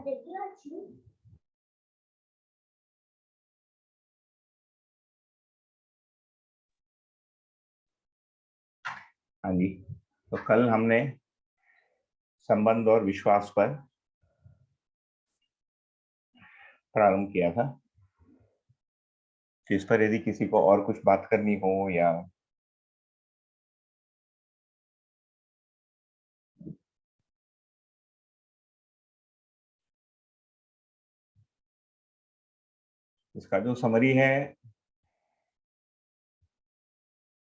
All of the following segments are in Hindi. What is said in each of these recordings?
हाँ जी, तो कल हमने संबंध और विश्वास पर प्रारंभ किया था। इस पर यदि किसी को और कुछ बात करनी हो या इसका जो समरी है,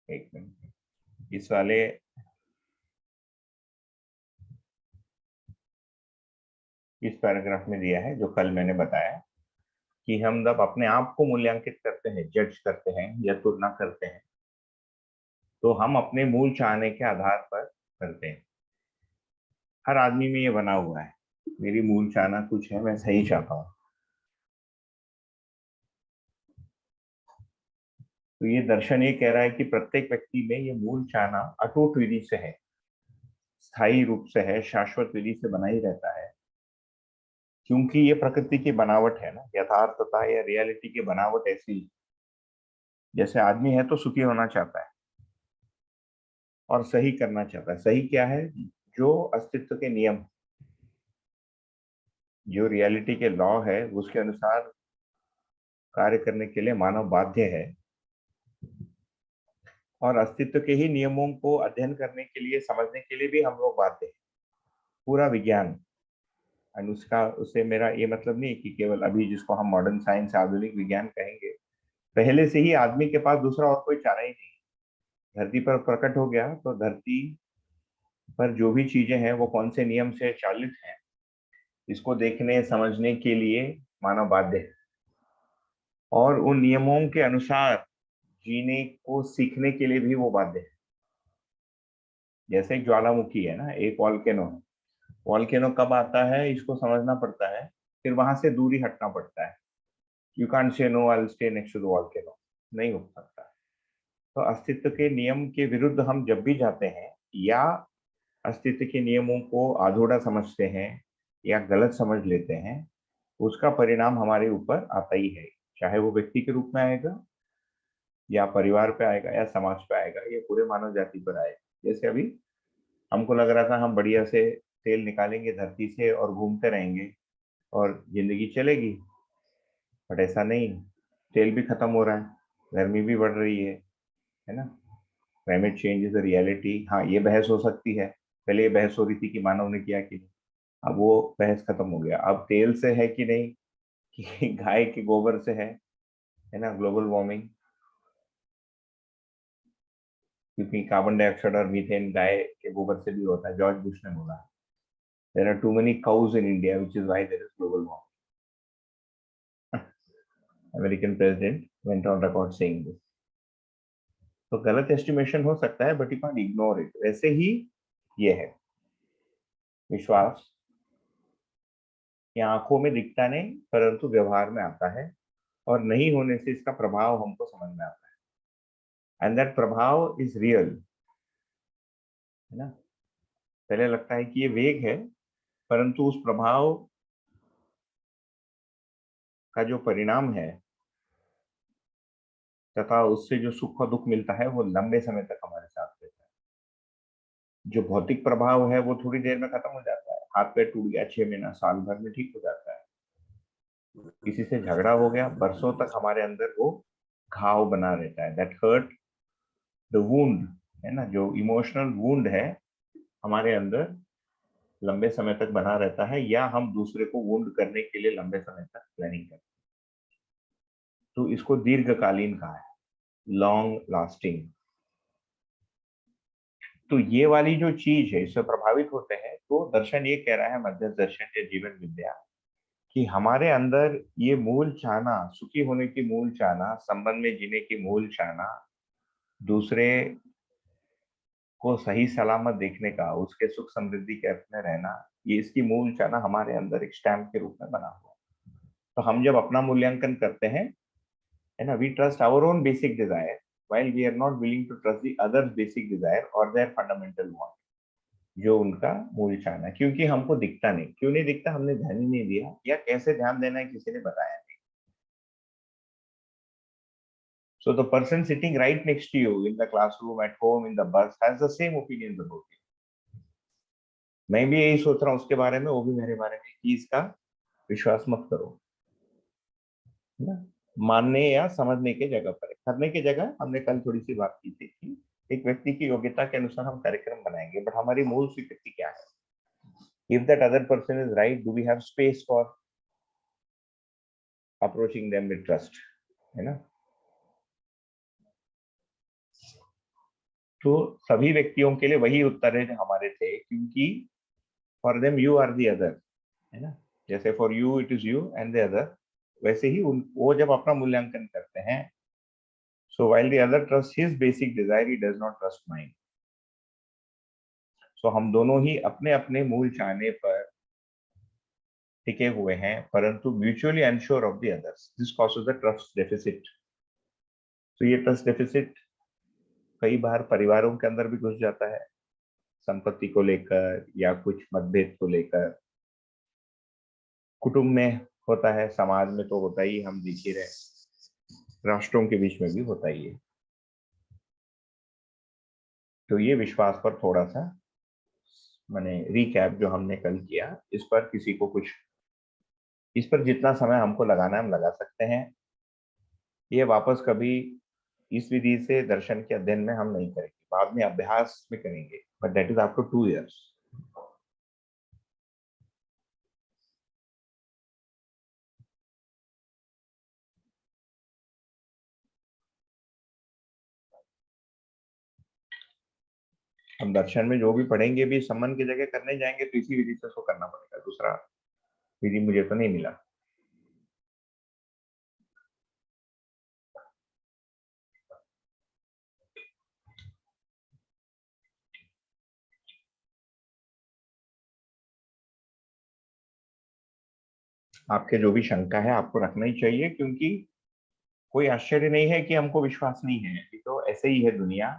एक मिनट, इस वाले इस पैराग्राफ में दिया है जो कल मैंने बताया कि हम जब अपने आप को मूल्यांकित करते हैं, जज करते हैं या तुलना करते हैं, तो हम अपने मूल चाहने के आधार पर करते हैं। हर आदमी में ये बना हुआ है, मेरी मूल चाहना कुछ है, मैं सही चाहता हूँ। तो ये दर्शन ये कह रहा है कि प्रत्येक व्यक्ति में ये मूल चाहना अटूट विधि से है, स्थायी रूप से है, शाश्वत विधि से बना ही रहता है, क्योंकि ये प्रकृति की बनावट है ना, यथार्थता या रियलिटी की बनावट ऐसी। जैसे आदमी है तो सुखी होना चाहता है और सही करना चाहता है। सही क्या है? जो अस्तित्व के नियम, जो रियलिटी के लॉ है, उसके अनुसार कार्य करने के लिए मानव बाध्य है, और अस्तित्व के ही नियमों को अध्ययन करने के लिए, समझने के लिए भी हम लोग बाध्य हैं। पूरा विज्ञान, एंड उसका, उससे मेरा ये मतलब नहीं कि केवल अभी जिसको हम मॉडर्न साइंस, आधुनिक विज्ञान कहेंगे, पहले से ही आदमी के पास दूसरा और कोई चारा ही नहीं। धरती पर प्रकट हो गया तो धरती पर जो भी चीजें हैं वो कौन से नियम से चालित हैं, इसको देखने समझने के लिए मानव बाध्य है, और उन नियमों के अनुसार जीने को सीखने के लिए भी वो बाध्य है। जैसे एक ज्वालामुखी है ना, एक वॉल्केनो है। वॉल्केनो कब आता है इसको समझना पड़ता है, फिर वहां से दूरी हटना पड़ता है। You can't say no, I will stay next to the volcano, नहीं हो सकता। तो अस्तित्व के नियम के विरुद्ध हम जब भी जाते हैं, या अस्तित्व के नियमों को आधोड़ा समझते हैं या गलत समझ लेते हैं, उसका परिणाम हमारे ऊपर आता ही है। चाहे वो व्यक्ति के रूप में आएगा, या परिवार पे आएगा, या समाज पे आएगा, या पूरे मानव जाति पर आएगा। जैसे अभी हमको लग रहा था हम बढ़िया से तेल निकालेंगे धरती से और घूमते रहेंगे और जिंदगी चलेगी, बट ऐसा नहीं। तेल भी खत्म हो रहा है, गर्मी भी बढ़ रही है ना। Climate change is a reality. हाँ, ये बहस हो सकती है, पहले ये बहस हो रही थी कि मानव ने किया कि नहीं, अब वो बहस खत्म हो गया। अब तेल से है कि नहीं, कि गाय के गोबर से है ना, ग्लोबल वार्मिंग। क्योंकि कार्बन डाइऑक्साइड और मीथेन गाय के गोबर से भी होता है, जॉर्ज बुश ने बोला। There are too many cows in India which is why there is global warming. American president went on record saying this. तो गलत एस्टिमेशन हो सकता है, but you can't ignore it. वैसे ही ये है विश्वास, ये आंखों में दिखता नहीं परंतु व्यवहार में आता है, और नहीं होने से इसका प्रभाव हमको समझ में आता है। एंड दैट प्रभाव इज रियल, है ना। पहले लगता है कि ये वेग है, परंतु उस प्रभाव का जो परिणाम है तथा उससे जो सुख और दुख मिलता है, वो लंबे समय तक हमारे साथ रहता है। जो भौतिक प्रभाव है वो थोड़ी देर में खत्म हो जाता है, हाथ पैर टूट गया 6 महीना, साल भर में ठीक हो जाता है। किसी से झगड़ा हो गया, बरसों तक हमारे अंदर वो घाव बना रहता है। दैट हर्ट, द वुंड, है ना, जो इमोशनल वुंड है हमारे अंदर, लंबे समय तक बना रहता है, या हम दूसरे को वुंड करने के लिए लंबे समय तक प्लानिंग करते हैं। तो इसको दीर्घकालीन कहा है, लॉन्ग लास्टिंग। तो ये वाली जो चीज है, इससे प्रभावित होते हैं। तो दर्शन ये कह रहा है, मध्य दर्शन या जीवन विद्या, कि हमारे अंदर ये मूल चाहना, सुखी होने की मूल चाहना, संबंध में जीने की मूल चाहना, दूसरे को सही सलामत देखने का, उसके सुख समृद्धि के अर्थ में रहना, ये इसकी मूल चाहना हमारे अंदर एक स्टैम्प के रूप में बना हुआ है। तो हम जब अपना मूल्यांकन करते हैं, है ना, we trust our own basic desire while we are not willing to trust the other's basic desire or their fundamental want. जो उनका मूल चाहना है, क्योंकि हमको दिखता नहीं। क्यों नहीं दिखता? हमने ध्यान ही नहीं दिया, या कैसे ध्यान देना है किसी ने बताया नहीं। So the person sitting right next to you in the classroom, at home, in the bus has the same opinions about you. मैं भी यही सोच रहा हूँ उसके बारे में, वो भी मेरे बारे में, कि इसका विश्वास मत करो, है ना? मानने या समझने के जगह पर, करने की जगह हमने कल थोड़ी सी बात की थी कि एक व्यक्ति की योग्यता के अनुसार हम कार्यक्रम बनाएंगे, बट हमारी मूल स्वीकृति क्या है? If that other person is right, do we have space for approaching them with trust? है ना? तो सभी व्यक्तियों के लिए वही उत्तर है जो हमारे थे, क्योंकि for them you are the other, है ना? जैसे for you it is you and the other, वैसे ही वो जब अपना मूल्यांकन करते हैं, so while the other trust his basic desire, he does not trust mine. So हम दोनों ही अपने अपने मूल चाहने पर टिके हुए हैं, परंतु mutually unsure of the others. This causes the trust deficit. तो ये ट्रस्ट डेफिसिट कई बार परिवारों के अंदर भी घुस जाता है, संपत्ति को लेकर या कुछ मतभेद को लेकर। कुटुंब में होता है, समाज में तो होता ही, हम देख ही रहे, राष्ट्रों के बीच में भी होता ही है। तो ये विश्वास पर थोड़ा सा मैंने रिकैप जो हमने कल किया, इस पर किसी को कुछ, इस पर जितना समय हमको लगाना है हम लगा सकते हैं। ये वापस कभी इस विधि से दर्शन के अध्ययन में हम नहीं करेंगे, बाद में अभ्यास में करेंगे, but that is after 2 years। हम दर्शन में जो भी पढ़ेंगे भी संबंध की जगह करने जाएंगे तो इसी विधि से उसको करना पड़ेगा, दूसरा विधि मुझे तो नहीं मिला। आपके जो भी शंका है आपको रखना ही चाहिए, क्योंकि कोई आश्चर्य नहीं है कि हमको विश्वास नहीं है। ये तो ऐसे ही है दुनिया,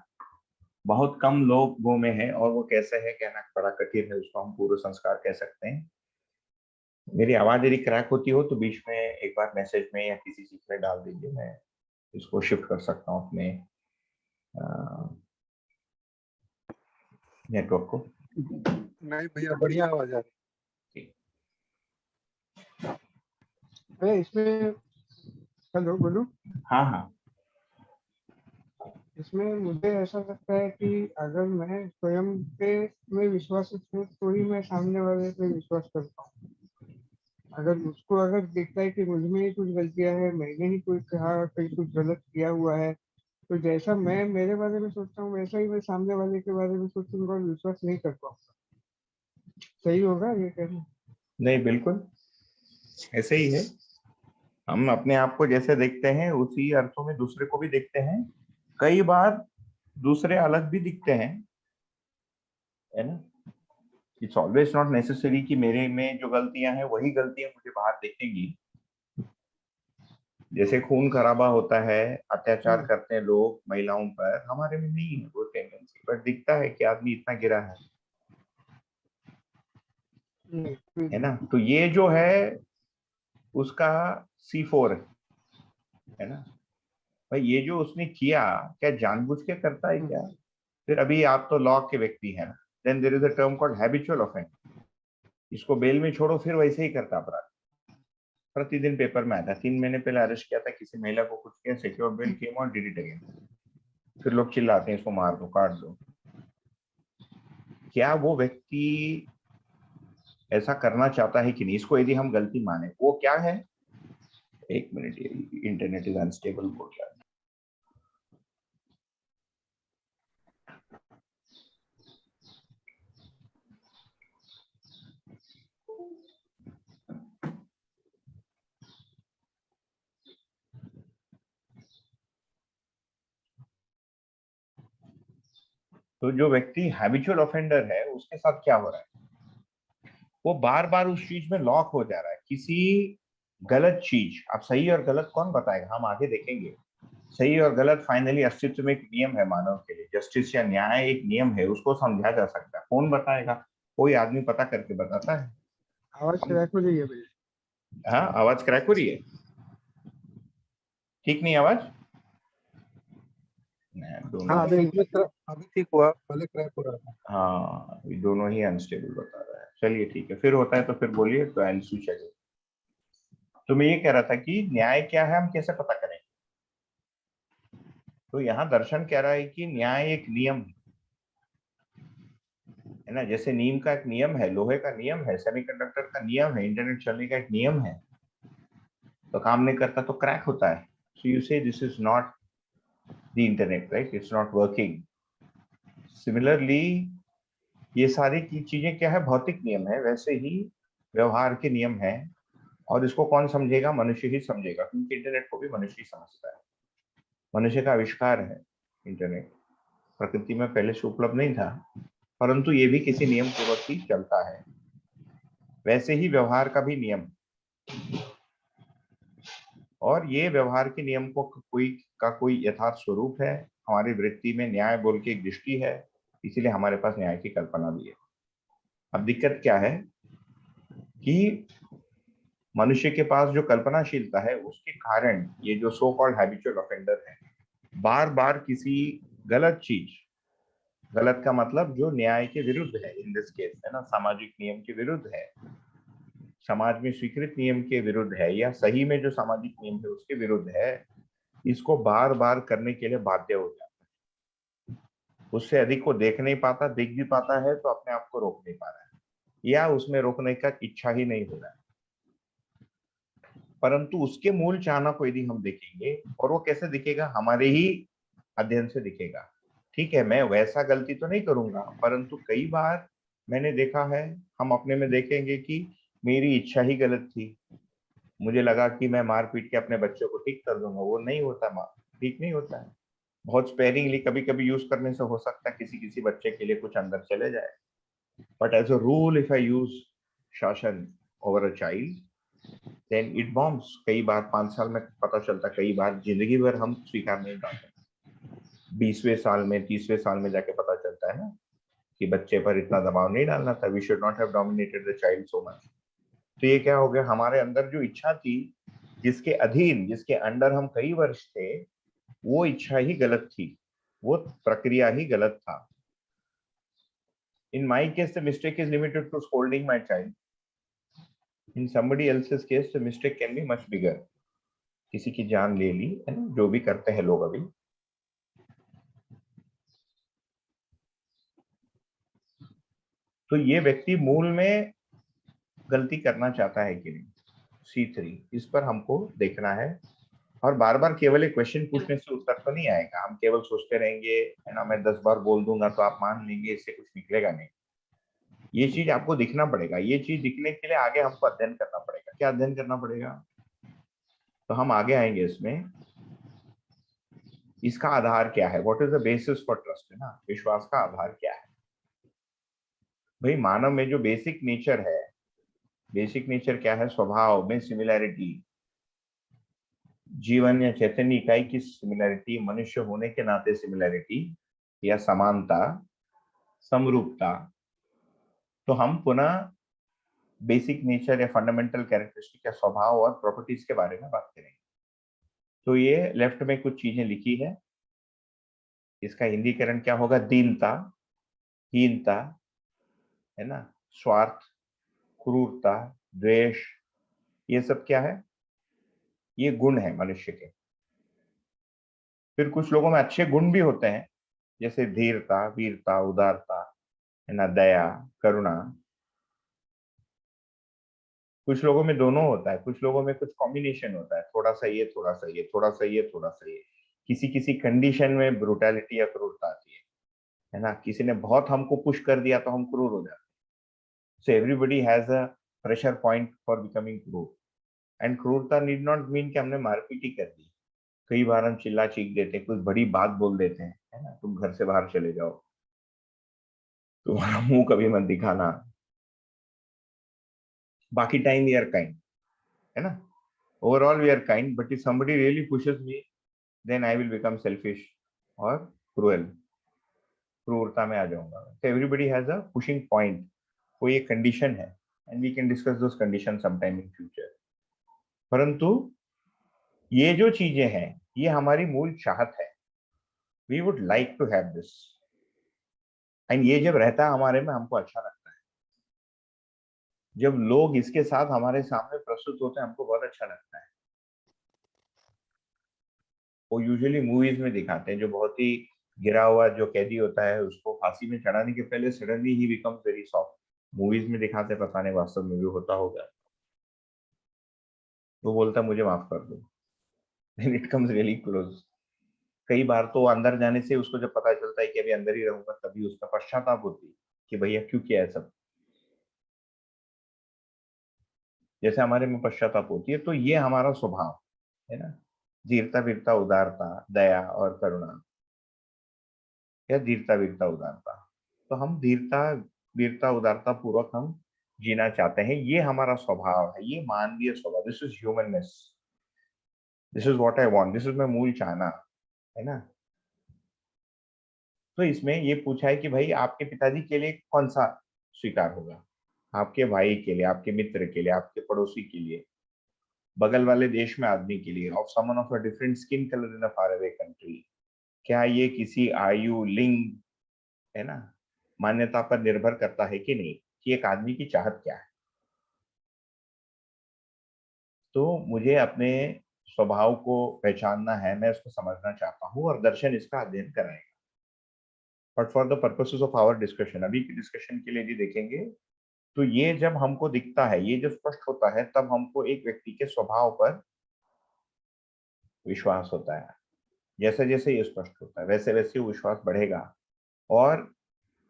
बहुत कम लोगों में है, और वो कैसे है कहना बड़ा कठिन है, उसको हम पूर्व संस्कार कह सकते हैं। मेरी आवाज यदि क्रैक होती हो तो बीच में एक बार मैसेज में या किसी चीज में डाल दीजिए, मैं इसको शिफ्ट कर सकता हूँ अपने नेटवर्क को। नहीं भैया, बढ़िया आवाज आ रही है इसमें। हेलो, बोलो। हाँ हाँ, इसमें मुझे ऐसा लगता है कि अगर मैं स्वयं पे में विश्वास हूँ तो ही मैं सामने वाले पे विश्वास करता हूँ। अगर उसको अगर दिखता है कि मुझ में ही कुछ गलतियां है, मैंने ही कोई कहा कहीं कुछ गलत किया हुआ है, तो जैसा मैं मेरे बारे में सोचता हूँ वैसा ही मैं सामने वाले के बारे में सोचूंगा और विश्वास नहीं कर पाऊंगा। सही होगा ये कहना? नहीं बिल्कुल ऐसे ही है। हम अपने आप को जैसे देखते हैं उसी अर्थों में दूसरे को भी देखते हैं। कई बार दूसरे अलग भी दिखते हैं, है ना? इट्स ऑलवेज नॉट नेसेसरी कि मेरे में जो गलतियां हैं वही गलतियां मुझे बाहर दिखेंगी। जैसे खून खराबा होता है, अत्याचार करते हैं लोग महिलाओं पर, हमारे में नहीं है वो टेंडेंसी, बट दिखता है कि आदमी इतना गिरा है ना? तो ये जो है उसका C4 है ना भाई। ये जो उसने किया, क्या जानबूझ के करता है क्या? फिर अभी आप तो लॉ के व्यक्ति हैं, then there is a term called habitual offence. इसको बेल में छोड़ो फिर वैसे ही करता अपराध, प्रतिदिन पेपर में आता। 3 महीने पहले अरेस्ट किया था किसी महिला को, कुछ किया, सिक्योर बेल केम और डिड इट अगेन। फिर लोग चिल्लाते हैं इसको मार दो, काट दो। क्या वो व्यक्ति ऐसा करना चाहता है कि नहीं? इसको यदि हम गलती माने, वो क्या है? एक मिनट, ये इंटरनेट इज अनस्टेबल बोल रहा है। तो जो व्यक्ति हैबिचुअल ऑफेंडर है उसके साथ क्या हो रहा है? वो बार बार उस चीज में लॉक हो जा रहा है, किसी गलत चीज। अब सही और गलत कौन बताएगा, हम आगे देखेंगे। सही और गलत फाइनली अस्तित्व में एक नियम है मानव के लिए। जस्टिस या न्याय एक नियम है, उसको समझा जा सकता है। कौन बताएगा? कोई आदमी पता करके बताता है। आवाज क्रैक हो रही है मेरी। हाँ, आवाज क्रैक हो रही है। ठीक नहीं आवाज? दोनों हाँ अभी ठीक हुआ, पहले क्रैक हो रहा था। हाँ, ये दोनों ही अनस्टेबल बता रहा है। चलिए ठीक है, फिर होता है तो फिर बोलिए, तो आई विल स्विच अगेन। तो मैं ये कह रहा था कि न्याय क्या है, हम कैसे पता करें? तो यहाँ दर्शन कह रहा है कि न्याय एक नियम है ना। जैसे नीम का एक नियम है, लोहे का नियम है, सेमीकंडक्टर का नियम है, इंटरनेट चलने का एक नियम है। तो काम नहीं करता तो क्रैक होता है। सो यू से this is not the internet, right? It's not working. Similarly ये सारी की चीजें क्या है, भौतिक नियम है। वैसे ही व्यवहार के नियम है, और इसको कौन समझेगा? मनुष्य ही समझेगा, क्योंकि इंटरनेट को भी मनुष्य ही समझता है। मनुष्य का आविष्कार है इंटरनेट। प्रकृति में पहले से उपलब्ध नहीं था, परंतु ये भी किसी नियम पूर्वक ही चलता है। वैसे ही व्यवहार का भी नियम, और ये व्यवहार के नियम को कोई यथार्थ स्वरूप है। हमारी वृत्ति में न्याय बोल के एक दृष्टि है, इसीलिए हमारे पास न्याय की कल्पना भी है। अब दिक्कत क्या है कि मनुष्य के पास जो कल्पनाशीलता है, उसके कारण ये जो सो कॉल्ड हैबिचुअल ऑफेंडर है, बार बार किसी गलत चीज, गलत का मतलब जो न्याय के विरुद्ध है, इन दिस केस है ना, सामाजिक नियम के विरुद्ध है, समाज में स्वीकृत नियम के विरुद्ध है, या सही में जो सामाजिक नियम है उसके विरुद्ध है, इसको बार बार करने के लिए बाध्य हो जाता है। उससे अधिक को देख नहीं पाता, देख भी पाता है तो अपने आप को रोक नहीं पा रहा है, या उसमें रोकने का इच्छा ही नहीं हो रहा है। परंतु उसके मूल चाहना को यदि हम देखेंगे, और वो कैसे दिखेगा? हमारे ही अध्ययन से दिखेगा। ठीक है, मैं वैसा गलती तो नहीं करूंगा, परंतु कई बार मैंने देखा है, हम अपने में देखेंगे कि मेरी इच्छा ही गलत थी। मुझे लगा कि मैं मार पीट के अपने बच्चों को ठीक कर दूंगा, वो नहीं होता, मार ठीक नहीं होता है। बहुत स्पेयरिंगली कभी कभी यूज करने से हो सकता है किसी किसी बच्चे के लिए कुछ अंदर चले जाए, but as a rule if I use शासन over a child then it bombs. कई बार 5 साल में पता चलता, कई बार जिंदगी भर हम स्वीकार नहीं करते, 20वें साल में 30वें साल में जाके पता चलता है ना कि बच्चे पर इतना दबाव नहीं डालना था, we should not have dominated the child so much. तो ये क्या हो गया, हमारे अंदर जो इच्छा थी, जिसके अधीन, जिसके अंडर हम कई वर्ष थे, वो इच्छा ही गलत थी, वो प्रक्रिया ही गलत था। In my case, the mistake is limited to scolding my child. In somebody else's case, the mistake can be much bigger. किसी की जान ले ली है ना, जो भी करते हैं लोग अभी। तो ये व्यक्ति मूल में गलती करना चाहता है कि नहीं, C3, इस पर हमको देखना है। और बार बार केवल एक क्वेश्चन पूछने से उत्तर तो नहीं आएगा। हम केवल सोचते रहेंगे है ना, मैं 10 बार बोल दूंगा तो आप मान लेंगे, इससे कुछ निकलेगा नहीं। ये चीज आपको दिखना पड़ेगा। ये चीज दिखने के लिए आगे हमको अध्ययन करना पड़ेगा। क्या अध्ययन करना पड़ेगा? तो हम आगे आएंगे इसमें। इसका आधार क्या है? What is the basis for trust, है ना, विश्वास का आधार क्या है? भाई मानव में जो बेसिक नेचर है, बेसिक नेचर क्या है? स्वभाव में सिमिलैरिटी, जीवन या चैतन्य इकाई की सिमिलैरिटी, मनुष्य होने के नाते सिमिलैरिटी या समानता, समरूपता। तो हम पुनः बेसिक नेचर या फंडामेंटल कैरेक्टरिस्टिक या स्वभाव और प्रॉपर्टीज के बारे में बात करेंगे। तो ये लेफ्ट में कुछ चीजें लिखी है, इसका हिंदीकरण क्या होगा? दीनता, हीनता, है ना, स्वार्थ, क्रूरता, द्वेष, ये सब क्या है? ये गुण है मनुष्य के। फिर कुछ लोगों में अच्छे गुण भी होते हैं, जैसे धीरता, वीरता, उदारता, है ना, दया, करुणा। कुछ लोगों में दोनों होता है, कुछ लोगों में कुछ कॉम्बिनेशन होता है, थोड़ा सा ये, थोड़ा सा ये, थोड़ा सा ये, थोड़ा सा ये। किसी किसी कंडीशन में ब्रुटैलिटी या क्रूरता आती है ना। किसी ने बहुत हमको पुश कर दिया तो हम क्रूर हो जाते हैं। So everybody has a pressure point for becoming क्रूर। एंड क्रूरता नीड नॉट मीन कि हमने मारपीट ही कर दी। कई बार हम चिल्ला चीख देते हैं, कुछ बड़ी बात बोल देते हैं, है ना, तुम घर से बाहर चले जाओ, तुम्हारा मुंह कभी मत दिखाना, बाकी टाइम वी आर काइंड, है ना, overall we are kind, but if somebody really pushes me then I will become selfish और क्रूरता में आ जाऊंगा. So everybody has a pushing point. कोई एक कंडीशन है, and we can discuss those conditions sometime in future. परंतु ये जो चीजें हैं, ये हमारी मूल चाहत है. We would like to have this. And ये जब रहता है हमारे में, हमको अच्छा लगता है. जब लोग इसके साथ हमारे सामने प्रस्तुत होते हैं, हमको बहुत अच्छा लगता है. वो यूजुअली मूवीज में दिखाते हैं, जो बहुत ही गिरा हुआ जो कैदी होता है, उसको फांसी में चढ़ाने के पहले सडनली ही बिकम्स वेरी सॉफ्ट. मूवीज में दिखाते हैं, पता नहीं वास्तव में भी होता होगा. वो बोलता मुझे माफ कर दो. Then it comes really close. कई बार तो अंदर जाने से उसको जब पता चलता है कि अभी अंदर ही रहूंगा, तभी उसका पश्चाताप होती है कि भैया क्यों किया है सब. जैसे हमारे में पश्चाताप होती है, तो ये हमारा स्वभाव है ना. धीरता वीरता उदारता, दया और करुणा, या धीरता वीरता उदारता. तो हम धीरता वीरता उदारता पूर्वक हम जीना चाहते हैं. ये हमारा स्वभाव है, ये मानवीय स्वभाव. This is humanness. This is what I want. This is my मूल चाहना, है ना. तो इसमें ये पूछा है कि भाई आपके पिताजी के लिए कौन सा स्वीकार होगा, आपके भाई के लिए, आपके मित्र के लिए, आपके पड़ोसी के लिए, बगल वाले देश में आदमी के लिए, of someone of a different skin colour in a far away country. क्या ये किसी आयु, लिंग, है ना, मान्यता पर निर्भर करता है कि नहीं, कि एक आदमी की चाहत क्या है. तो मुझे अपने स्वभाव को पहचानना है, मैं उसको समझना चाहता हूँ, और दर्शन इसका अध्ययन कराएगा. But for the purposes of our discussion, अभी की डिस्कशन के लिए जी देखेंगे, तो ये जब हमको दिखता है, ये जब स्पष्ट होता है, तब हमको एक व्यक्ति के स्वभाव पर विश्वास होता है. जैसे जैसे ये स्पष्ट होता है, वैसे वैसे वो विश्वास बढ़ेगा, और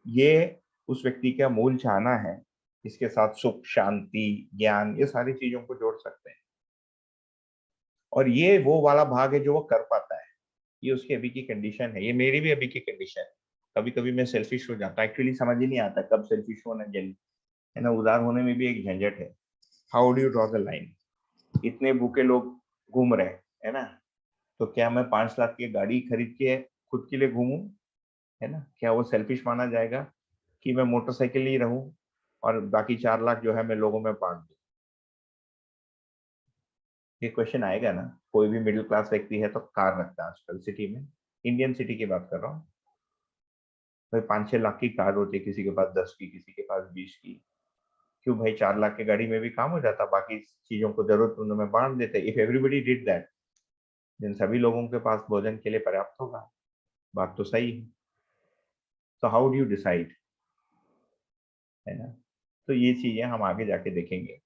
ये उस व्यक्ति का मूल चाहना है. इसके साथ सुख, शांति, ज्ञान, ये सारी चीजों को जोड़ सकते हैं. और ये वो वाला भाग है जो वो कर पाता है. ये उसकी अभी की कंडीशन है, ये मेरी भी अभी की कंडीशन है. कभी कभी मैं सेल्फिश हो जाता, एक्चुअली समझ ही नहीं आता कब सेल्फिश होना, है ना. उदार होने में भी एक झंझट है. How do you draw the line. इतने भूखे लोग घूम रहे हैं, है ना, तो क्या मैं 5 लाख की गाड़ी खरीद के खुद के लिए घूमूं, है ना. क्या वो सेल्फिश माना जाएगा कि मैं मोटरसाइकिल ही रहूं और बाकी 4 लाख जो है मैं लोगों में बांट दूं. ये क्वेश्चन आएगा ना. कोई भी मिडिल क्लास व्यक्ति है तो कार रखता है आजकल सिटी में. इंडियन सिटी की बात कर रहा हूँ. भाई 5-6 लाख की कार होती है, किसी के पास 10 की, किसी के पास 20 की. क्यों भाई, 4 लाख की गाड़ी में भी काम हो जाता, बाकी चीजों को जरूरतमंदों में बांट देते. If everybody did that, then सभी लोगों के पास भोजन के लिए पर्याप्त होगा. बात तो सही है. तो हाउ डू यू डिसाइड, है ना. तो ये चीजें हम आगे जाके देखेंगे.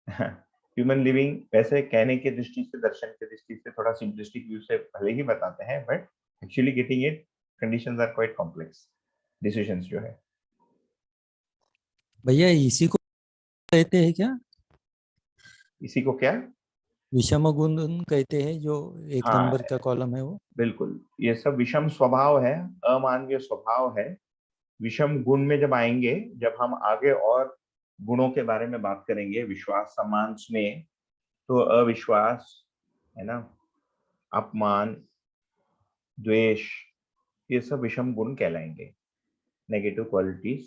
ह्यूमन लिविंग वैसे कहने की दृष्टि से, दर्शन की दृष्टि से थोड़ा सिंपलिस्टिक व्यू से भले ही बताते हैं, but actually getting it, conditions are quite complex. Decisions जो है, भैया इसी को कहते हैं क्या, इसी को क्या. विषम गुण कहते हैं, जो एक हाँ, नंबर का कॉलम है वो. बिल्कुल. ये सब विषम स्वभाव है, अमानवीय स्वभाव है. विषम गुण में जब आएंगे, जब हम आगे और गुणों के बारे में बात करेंगे, विश्वास, सम्मान, स्नेह, तो अविश्वास, है ना, अपमान, द्वेष, ये सब विषम गुण कहलाएंगे. नेगेटिव क्वालिटीज,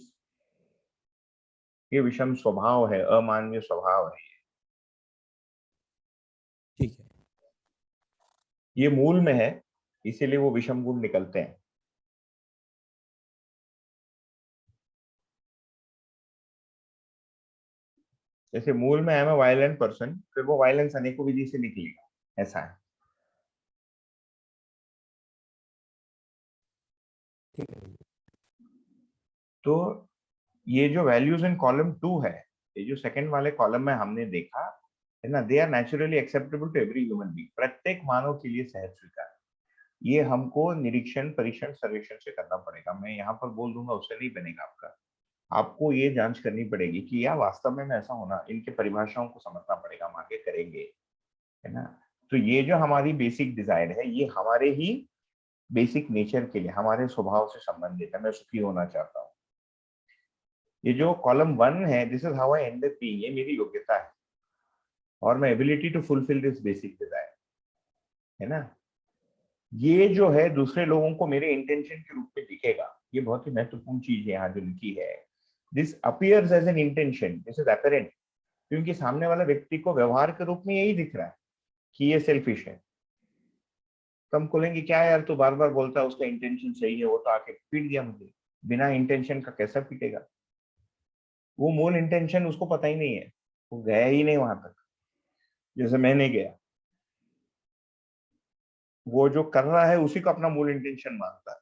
ये विषम स्वभाव है, अमानवीय स्वभाव है. ठीक है. ये मूल में है, इसीलिए वो विषम गुण निकलते हैं. जैसे मूल में I am a violent person, फिर वो वायलेंस अनेकों विधि से निकलेगा, ऐसा है. ठीक है. तो ये जो वैल्यूज इन कॉलम 2 है, ये जो सेकंड वाले कॉलम में हमने देखा, है ना, they are naturally acceptable to every human being. प्रत्येक मानव के लिए सहज स्वीकार. ये हमको निरीक्षण, परीक्षण, सर्वेक्षण से करना पड़ेगा. मैं यहाँ पर बोल दूंगा उससे नहीं बनेगा आपका. आपको ये जांच करनी पड़ेगी कि या वास्तव में ऐसा होना, इनके परिभाषाओं को समझना पड़ेगा, हम आगे करेंगे, है ना. तो ये जो हमारी बेसिक डिजायर है, ये हमारे ही बेसिक नेचर के लिए, हमारे स्वभाव से संबंधित है. मैं सुखी होना चाहता हूँ. ये जो कॉलम 1 है, this is how I end up being, ये मेरी योग्यता है और मैं ability to fulfil this basic desire, है ना. ये जो है दूसरे लोगों को मेरे इंटेंशन के रूप में दिखेगा। ये बहुत ही महत्वपूर्ण चीज है यहाँ जो लिखी है। This appears as an intention, this is apparent, क्योंकि सामने वाला व्यक्ति को व्यवहार के रूप में यही दिख रहा है कि ये सेल्फिश है। तो हम बोलेंगे क्या यार तू बार बार बोलता है उसका इंटेंशन सही है, वो तो आके पीट गया मुझे। बिना इंटेंशन का कैसा पीटेगा? वो मूल इंटेंशन उसको पता ही नहीं है, वो गया ही नहीं वहां तक, जैसे मैं नहीं गया। वो जो कर रहा है उसी को अपना मूल इंटेंशन मानता है।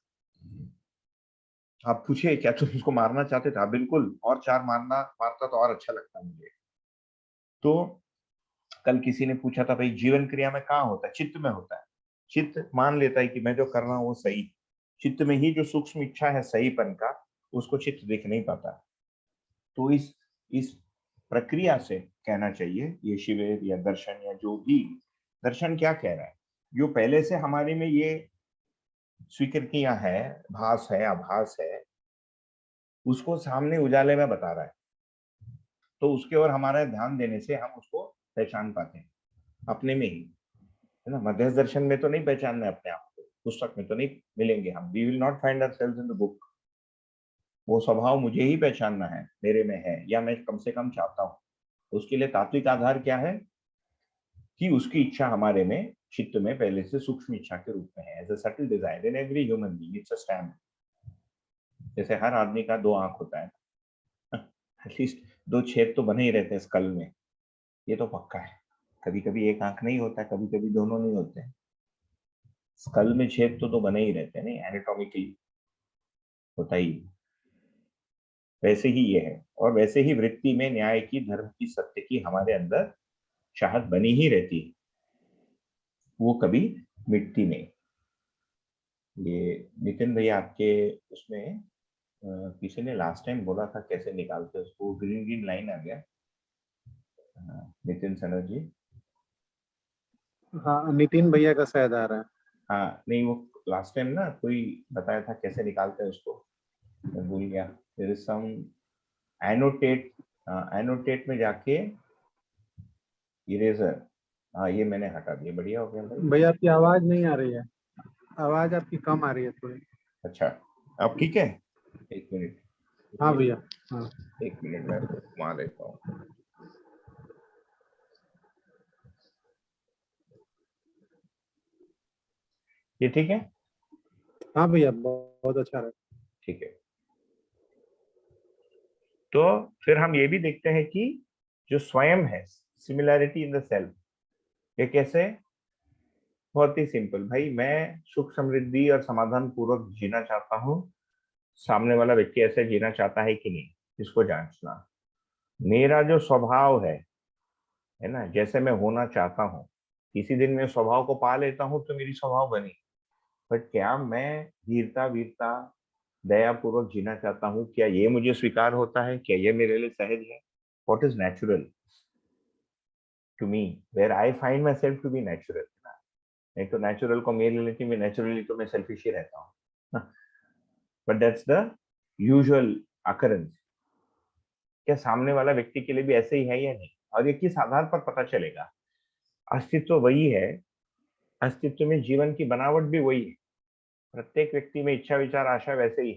आप पूछिए क्या तुम उसको मारना चाहते थे? बिल्कुल, और चार मारता तो और अच्छा लगता मुझे। तो कल किसी ने पूछा था भाई जीवन क्रिया में कहाँ होता है? चित्त में होता है। चित्त मान लेता है कि मैं जो कर रहा हूँ वो सही। चित्त में ही जो सूक्ष्म इच्छा है सहीपन का, उसको चित्त देख नहीं पाता। तो इस प्रक्रिया से कहना चाहिए ये शिविर या दर्शन या जो भी दर्शन क्या कह रहा है, जो पहले से हमारे में ये स्वीकृतियां है, भास है, आभास है, उसको सामने उजाले में बता रहा है। तो उसके ओर हमारा ध्यान देने से हम उसको पहचान पाते हैं अपने में ही, है ना। मध्यस्थ दर्शन में तो नहीं पहचानना है अपने आप को, पुस्तक में तो नहीं मिलेंगे हम। We will not find ourselves in the book. वो स्वभाव मुझे ही पहचानना है, मेरे में है, या मैं कम से कम चाहता हूँ। उसके लिए तात्विक आधार क्या है कि उसकी इच्छा हमारे में, चित्त में पहले से सूक्ष्म इच्छा के रूप में है, as a subtle desire in every human being, it's a stamp. जैसे हर आदमी का दो आंख होता है, एटलीस्ट दो छेद तो बने ही रहते हैं स्कल में, ये तो पक्का है। कभी कभी एक आंख नहीं होता है, कभी कभी दोनों नहीं होते हैं। स्कल में छेद तो बने ही रहते हैं, नहीं एनाटॉमिकली होता ही। वैसे ही ये है, और वैसे ही वृत्ति में न्याय की, धर्म की, सत्य की हमारे अंदर चाहत बनी ही रहती है, वो कभी मिटती नहीं। ये नितिन भैया आपके उसमें किसी ने लास्ट टाइम बोला था कैसे निकालते उसको, ग्रीन ग्रीन लाइन आ गया। नितिन सनर जी। हाँ, नितिन भैया का शायद आ रहा है। हाँ नहीं, वो लास्ट टाइम ना कोई बताया था कैसे निकालते हैं उसको, मैं भूल गया। There is some annotate, annotate में जाके इरेजर, हाँ ये मैंने हटा दिया, बढ़िया हो गया भाई। भैया आपकी आवाज नहीं आ रही है, आवाज आपकी कम आ रही है थोड़ी। अच्छा, अब ठीक है? एक मिनट, हाँ भैया, हाँ। एक मिनट मैं वहां देखता हूँ। ये ठीक है? हाँ भैया, बहुत अच्छा रहा। ठीक है। तो फिर हम ये भी देखते हैं कि जो स्वयं है, सिमिलैरिटी इन द सेल्फ, ये कैसे? बहुत ही सिंपल भाई, मैं सुख समृद्धि और समाधान पूर्वक जीना चाहता हूँ, सामने वाला व्यक्ति ऐसे जीना चाहता है कि नहीं, इसको जांचना। मेरा जो स्वभाव है ना, जैसे मैं होना चाहता हूँ, किसी दिन मैं स्वभाव को पा लेता हूँ तो मेरी स्वभाव बनी। बट क्या मैं धीरता, वीरता, दया पूर्वक जीना चाहता हूँ, क्या ये मुझे स्वीकार होता है? क्या ये मेरे लिए सहज है? What is natural to me, where I find myself to be natural. नहीं तो नेचुरल को मेरी रियलिटी में नेचुरली तो मैं सेल्फिश ही रहता हूँ। But that's the usual occurrence. क्या सामने वाला व्यक्ति के लिए भी ऐसे ही है या नहीं? और ये किस आधार पर पता चलेगा? अस्तित्व वही है, अस्तित्व में जीवन की बनावट भी वही है। प्रत्येक व्यक्ति में इच्छा, विचार, आशा वैसे ही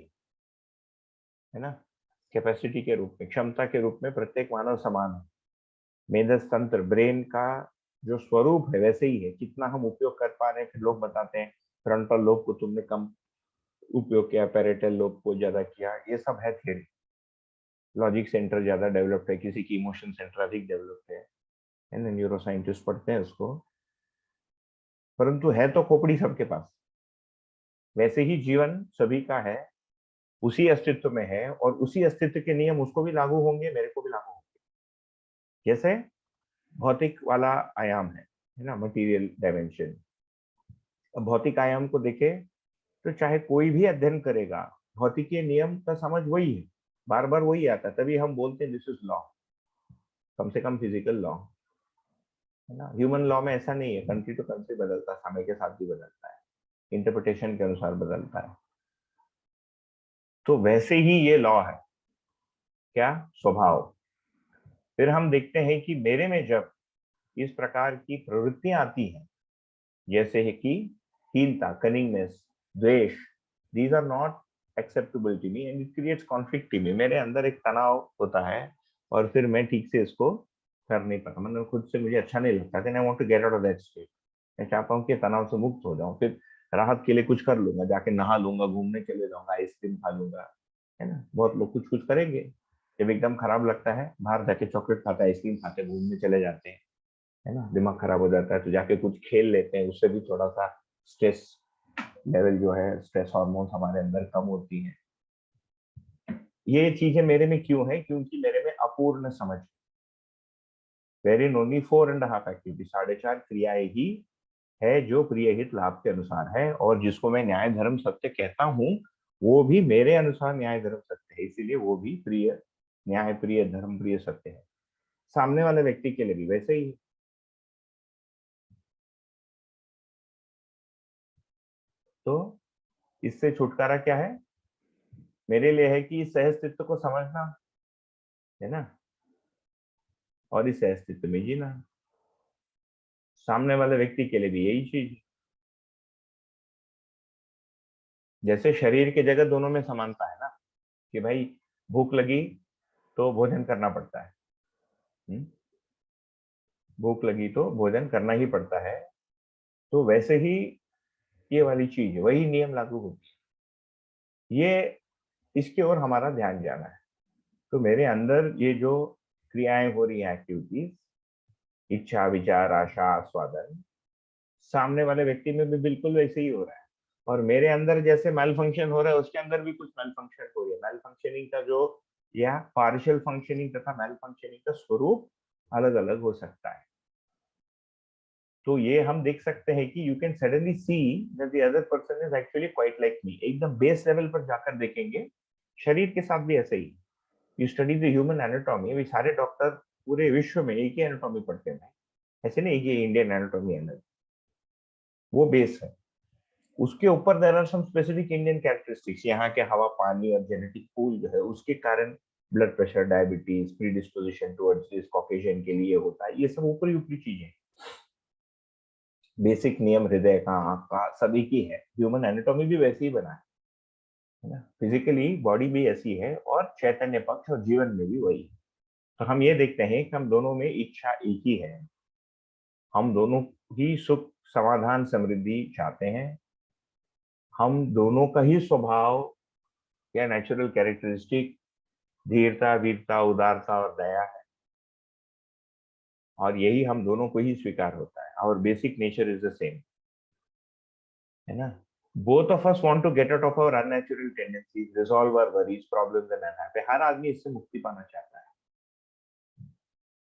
है ना। कैपेसिटी के रूप में, क्षमता के रूप में प्रत्येक मानव समान है। मेधस तंत्र, ब्रेन का जो स्वरूप है वैसे ही है। कितना हम उपयोग कर पा रहे हैं, फिर लोग बताते हैं फ्रंटल लोब को तुमने कम उपयोग किया, पैरेटल लोब को ज्यादा किया, ये सब है थियरी। लॉजिक सेंटर ज्यादा डेवलप्ड है, किसी की इमोशन सेंटर अधिक डेवलप्ड है ना, न्यूरो साइंटिस्ट पढ़ते हैं उसको। परंतु है तो खोपड़ी सबके पास। वैसे ही जीवन सभी का है, उसी अस्तित्व में है, और उसी अस्तित्व के नियम उसको भी लागू होंगे, मेरे को भी लागू होंगे। जैसे भौतिक वाला आयाम है ना, मटेरियल डायमेंशन। अब भौतिक आयाम को देखे तो चाहे कोई भी अध्ययन करेगा, भौतिकीय नियम का समझ वही है, बार बार वही आता है। तभी हम बोलते हैं दिस इज लॉ, कम से कम फिजिकल लॉ, है ना। ह्यूमन लॉ में ऐसा नहीं है, कंट्री टू कंट्री बदलता है, समय के साथ भी बदलता है, इंटरप्रिटेशन के अनुसार बदलता है। तो वैसे ही ये लॉ है, क्या? स्वभाव। फिर हम देखते हैं कि मेरे में जब इस प्रकार की प्रवृत्तियां आती हैं, जैसे है कि हीनता, कनिंगनेस, द्वेष, these are not acceptable to me and it creates conflict to me. मेरे अंदर एक तनाव होता है और फिर मैं ठीक से इसको कर नहीं पाता, मतलब खुद से मुझे अच्छा नहीं लगता। then I want to get out of that state. मैं चाहता हूँ कि तनाव से मुक्त हो जाऊं, फिर राहत के लिए कुछ कर लूंगा, जाके नहा लूंगा, घूमने चले जाऊंगा, आइसक्रीम खा लूंगा, है ना। बहुत लोग कुछ कुछ करेंगे, जब एकदम खराब लगता है बाहर जाके चॉकलेट खाते, आइसक्रीम खाते, घूमने चले जाते हैं, है ना। दिमाग खराब हो जाता है तो जाके कुछ खेल लेते हैं, उससे भी थोड़ा सा स्ट्रेस लेवल जो है, स्ट्रेस हार्मोन्स हमारे अंदर कम होती हैं। ये चीजें मेरे में क्यों है? क्योंकि मेरे में अपूर्ण समझ, वेरी ओनली 4.5 एक्टिविटी, 4.5 क्रियाएं ही है जो प्रिय हित लाभ के अनुसार है, और जिसको मैं न्याय धर्म सत्य कहता हूँ वो भी मेरे अनुसार न्याय धर्म सत्य है, इसीलिए वो भी प्रिय, न्याय प्रिय, धर्म प्रिय, सत्य है। सामने वाले व्यक्ति के लिए भी वैसे ही। तो इससे छुटकारा क्या है मेरे लिए? है कि इस सहअस्तित्व को समझना, है ना, और इस सहअस्तित्व में जीना। सामने वाले व्यक्ति के लिए भी यही चीज। जैसे शरीर के जगत दोनों में समानता है ना, कि भाई भूख लगी तो भोजन करना पड़ता है, भूख लगी तो भोजन करना ही पड़ता है। तो वैसे ही ये वाली चीज है, वही नियम लागू होती है। ये इसकी ओर हमारा ध्यान जाना है। तो मेरे अंदर ये जो क्रियाएं हो रही हैं, एक्टिविटीज, इच्छा, विचार, आशा, आस्वादन, सामने वाले व्यक्ति में भी बिल्कुल वैसे ही हो रहा है। और मेरे अंदर जैसे मेल फंक्शन हो रहा है, उसके अंदर भी कुछ मेल फंक्शन हो रही है। मेल फंक्शनिंग का जो, या पार्शियल फंक्शनिंग तथा मेल फंक्शनिंग का स्वरूप अलग अलग हो सकता है। तो ये हम देख सकते हैं कि you can suddenly see that the other person is actually quite like me. एकदम बेस लेवल पर जाकर देखेंगे, शरीर के साथ भी ऐसे ही। You study the human anatomy, अभी सारे डॉक्टर पूरे विश्व में एक ही एनाटॉमी पढ़ते हैं, ऐसे नहीं कि इंडियन एनाटॉमी अलग, वो बेस है। उसके ऊपर there are some specific Indian characteristics, यहाँ के हवा, पानी और जेनेटिक पूल जो है उसके कारण blood pressure, diabetes, predisposition towards this, Caucasian के लिए होता है, ये सब ऊपरी ऊपरी चीजें। बेसिक नियम हृदय का, आंख का, सभी की है। ह्यूमन एनाटॉमी भी वैसे ही बना है ना। फिजिकली बॉडी भी ऐसी है, और चैतन्य पक्ष और जीवन में भी वही है। तो हम ये देखते हैं कि हम दोनों में इच्छा एक ही है, हम दोनों ही सुख, समाधान, समृद्धि चाहते हैं। हम दोनों का ही स्वभाव या नेचुरल कैरेक्टरिस्टिक धीरता, वीरता, उदारता और दया है, और यही हम दोनों को ही स्वीकार होता है। Our basic nature is the same, है ना। Both of us want to get out of our unnatural tendencies, resolve our worries, problems and unhappy. हर आदमी इससे मुक्ति पाना चाहता है।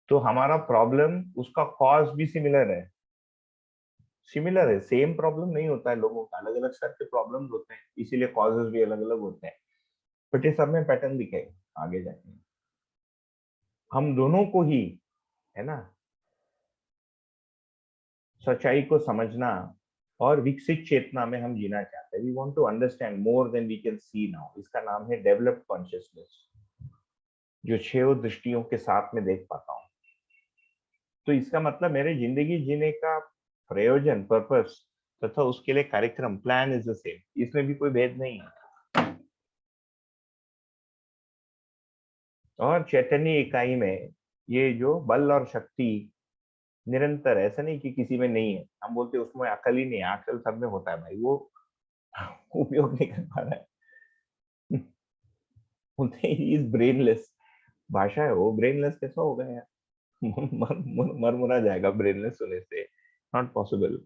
तो हमारा प्रॉब्लम, उसका कॉज भी सिमिलर है, सेम प्रॉब्लम नहीं होता है लोगों का, अलग अलग स्तर के प्रॉब्लम्स होते हैं, इसीलिए कॉजेस भी अलग अलग होते हैं, बट ये सब में पैटर्न दिखेगा आगे जाके। हम दोनों को ही, है ना, सच्चाई को समझना और विकसित चेतना में हम जीना चाहते हैं। We want to understand more than we can see now. इसका नाम है डेवलप्ड कॉन्शियसनेस, जो 6 दृष्टियों के साथ में देख पाता हूँ। तो इसका मतलब मेरे जिंदगी जीने का प्रयोजन, पर्पस तथा उसके लिए कार्यक्रम, प्लान इज द सेम, इसमें भी कोई भेद नहीं है। और चैतन्य इकाई में ये जो बल और शक्ति निरंतर, ऐसा नहीं कि किसी में नहीं है। हम बोलते हैं उसमें अकल ही नहीं है, अकल सब में होता है भाई, वो उपयोग नहीं कर पा रहा है। बोलते हैं इज ब्रेनलेस, भाषा है वो, ब्रेनलेस कैसा होगा यार? मर मुरा जाएगा ब्रेनलेस होने से, नॉट पॉसिबल।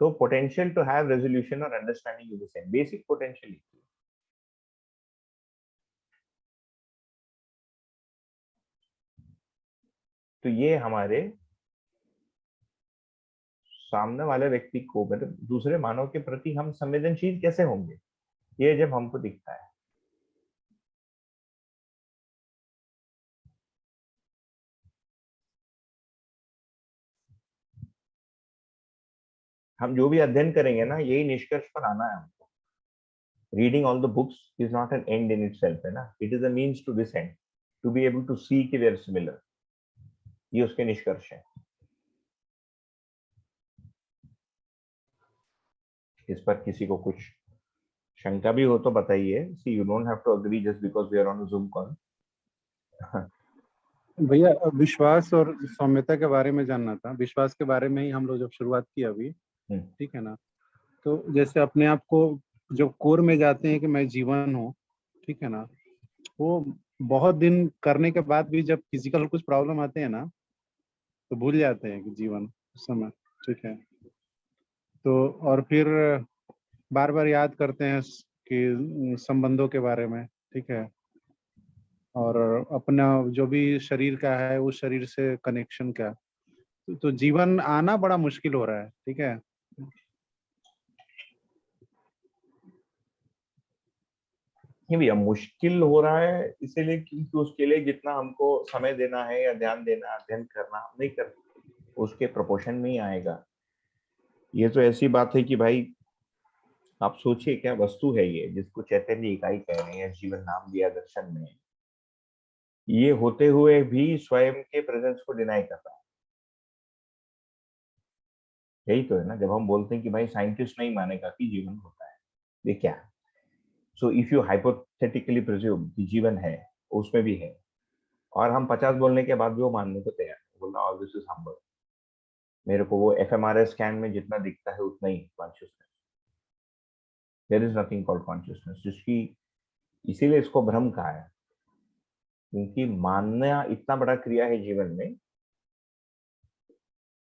तो पोटेंशियल टू हैव रेजोल्यूशन और understanding is the same, basic potential. तो ये हमारे सामने वाले व्यक्ति को, मतलब दूसरे मानव के प्रति हम संवेदनशील कैसे होंगे, ये जब हमको दिखता है। हम जो भी अध्ययन करेंगे ना, यही निष्कर्ष पर आना है हमको। Reading all the books is not an end in itself, है ना, it is a means to this end, to be able to see कि वे आर सिमिलर। ये उसके निष्कर्ष है। इस पर किसी को कुछ शंका भी हो तो बताइए। See you don't have to agree just because we are on Zoom call. भैया विश्वास और सौम्यता के बारे में जानना था। विश्वास के बारे में ही हम लोग जब शुरुआत की अभी, ठीक है ना, तो जैसे अपने आप को जब कोर में जाते हैं कि मैं जीवन हूँ, ठीक है ना, वो बहुत दिन करने के बाद भी जब फिजिकल कुछ प्रॉब्लम आते हैं ना, तो भूल जाते हैं कि जीवन उस समय, ठीक है। तो और फिर बार बार याद करते हैं कि संबंधों के बारे में, ठीक है, और अपना जो भी शरीर का है उस शरीर से कनेक्शन का, तो जीवन आना बड़ा मुश्किल हो रहा है, ठीक है। नहीं भैया, मुश्किल हो रहा है इसीलिए क्योंकि उसके लिए जितना हमको समय देना है या ध्यान देना, अध्ययन करना, हम नहीं करते, उसके प्रोपोर्शन में ही आएगा। ये तो ऐसी बात है कि भाई आप सोचिए क्या वस्तु है ये जिसको चैतन्य इकाई कह रहे हैं, जीवन नाम दिया दर्शन में, ये होते हुए भी स्वयं के प्रेजेंस को डिनाई कर रहा है। यही तो है ना, जब हम बोलते हैं कि भाई साइंटिस्ट नहीं मानेगा कि जीवन होता है, ये क्या है। So if you hypothetically presume कि जीवन है, उसमें भी है, और हम 50 बोलने के बाद भी वो मानने को तैयार है, बोलना ऑल दिस इज हम्बल, मेरे को वो एफएमआरआई स्कैन में जितना दिखता है उतना ही consciousness, there is nothing called consciousness, जिसकी इसीलिए इसको भ्रम कहा है, क्योंकि मानना इतना बड़ा क्रिया है जीवन में।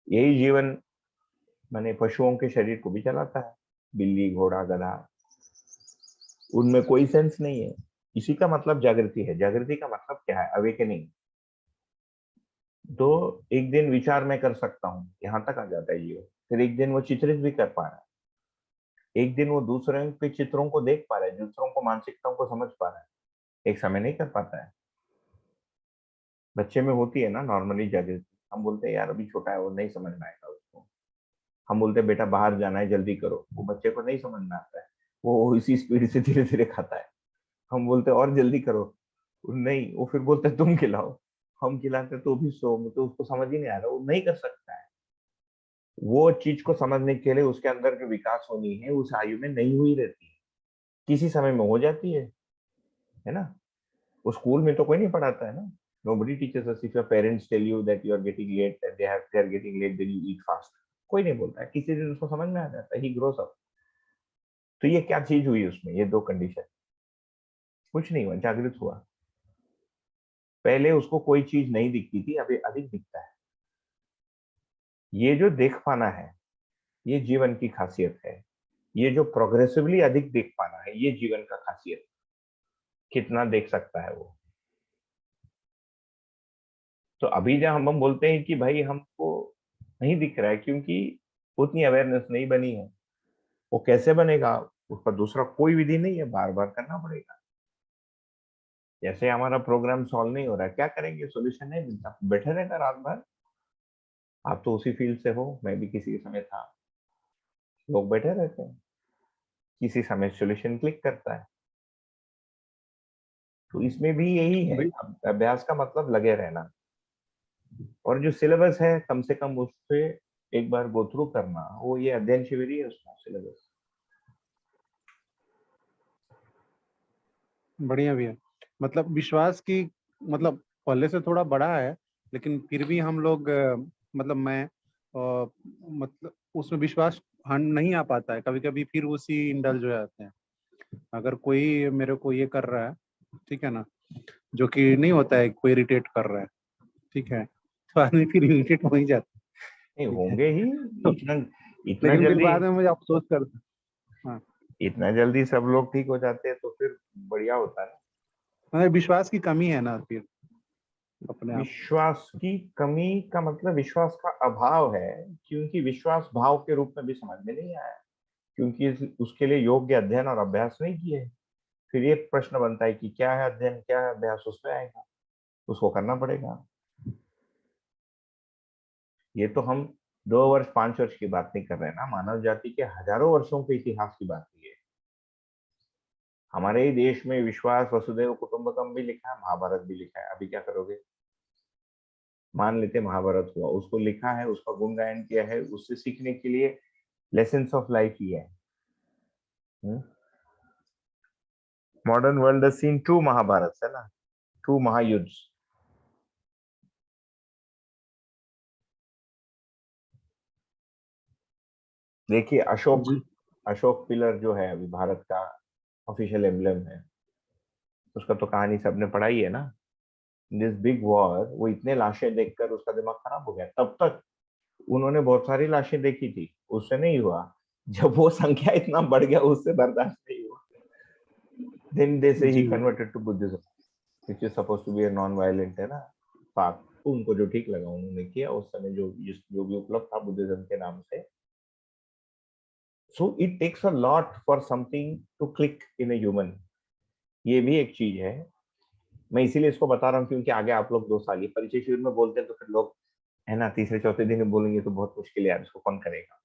यही जीवन माने पशुओं के शरीर को भी चलाता है, बिल्ली, घोड़ा, गधा, उनमें कोई सेंस नहीं है। इसी का मतलब जागृति है। जागृति का मतलब क्या है? अवेकनिंग। तो एक दिन विचार में कर सकता हूँ, यहाँ तक आ जाता है जीवन। फिर एक दिन वो चित्रित भी कर पा रहा है, एक दिन वो दूसरों के चित्रों को देख पा रहा है, दूसरों को मानसिकताओं को समझ पा रहा है, एक समय नहीं कर पाता है। बच्चे में होती है ना नॉर्मली जागृति, हम बोलते हैं यार अभी छोटा है, वो नहीं समझ में आएगा उसको। हम बोलते हैं बेटा बाहर जाना है जल्दी करो, वो बच्चे को नहीं समझ में आता है, वो इसी स्पीड से धीरे धीरे खाता है। हम बोलते हैं और जल्दी करो, नहीं, वो फिर बोलता है तुम खिलाओ। हम खिलाते तो भी सो, तो उसको समझ ही नहीं आ रहा, वो नहीं कर सकता है। वो चीज को समझने के लिए उसके अंदर जो विकास होनी है उस आयु में नहीं हुई रहती है, किसी समय में हो जाती है ना। वो स्कूल में तो कोई नहीं पढ़ाता है ना। Nobody teaches us if your parents tell you that you are getting late, that they are getting late, then you eat fast. कोई नहीं बोलता है, किसी दिन उसको समझ में आ जाता है, he grows up। तो ये क्या चीज हुई उसमें, ये दो कंडीशन, कुछ नहीं हुआ, जागृत हुआ। पहले उसको कोई चीज नहीं दिखती थी, अभी अधिक दिखता है। ये जो देख पाना है, ये जीवन की खासियत है। ये जो प्रोग्रेसिवली अधिक देख पाना है, ये जीवन का खासियत है। कितना देख सकता है वो। तो अभी जब हम बोलते हैं कि भाई हमको नहीं दिख रहा है क्योंकि उतनी अवेयरनेस नहीं बनी है, वो कैसे बनेगा? उसका दूसरा कोई विधि नहीं है, बार बार करना पड़ेगा। जैसे हमारा प्रोग्राम सॉल्व नहीं हो रहा है, क्या करेंगे? सॉल्यूशन नहीं मिलता, बैठे रहकर रात भर। आप तो उसी फील्ड से हो, मैं भी किसी समय था। लोग बैठे रहते हैं, किसी समय सॉल्यूशन क्लिक करता है। तो इसमें भी यही है, भाई अभ्यास का मतलब लगे रहना, और जो सिलेबस है कम से कम उससे एक बार गो थ्रू करना। वो ये अध्ययन शिविर ही है उसका सिलेबस। बढ़िया भैया, मतलब विश्वास की, मतलब पहले से थोड़ा बड़ा है, लेकिन फिर भी हम लोग मतलब मैं मतलब उसमें विश्वास नहीं आ पाता है कभी कभी, फिर उसी इंडल्ज हो जाते हैं। अगर कोई मेरे को ये कर रहा है, ठीक है ना, जो कि नहीं होता है, कोई इरिटेट कर रहा है, ठीक है, तो आदमी फिर इरिटेट हो ही जाता नहीं है, ठीक है। होंगे ही। तो इतना इतना लेकिन फिर जल्दी, बाद में मुझे अफसोस करता। हाँ, इतना जल्दी सब लोग ठीक हो जाते हैं तो फिर बढ़िया होता है ना। मतलब विश्वास की कमी है ना फिर अपने आप। विश्वास की कमी का मतलब विश्वास का अभाव है, क्योंकि विश्वास भाव के रूप में भी समझ में नहीं आया, क्योंकि उसके लिए योग्य अध्ययन और अभ्यास नहीं किए। फिर ये प्रश्न बनता है कि क्या है अध्ययन, क्या है अभ्यास, उसमें आएगा, उसको करना पड़ेगा। ये तो हम 2 वर्ष 5 वर्ष की बात नहीं कर रहे हैं ना, मानव जाति के हजारों वर्षों के इतिहास की बात की है। हमारे ही देश में विश्वास वसुदैव कुटुंबकम भी लिखा है, महाभारत भी लिखा है। अभी क्या करोगे? मान लेते महाभारत हुआ, उसको लिखा है, उसका गुण गायन किया है, उससे सीखने के लिए लेसन्स ऑफ लाइफ ही है। Modern world has seen 2 Mahabharata, है ना, 2 महायुद्ध। देखिए अशोक पिलर जो है अभी भारत का ऑफिशियल एम्ब्लम है, उसका तो कहानी सबने पढ़ाई है ना। दिस बिग वॉर, वो इतने लाशें देखकर उसका दिमाग खराब हो गया। तब तक उन्होंने बहुत सारी लाशें देखी थी, उससे नहीं हुआ। जब वो संख्या इतना बढ़ गया, उससे बर्दाश्त नहीं हुआ। Then they say he converted to Buddhism, which is supposed to be a non violent, है ना, पाथ। उनको जो ठीक लगा उन्होंने किया उस समय, जो भी उपलब्ध था बुद्धिज्म के नाम से। So it takes a lot for something to click in a human. ये भी एक चीज है। मैं इसीलिए इसको बता रहा हूँ क्योंकि आगे आप लोग 2 साल ये परिचय शिविर में बोलते हैं तो फिर लोग, है ना, तीसरे चौथे दिन बोलेंगे तो बहुत मुश्किल है यार, इसको कौन करेगा।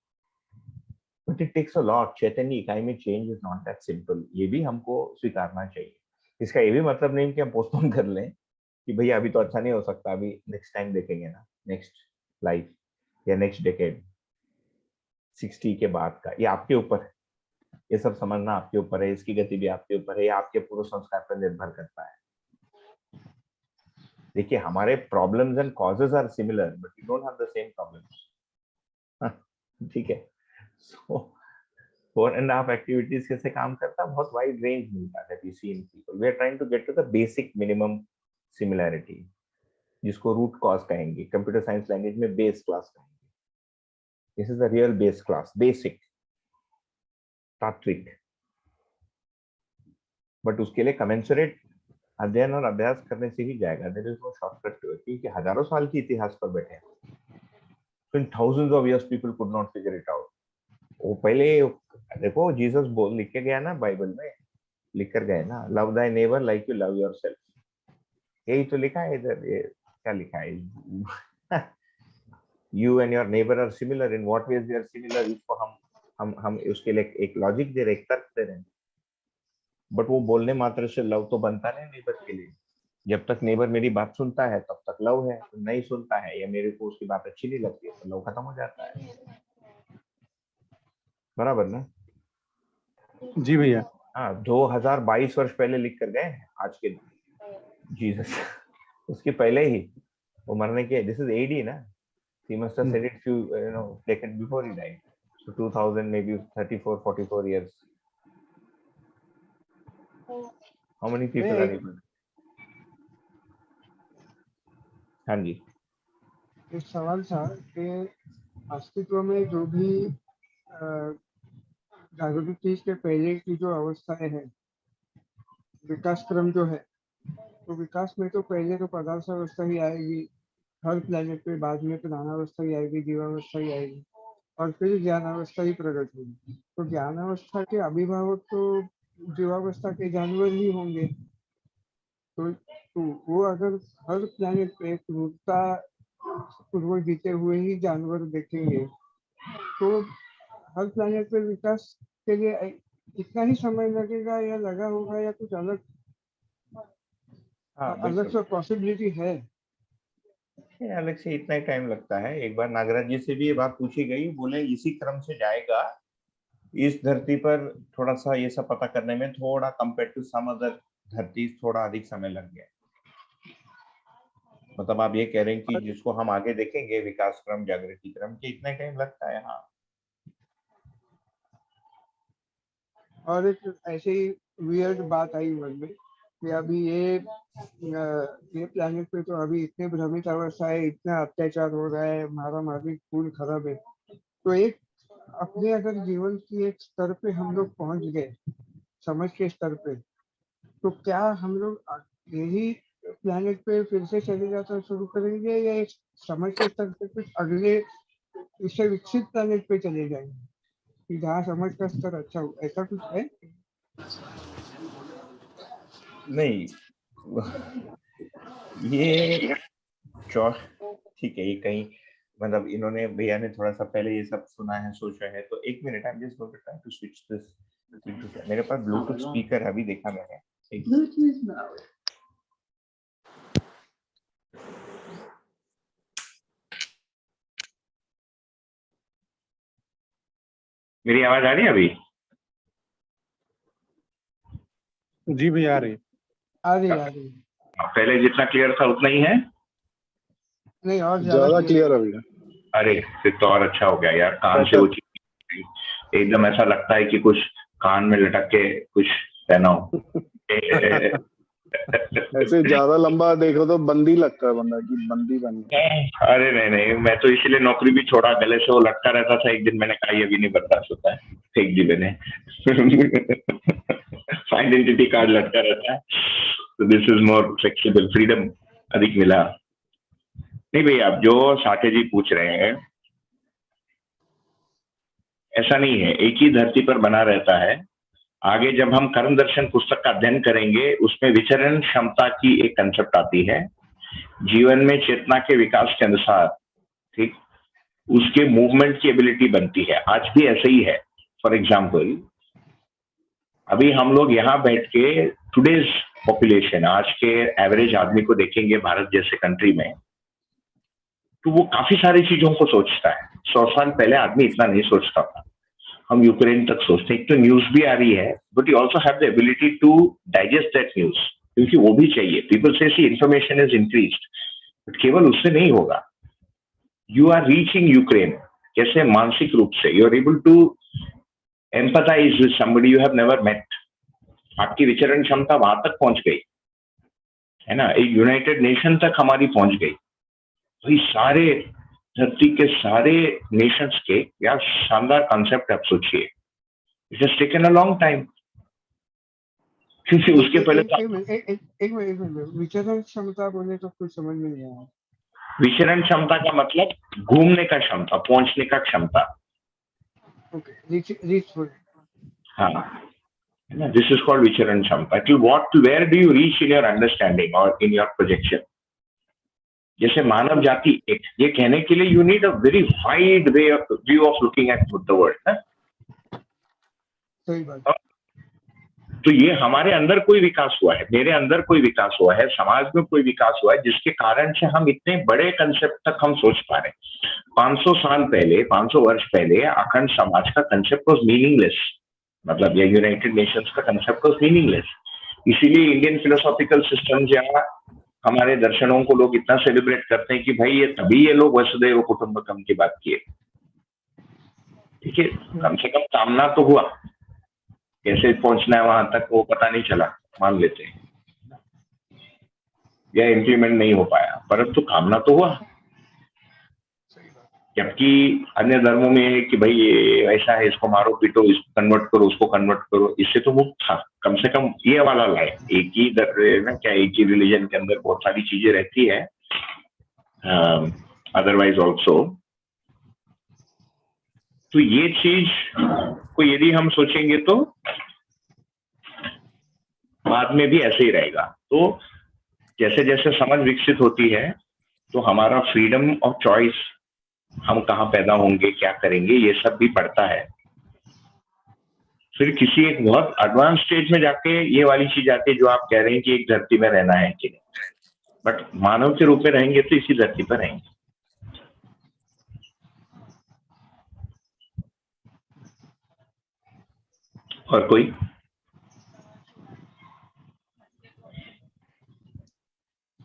But it takes a lot. चैतन्य इकाई में change is not that simple, ये भी हमको स्वीकारना चाहिए। इसका ये भी मतलब नहीं कि हम पोस्टपोन कर लें कि भैया अभी तो अच्छा नहीं हो सकता, अभी नेक्स्ट टाइम देखेंगे ना, नेक्स्ट लाइफ या नेक्स्ट डेकेड, 60 के बाद का। ये आपके ऊपर है, ये सब समझना आपके ऊपर है, इसकी गति भी आपके ऊपर है, ये आपके पूर्व संस्कार पर निर्भर करता है। देखिए हमारे problems and causes are similar but we don't have the same problems. ठीक है। सो 4.5 एक्टिविटीज कैसे काम करता है, बहुत वाइड रेंज मिलता है we see in people. We are trying to get to the basic minimum similarity, जिसको रूट कॉज कहेंगे, कंप्यूटर साइंस लैंग्वेज में बेस क्लास कहेंगे। This is the real base class, basic, तात्विक। बट उसके लिए कमेंसुरेट अध्ययन और अभ्यास करने से ही जाएगा। There is no shortcut to it, क्योंकि हजारों साल की इतिहास पर बैठे हैं। In thousands of years people could not figure it out. वो पहले देखो जीसस बोल लिख के गया ना, बाइबल में लिख कर गए ना, love thy neighbour like you love yourself. यही तो लिखा है इधर। ये क्या लिखा है? You and your neighbour are similar. In what ways they are similar, इसको हम उसके लिए एक लॉजिक दे रहे, एक तर्क दे रहे हैं। बट वो बोलने मात्र से लव तो बनता नहीं नेबर के लिए। जब तक नेबर मेरी बात सुनता है तब तक लव है, नहीं सुनता है या मेरे को उसकी बात अच्छी नहीं लगती है तो लव खत्म हो जाता है। बराबर ना? जी भैया। हाँ, 2022 वर्ष पहले लिख कर गए आज के जीसस। उसके पहले ही वो मरने के, दिस इज एडी ना, he must have said it few decades before he died, so 2000 maybe 34-44 years. How many people are able? हाँ जी। एक सवाल था कि अस्तित्व में जो भी जागृति के पहले की जो अवस्थाएं हैं, विकास क्रम जो है, तो विकास में तो पहले तो पदार्थ अवस्था ही आएगी हर प्लेनेट पे, बाद में प्राणावस्था ही आएगी, जीवावस्था ही आएगी, और फिर ज्ञानावस्था ही प्रकट होगी। तो ज्ञानावस्था के अभिभावक तो जीवावस्था के जानवर ही होंगे। तो वो अगर हर प्लेनेट पे क्रूरता पूर्वक जीते हुए ही जानवर देखेंगे, तो हर प्लेनेट पे विकास के लिए इतना ही समय लगेगा या लगा होगा, या कुछ अलग अलग से पॉसिबिलिटी है? अलग से इतना ही टाइम लगता है। एक बार नागराज जी से भी ये बात पूछी गई, बोले इसी क्रम से जाएगा। इस धरती पर थोड़ा सा ये सब पता करने में थोड़ा कंपेयर टू सम अदर धरती थोड़ा अधिक समय लग गया। मतलब आप ये कह रहे हैं कि जिसको हम आगे देखेंगे विकास क्रम, जागृति क्रम के, इतना टाइम लगता है। हाँ। और एक ऐसे ही वियर्ड बात आई मन में कि अभी ये प्लेनेट पे तो अभी इतने भ्रमित अवस्था है, इतना अत्याचार हो रहा है, मारा मारी खून खराब है। तो एक अपने अगर जीवन की एक स्तर पे हम लोग पहुंच गए, समझ के स्तर पे, तो क्या हम लोग यही प्लेनेट पे फिर से चले जाना शुरू करेंगे, या एक समझ के स्तर पे कुछ अगले इससे विकसित प्लेनेट पे चले जाएंगे कि जहाँ समझ का स्तर अच्छा हो? ऐसा कुछ है? नहीं, ये ठीक है, ये कहीं मतलब इन्होंने, भैया ने थोड़ा सा पहले ये सब सुना है, सोचा है। तो एक minute, I am just going to try to switch this. मेरे पास ब्लूटूथ स्पीकर अभी देखा मैंने। मेरी आवाज आ रही है अभी? जी भैया आ रही। आ रही। पहले जितना क्लियर था उतना ही है? नहीं, और ज्यादा क्लियर है भैया। अरे फिर तो और अच्छा हो गया यार, कान से वो चीज एकदम ऐसा लगता है कि कुछ कान में लटक के कुछ पहना हो। ऐसे ज्यादा लंबा देखो तो बंदी लगता है बंदा की बंदी बन गया। अरे नहीं, मैं तो इसीलिए नौकरी भी छोड़ा, गले से वो लटका रहता था। एक दिन मैंने कहा ये भी नहीं बर्दाश्त होता है, फेंक दी मैंने। आइडेंटिटी कार्ड लटका रहता है, तो this is more flexible, freedom अधिक मिला। नहीं भैया, आप जो साठे जी पूछ रहे हैं ऐसा नहीं है, एक ही धरती पर बना रहता है। आगे जब हम कर्म दर्शन पुस्तक का अध्ययन करेंगे उसमें विचरण क्षमता की एक कंसेप्ट आती है, जीवन में चेतना के विकास के अनुसार, ठीक, उसके मूवमेंट की एबिलिटी बनती है। आज भी ऐसा ही है। फॉर एग्जाम्पल, अभी हम लोग यहाँ बैठ के टुडेज पॉपुलेशन, आज के एवरेज आदमी को देखेंगे भारत जैसे कंट्री में, तो वो काफी सारी चीजों को सोचता है। 100 साल पहले आदमी इतना नहीं सोचता था। हम यूक्रेन तक सोचते हैं, तो न्यूज भी आ रही है, but you also have the ability to digest that news, क्योंकि वो भी चाहिए। पीपल से see information is increased, but केवल उससे नहीं होगा। यू आर रीचिंग यूक्रेन, कैसे? मानसिक रूप से you are able to empathise with somebody you have never met. आपकी विचरण क्षमता वहां तक पहुंच गई है ना, एक यूनाइटेड नेशन तक हमारी पहुंच गई। भाई सारे धरती के सारे नेशंस के, यार शानदार कॉन्सेप्ट आप सोचिए। It has taken a long time, क्योंकि उसके पहले एक मिनट, विचरण क्षमता बोले तो कुछ समझ में नहीं आया। विचरण क्षमता का मतलब घूमने का क्षमता, पहुंचने का क्षमता। Okay, reach. हाँ, दिस इज कॉल्ड विचरण क्षमता। कि what, where do you reach in your understanding और इन योर प्रोजेक्शन। जैसे मानव जाति एक, ये कहने के लिए you need a very wide view of looking at the world. सही बात। तो ये हमारे अंदर कोई विकास हुआ है, मेरे अंदर कोई विकास हुआ है, समाज में कोई विकास हुआ है, जिसके कारण से हम इतने बड़े कंसेप्ट तक हम सोच पा रहे हैं। 500 साल पहले, 500 वर्ष पहले अखंड समाज का कंसेप्ट वॉज मीनिंगलेस, मतलब ये यूनाइटेड नेशंस का कंसेप्ट वॉज मीनिंगलेस। इसीलिए इंडियन फिलोसॉफिकल सिस्टम या हमारे दर्शनों को लोग इतना सेलिब्रेट करते हैं कि भाई ये तभी ये लोग वसुदैव कुटुंबकम की बात किए। ठीक है, कम से कम सामना तो हुआ, कैसे पहुंचना है वहां तक वो पता नहीं चला, मान लेते हैं, या इम्प्लीमेंट नहीं हो पाया, परंतु कामना तो हुआ। जबकि अन्य धर्मों में है कि भाई ये ऐसा है, इसको मारो पीटो, इसको कन्वर्ट करो, उसको कन्वर्ट करो, इससे तो मुक्त था। कम से कम ये वाला लाए, एक ही ना, क्या एक ही रिलीजन के अंदर बहुत सारी चीजें रहती है, अदरवाइज ऑल्सो। तो ये चीज को यदि हम सोचेंगे तो बाद में भी ऐसे ही रहेगा। तो जैसे जैसे समझ विकसित होती है तो हमारा फ्रीडम ऑफ चॉइस, हम कहाँ पैदा होंगे, क्या करेंगे, ये सब भी बढ़ता है। फिर किसी एक बहुत एडवांस स्टेज में जाके ये वाली चीज आती है जो आप कह रहे हैं कि एक धरती में रहना है कि नहीं, बट मानव के रूप में रहेंगे तो इसी धरती पर रहेंगे। और कोई?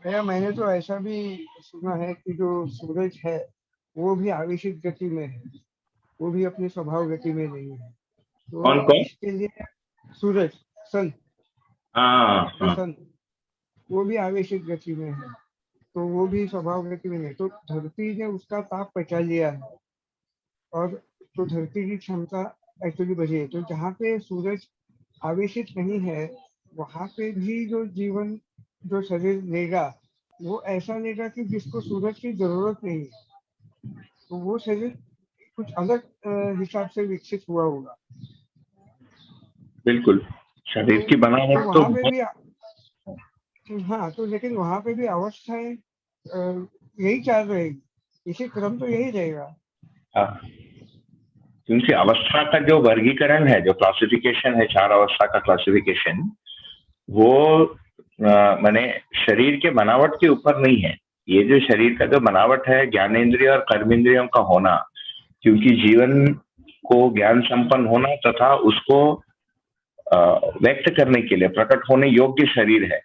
भैया मैंने तो ऐसा भी सुना है कि जो सूरज है वो भी आवेशित गति में है, वो भी अपनी स्वभाव गति में नहीं है। तो कौन? इसके लिए सूरज, सन, सन वो भी आवेशित गति में है, तो वो भी स्वभाव गति में नहीं। तो धरती ने उसका ताप पचा लिया है और तो धरती की क्षमता एक्चुअली बढ़ी है। तो जहाँ पे सूरज आवेशित नहीं है वहां पे भी जो जीवन, जो शरीर लेगा वो ऐसा लेगा कि जिसको सूरज की जरूरत नहीं है, तो वो शरीर कुछ अलग हिसाब से विकसित हुआ होगा। बिल्कुल, शरीर की बनावट तो वहां पे भी हाँ, तो लेकिन वहां पे भी अवस्थाएं यही चाल रहेगी, इसी क्रम तो यही रहेगा। हाँ, क्योंकि अवस्था का जो वर्गीकरण है, जो क्लासिफिकेशन है, 4 अवस्था का क्लासिफिकेशन, वो माने शरीर के बनावट के ऊपर नहीं है। ये जो शरीर का जो बनावट है, ज्ञानेंद्रिय और कर्मेंद्रियों का होना, क्योंकि जीवन को ज्ञान संपन्न होना तथा उसको व्यक्त करने के लिए, प्रकट होने योग्य शरीर है।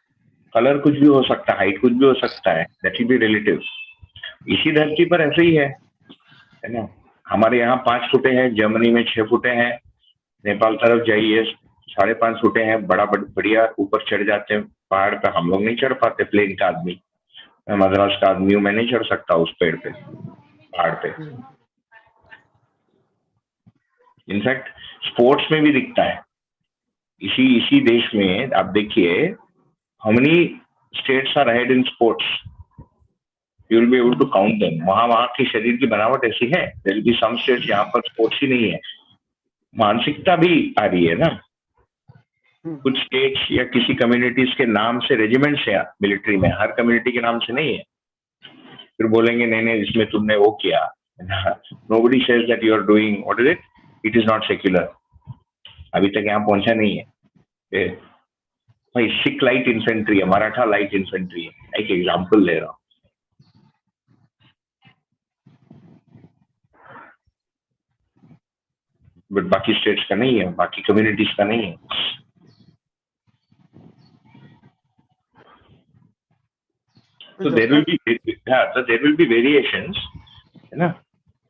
कलर कुछ भी हो सकता है, हाइट कुछ भी हो सकता है, दैट विल बी रिलेटिव। इसी धरती पर ऐसे ही है ना। हमारे यहाँ 5 फुटे हैं, जर्मनी में 6 फुटे हैं, नेपाल तरफ जाइए 5.5 फुटे हैं, बड़ा बढ़िया ऊपर चढ़ जाते हैं पहाड़ पे। हम लोग नहीं चढ़ पाते, प्लेन का आदमी, मैं मद्रास का आदमी हूँ, मैं नहीं चढ़ सकता उस पेड़ पे, पहाड़ पे। इनफैक्ट स्पोर्ट्स में भी दिखता है। इसी देश में आप देखिए, how many states are ahead in sports, you will be able to count them. वहां की शरीर की बनावट ऐसी है। There will be some states यहाँ पर स्पोर्ट्स ही नहीं है। मानसिकता भी आ रही है ना, कुछ स्टेट्स या किसी कम्युनिटीज के नाम से रेजिमेंट्स है मिलिट्री में, हर कम्युनिटी के नाम से नहीं है। फिर बोलेंगे नहीं नहीं इसमें तुमने वो किया। Nobody says that you are doing what is it, it is not secular. अभी तक यहाँ पहुंचा नहीं है भाई। सिख लाइट इन्फेंट्री है, मराठा लाइट इन्फेंट्री है, एक एग्जाम्पल ले रहा हूँ। बट बाकी स्टेट्स का नहीं है, बाकी कम्युनिटीज का नहीं है। तो देयर विल बी वेरिएशंस, है ना।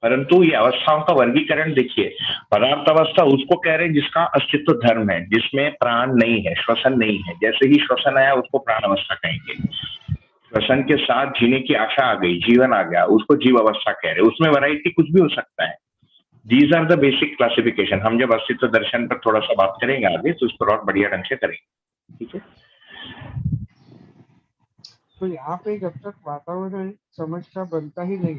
परंतु ये अवस्थाओं का वर्गीकरण देखिए, पदार्थ अवस्था उसको कह रहे हैं जिसका अस्तित्व धर्म है, जिसमें प्राण नहीं है, श्वसन नहीं है। जैसे ही श्वसन आया उसको प्राण अवस्था कहेंगे। श्वसन के साथ जीने की आशा आ गई, जीवन आ गया, उसको जीव अवस्था कह रहे हैं। उसमें वैरायटी कुछ भी हो सकता है। These are the basic classification. हम जब अस्तित्व दर्शन पर थोड़ा सा बात करेंगे आगे, तो इस पर और बढ़िया ढंग से करेंगे, ठीक है। तो यहाँ पे जब तक वातावरण समझ का बनता ही नहीं,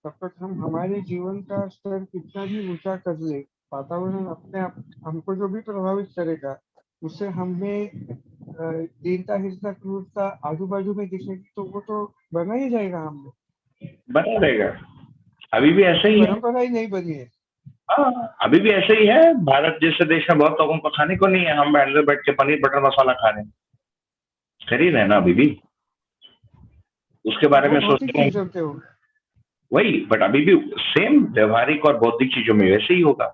तब तक हम हमारे जीवन का स्तर कितना भी ऊंचा कर ले, वातावरण अपने आप हमको जो भी प्रभावित करेगा, उससे हमें दीनता, हिंसा, क्रूरता आजू बाजू में दिखेगी, तो वो तो बना ही जाएगा, हमने बना रहेगा। अभी भी ऐसे ही है, परंपरा ही नहीं बनी है। हाँ, अभी भी ऐसे ही है। भारत जैसे देश में बहुत लोगों को खाने को नहीं है, हम अंदर बैठ के पनीर बटर मसाला खा रहे हैं, कर ही रहे ना अभी भी। उसके बारे में सोचते हैं वही, बट अभी भी सेम व्यवहारिक और बौद्धिक चीजों में वैसे ही होगा।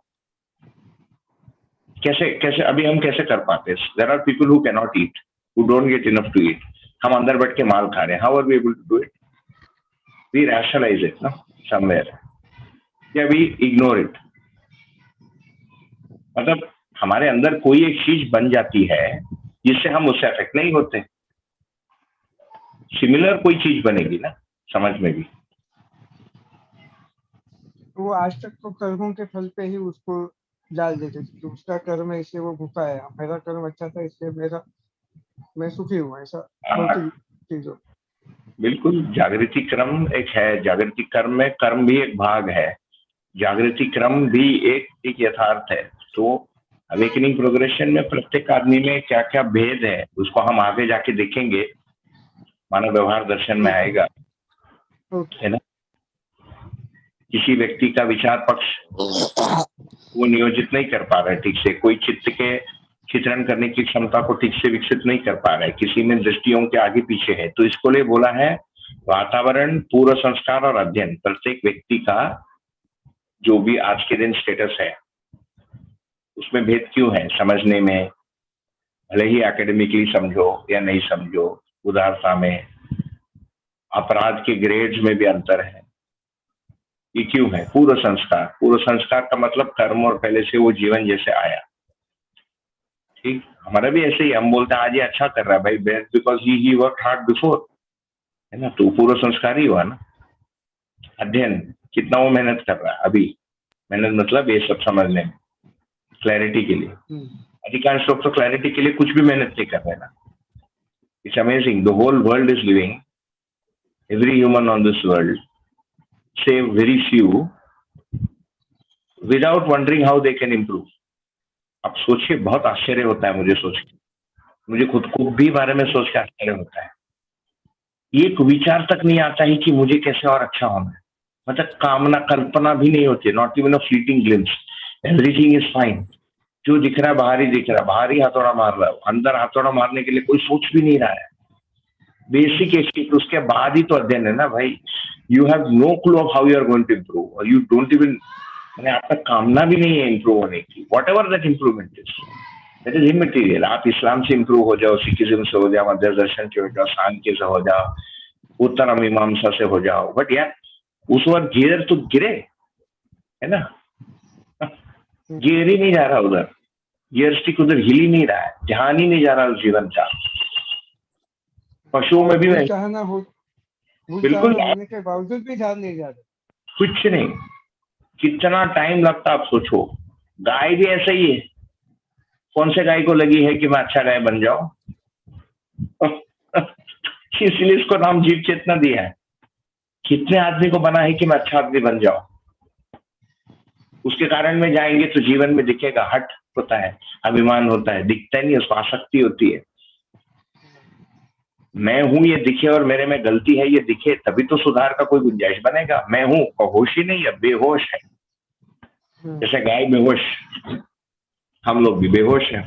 कैसे अभी हम कैसे कर पाते हैं? There are people who can not eat, who don't get enough to eat. हम अंदर बैठ के माल खा रहे हैं, how are we able to do it? We rationalise it ना समवेयर, या वी इग्नोर इट। मतलब हमारे अंदर कोई एक चीज बन जाती है जिससे हम उससे अफेक्ट नहीं होते। सिमिलर कोई चीज बनेगी ना समझ में भी। वो आज तक तो कर्मों के फल पे ही उसको डाल देते थे कि उसका कर्म है इसलिए वो भूखा है, मेरा कर्म अच्छा था इसलिए मैं सुखी हूँ, ऐसा बोलती चीजों। बिल्कुल, जागृति क्रम एक है, जागृति कर्म में कर्म भी एक भाग है, जागृति क्रम भी एक यथार्थ है। तो अवेकनिंग प्रोग्रेशन में प्रत्येक आदमी में क्या क्या भेद है उसको हम आगे जाके देखेंगे, मानव व्यवहार दर्शन में आएगा, है ना। किसी व्यक्ति का विचार पक्ष वो नियोजित नहीं कर पा रहा है ठीक से, कोई चित्त के चित्रण करने की क्षमता को ठीक से विकसित नहीं कर पा रहा है, किसी में दृष्टियों के आगे पीछे है। तो इसको लिए बोला है वातावरण, पूर्व संस्कार और अध्ययन। प्रत्येक व्यक्ति का जो भी आज के दिन स्टेटस है उसमें भेद क्यों है समझने में, भले ही एकेडमिकली समझो या नहीं समझो, उदारता में, अपराध के ग्रेड्स में भी अंतर है। ये क्यों है? पूर्व संस्कार का मतलब कर्म और पहले से वो जीवन जैसे आया। ठीक, हमारा भी ऐसे ही, हम बोलते हैं आज ये अच्छा कर रहा है भाई, because he work hard before, है ना। तो पूर्व संस्कार ही हुआ ना। अध्ययन, कितना वो मेहनत कर रहा है अभी, मेहनत मतलब ये सब समझने में, क्लैरिटी के लिए। अधिकांश लोग तो क्लैरिटी के लिए कुछ भी मेहनत नहीं कर रहे ना। It's amazing, the whole world is living, every human on this world save very few without wondering how they can improve. अब सोचिए, बहुत आश्चर्य होता है मुझे सोच के, मुझे खुद को भी बारे में सोच के आश्चर्य होता है। एक विचार तक नहीं आता है कि मुझे कैसे और अच्छा होना है, मतलब कामना कल्पना भी नहीं होती, not even a fleeting glimpse. Everything is fine, जो दिख रहा है बाहर ही दिख रहा है, बाहर ही हथौड़ा मार रहा है, अंदर हथौड़ा मारने के लिए कोई सोच भी नहीं रहा है। बेसिक एस्टिक, उसके बाद ही तो अध्ययन है ना भाई। You have no clue of how you are going to improve, और यू डोंट इवन, मैंने आपका कामना भी नहीं है इम्प्रूव होने की, whatever that improvement is, it is immaterial. आप इस्लाम से इंप्रूव हो जाओ, सिखिज्म से हो जाओ, मध्य दर्शन से हो जाओ, सांख्य से हो जाओ, उत्तर मीमांसा से हो जाओ, बट यार उस वक्त गियर तो गिरे, है ना? गियर ही नहीं जा रहा उधर, गियर स्टिक उधर हिल ही नहीं रहा है, ध्यान ही नहीं जा रहा उस जीवन का। पशुओं में भी भूल चाहना बिल्कुल होने के बावजूद भी ध्यान नहीं जा रहा। कुछ नहीं, कितना टाइम लगता आप सोचो। गाय भी ऐसा ही है, कौन से गाय को लगी है कि मैं अच्छा गाय बन जाऊं? इसलिए इसको नाम जीव चेतना दिया है। कितने आदमी को बना है कि मैं अच्छा आदमी बन जाऊं? उसके कारण में जाएंगे तो जीवन में दिखेगा, हट होता है, अभिमान होता है, दिखता नहीं, उसको आसक्ति होती है। मैं हूं ये दिखे और मेरे में गलती है ये दिखे, तभी तो सुधार का कोई गुंजाइश बनेगा। मैं हूं और होश ही नहीं है, बेहोश है। जैसे गाय बेहोश, हम लोग भी बेहोश हैं।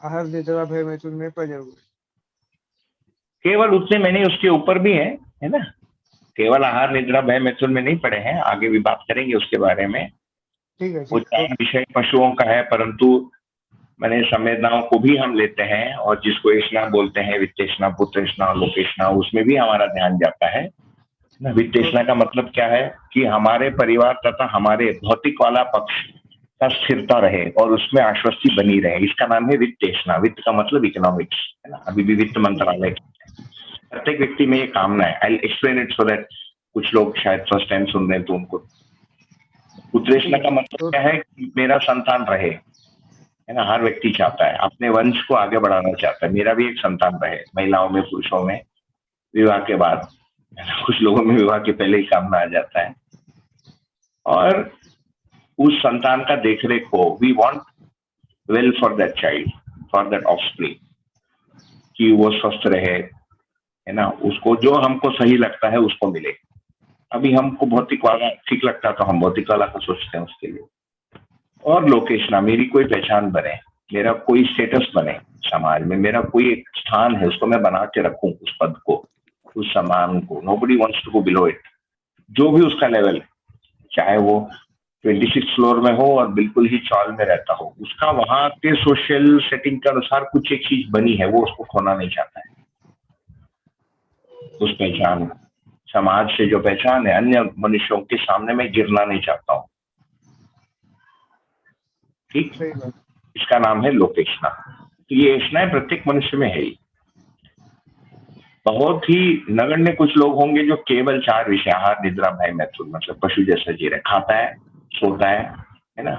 आहार निद्रा भय मैथुन में पड़े हुए, केवल उतने में नहीं, उसके ऊपर भी है ना? केवल आहार निद्रा भय मैथुन में नहीं पड़े हैं, आगे भी बात करेंगे उसके बारे में। ठीक है। वो चार विषय पशुओं का है, परंतु मैंने संवेदनाओं को भी हम लेते हैं, और जिसको ऐष्णा बोलते हैं, वित्तेष्णा, पुत्रेष्णा, लोकेष्णा, उसमें भी हमारा ध्यान जाता है ना। वित्तेष्णा का मतलब क्या है कि हमारे परिवार तथा हमारे भौतिक वाला पक्ष का स्थिरता रहे और उसमें आश्वस्ति बनी रहे, इसका नाम है वित्तेष्णा। वित्त का मतलब इकोनॉमिक्स, है ना? अभी भी वित्त मंत्रालय, प्रत्येक व्यक्ति में ये कामना है। I explain it so that कुछ लोग शायद फर्स्ट टाइम सुन रहे हैं तो उनको। पुत्रेष्णा का मतलब क्या है कि मेरा संतान रहे, है ना? हर व्यक्ति चाहता है, अपने वंश को आगे बढ़ाना चाहता है, मेरा भी एक संतान रहे। महिलाओं में, पुरुषों में, विवाह के बाद, कुछ लोगों में विवाह के पहले ही कामना आ जाता है। और उस संतान का देखरेख हो, we want well for that child, for that offspring, कि वो स्वस्थ रहे, है ना? उसको जो हमको सही लगता है उसको मिले। अभी हमको भौतिक वाला ठीक लगता है तो हम भौतिक वाला को सोचते हैं उसके लिए। और लोकेशना, मेरी कोई पहचान बने, मेरा कोई स्टेटस बने समाज में, मेरा कोई एक स्थान है, उसको मैं बना के रखूं, उस पद को, उस सम्मान को। Nobody wants to go below it. जो भी उसका लेवल है, चाहे वो 26 फ्लोर में हो और बिल्कुल ही चौल में रहता हो, उसका वहां के सोशल सेटिंग के अनुसार कुछ एक चीज बनी है, वो उसको खोना नहीं चाहता है। उस पहचान, समाज से जो पहचान है, अन्य मनुष्यों के सामने मैं गिरना नहीं चाहता हूँ। ठीक, इसका नाम है लोकेशना। तो ये ऐष्णाएं प्रत्येक मनुष्य में है ही। बहुत ही नगण्य कुछ लोग होंगे जो केवल 4 विषय, आहार निद्रा भय मैथुन, मतलब पशु जैसा जी रहे, खाता है, सोता है ना?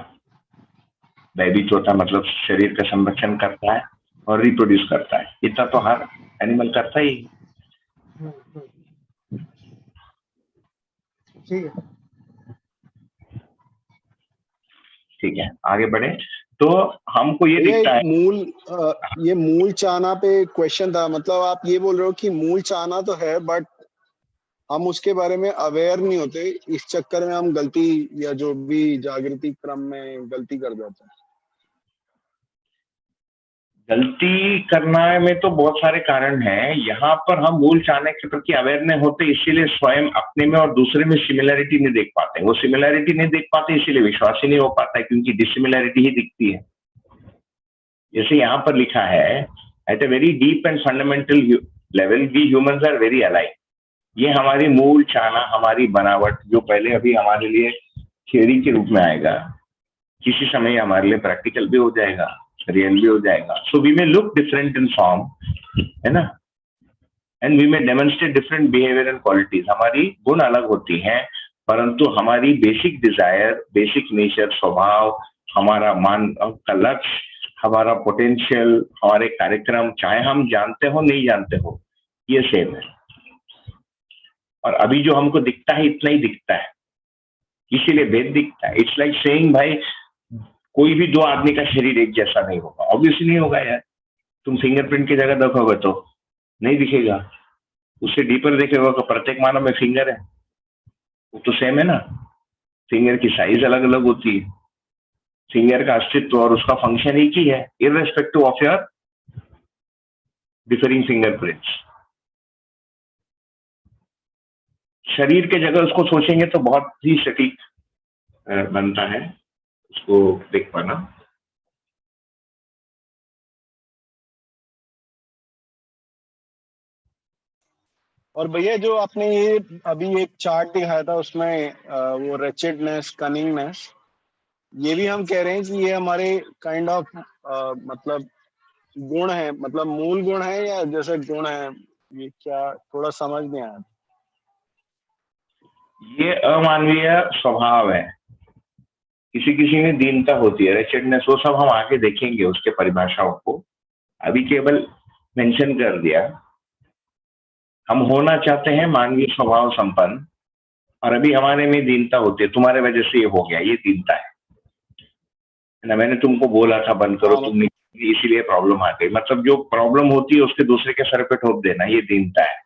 भयभीत होता है, मतलब शरीर का संरक्षण करता है और रिप्रोड्यूस करता है। इतना तो हर एनिमल करता ही। ठीक है, आगे बढ़े। तो हमको ये दिखता है, ये मूल चाहना पे क्वेश्चन था। मतलब आप ये बोल रहे हो कि मूल चाहना तो है, बट हम उसके बारे में अवेयर नहीं होते, इस चक्कर में हम गलती या जो भी जागृति क्रम में गलती कर जाते हैं। गलती करना में तो बहुत सारे कारण हैं। यहाँ पर हम मूल चाहने के प्रति अवेयर नहीं होते, इसीलिए स्वयं अपने में और दूसरे में सिमिलैरिटी नहीं देख पाते। वो सिमिलैरिटी नहीं देख पाते, इसीलिए विश्वास ही नहीं हो पाता है, क्योंकि डिसिमिलैरिटी ही दिखती है। जैसे यहाँ पर लिखा है, at a very deep and fundamental level we humans are very alike. ये हमारी मूल चाहना, हमारी बनावट, जो पहले अभी हमारे लिए थियोरी के रूप में आएगा, किसी समय हमारे लिए प्रैक्टिकल भी हो जाएगा, रियल भी हो जाएगा। So we may look different in form, है ना, and we may demonstrate different behaviour and qualities. हमारी गुण अलग होती हैं, परंतु हमारी बेसिक डिजायर, बेसिक नेचर, स्वभाव, हमारा मान का लक्ष्य, हमारा पोटेंशियल, हमारे कार्यक्रम, चाहे हम जानते हो नहीं जानते हो, ये सेम है। और अभी जो हमको दिखता है इतना ही दिखता है, इसीलिए भेद दिखता है। इट्स लाइक सेइंग, भाई कोई भी 2 आदमी का शरीर एक जैसा नहीं होगा, ऑब्वियसली नहीं होगा यार। तुम फिंगरप्रिंट की जगह देखोगे तो नहीं दिखेगा, उससे डीपर देखेगा तो प्रत्येक मानव में फिंगर है, वो तो सेम है ना। फिंगर की साइज अलग अलग होती है, फिंगर का अस्तित्व और उसका फंक्शन एक ही है, irrespective of your differing fingerprints. शरीर के जगह उसको सोचेंगे तो बहुत ही सटीक बनता है। उसको देख पाना। और भैया जो आपने ये अभी एक चार्ट दिखाया था उसमें वो रेचेडनेस, कनिंगनेस, ये भी हम कह रहे हैं कि ये हमारे काइंड ऑफ मतलब गुण है, मतलब मूल गुण है या जैसे गुण है, ये क्या थोड़ा समझ नहीं आया। ये अमानवीय स्वभाव है, किसी किसी में दीनता होती है, रेचेडनेस, वो सब हम आगे देखेंगे उसके परिभाषाओं को, अभी केवल मेंशन कर दिया। हम होना चाहते हैं मानवीय स्वभाव संपन्न, और अभी हमारे में दीनता होती है, तुम्हारे वजह से ये हो गया, ये दीनता है ना। मैंने तुमको बोला था बंद करो, तुमने इसीलिए प्रॉब्लम आ गई। मतलब जो प्रॉब्लम होती है उसके दूसरे के सर पे ठोक देना, ये दीनता है।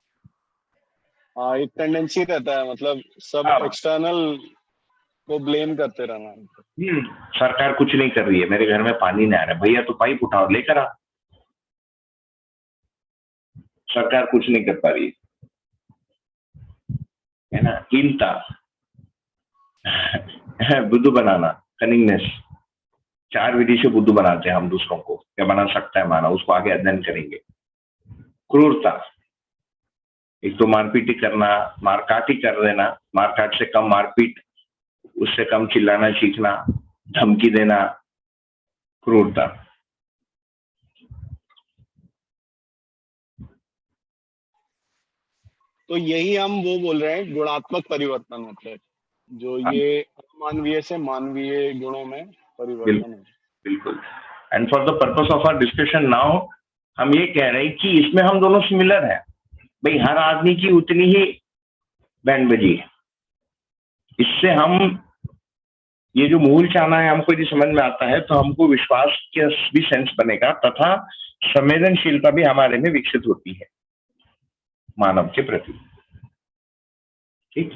हाँ, एक टेंडेंसी रहता है, मतलब सब एक्सटर्नल को ब्लेम करते रहना। सरकार कुछ नहीं कर रही है, मेरे घर में पानी नहीं आ रहा, भैया तो पाइप उठाओ लेकर आ। सरकार कुछ नहीं कर पा रही है ना, हीनता, बुद्धू बनाना, कनिंगनेस। 4 विधि से बुद्धू बनाते हैं हम दूसरों को, क्या बना सकता है मानव, उसको आगे अध्ययन करेंगे। क्रूरता, एक तो मारपीट ही करना, मारकाट ही कर देना, मारकाट से कम मारपीट, उससे कम चिल्लाना सीखना, धमकी देना, क्रूरता। तो यही हम वो बोल रहे हैं गुणात्मक परिवर्तन, मतलब जो ये अमानवीय से मानवीय गुणों में परिवर्तन है। बिल्कुल। And for the purpose of our discussion now हम ये कह रहे हैं कि इसमें हम दोनों सिमिलर हैं। भाई हर आदमी की उतनी ही बैंड बजी है। इससे हम ये जो मूल चाहना है हमको यदि समझ में आता है तो हमको विश्वास का भी सेंस बनेगा, तथा संवेदनशीलता भी हमारे में विकसित होती है मानव के प्रति। ठीक,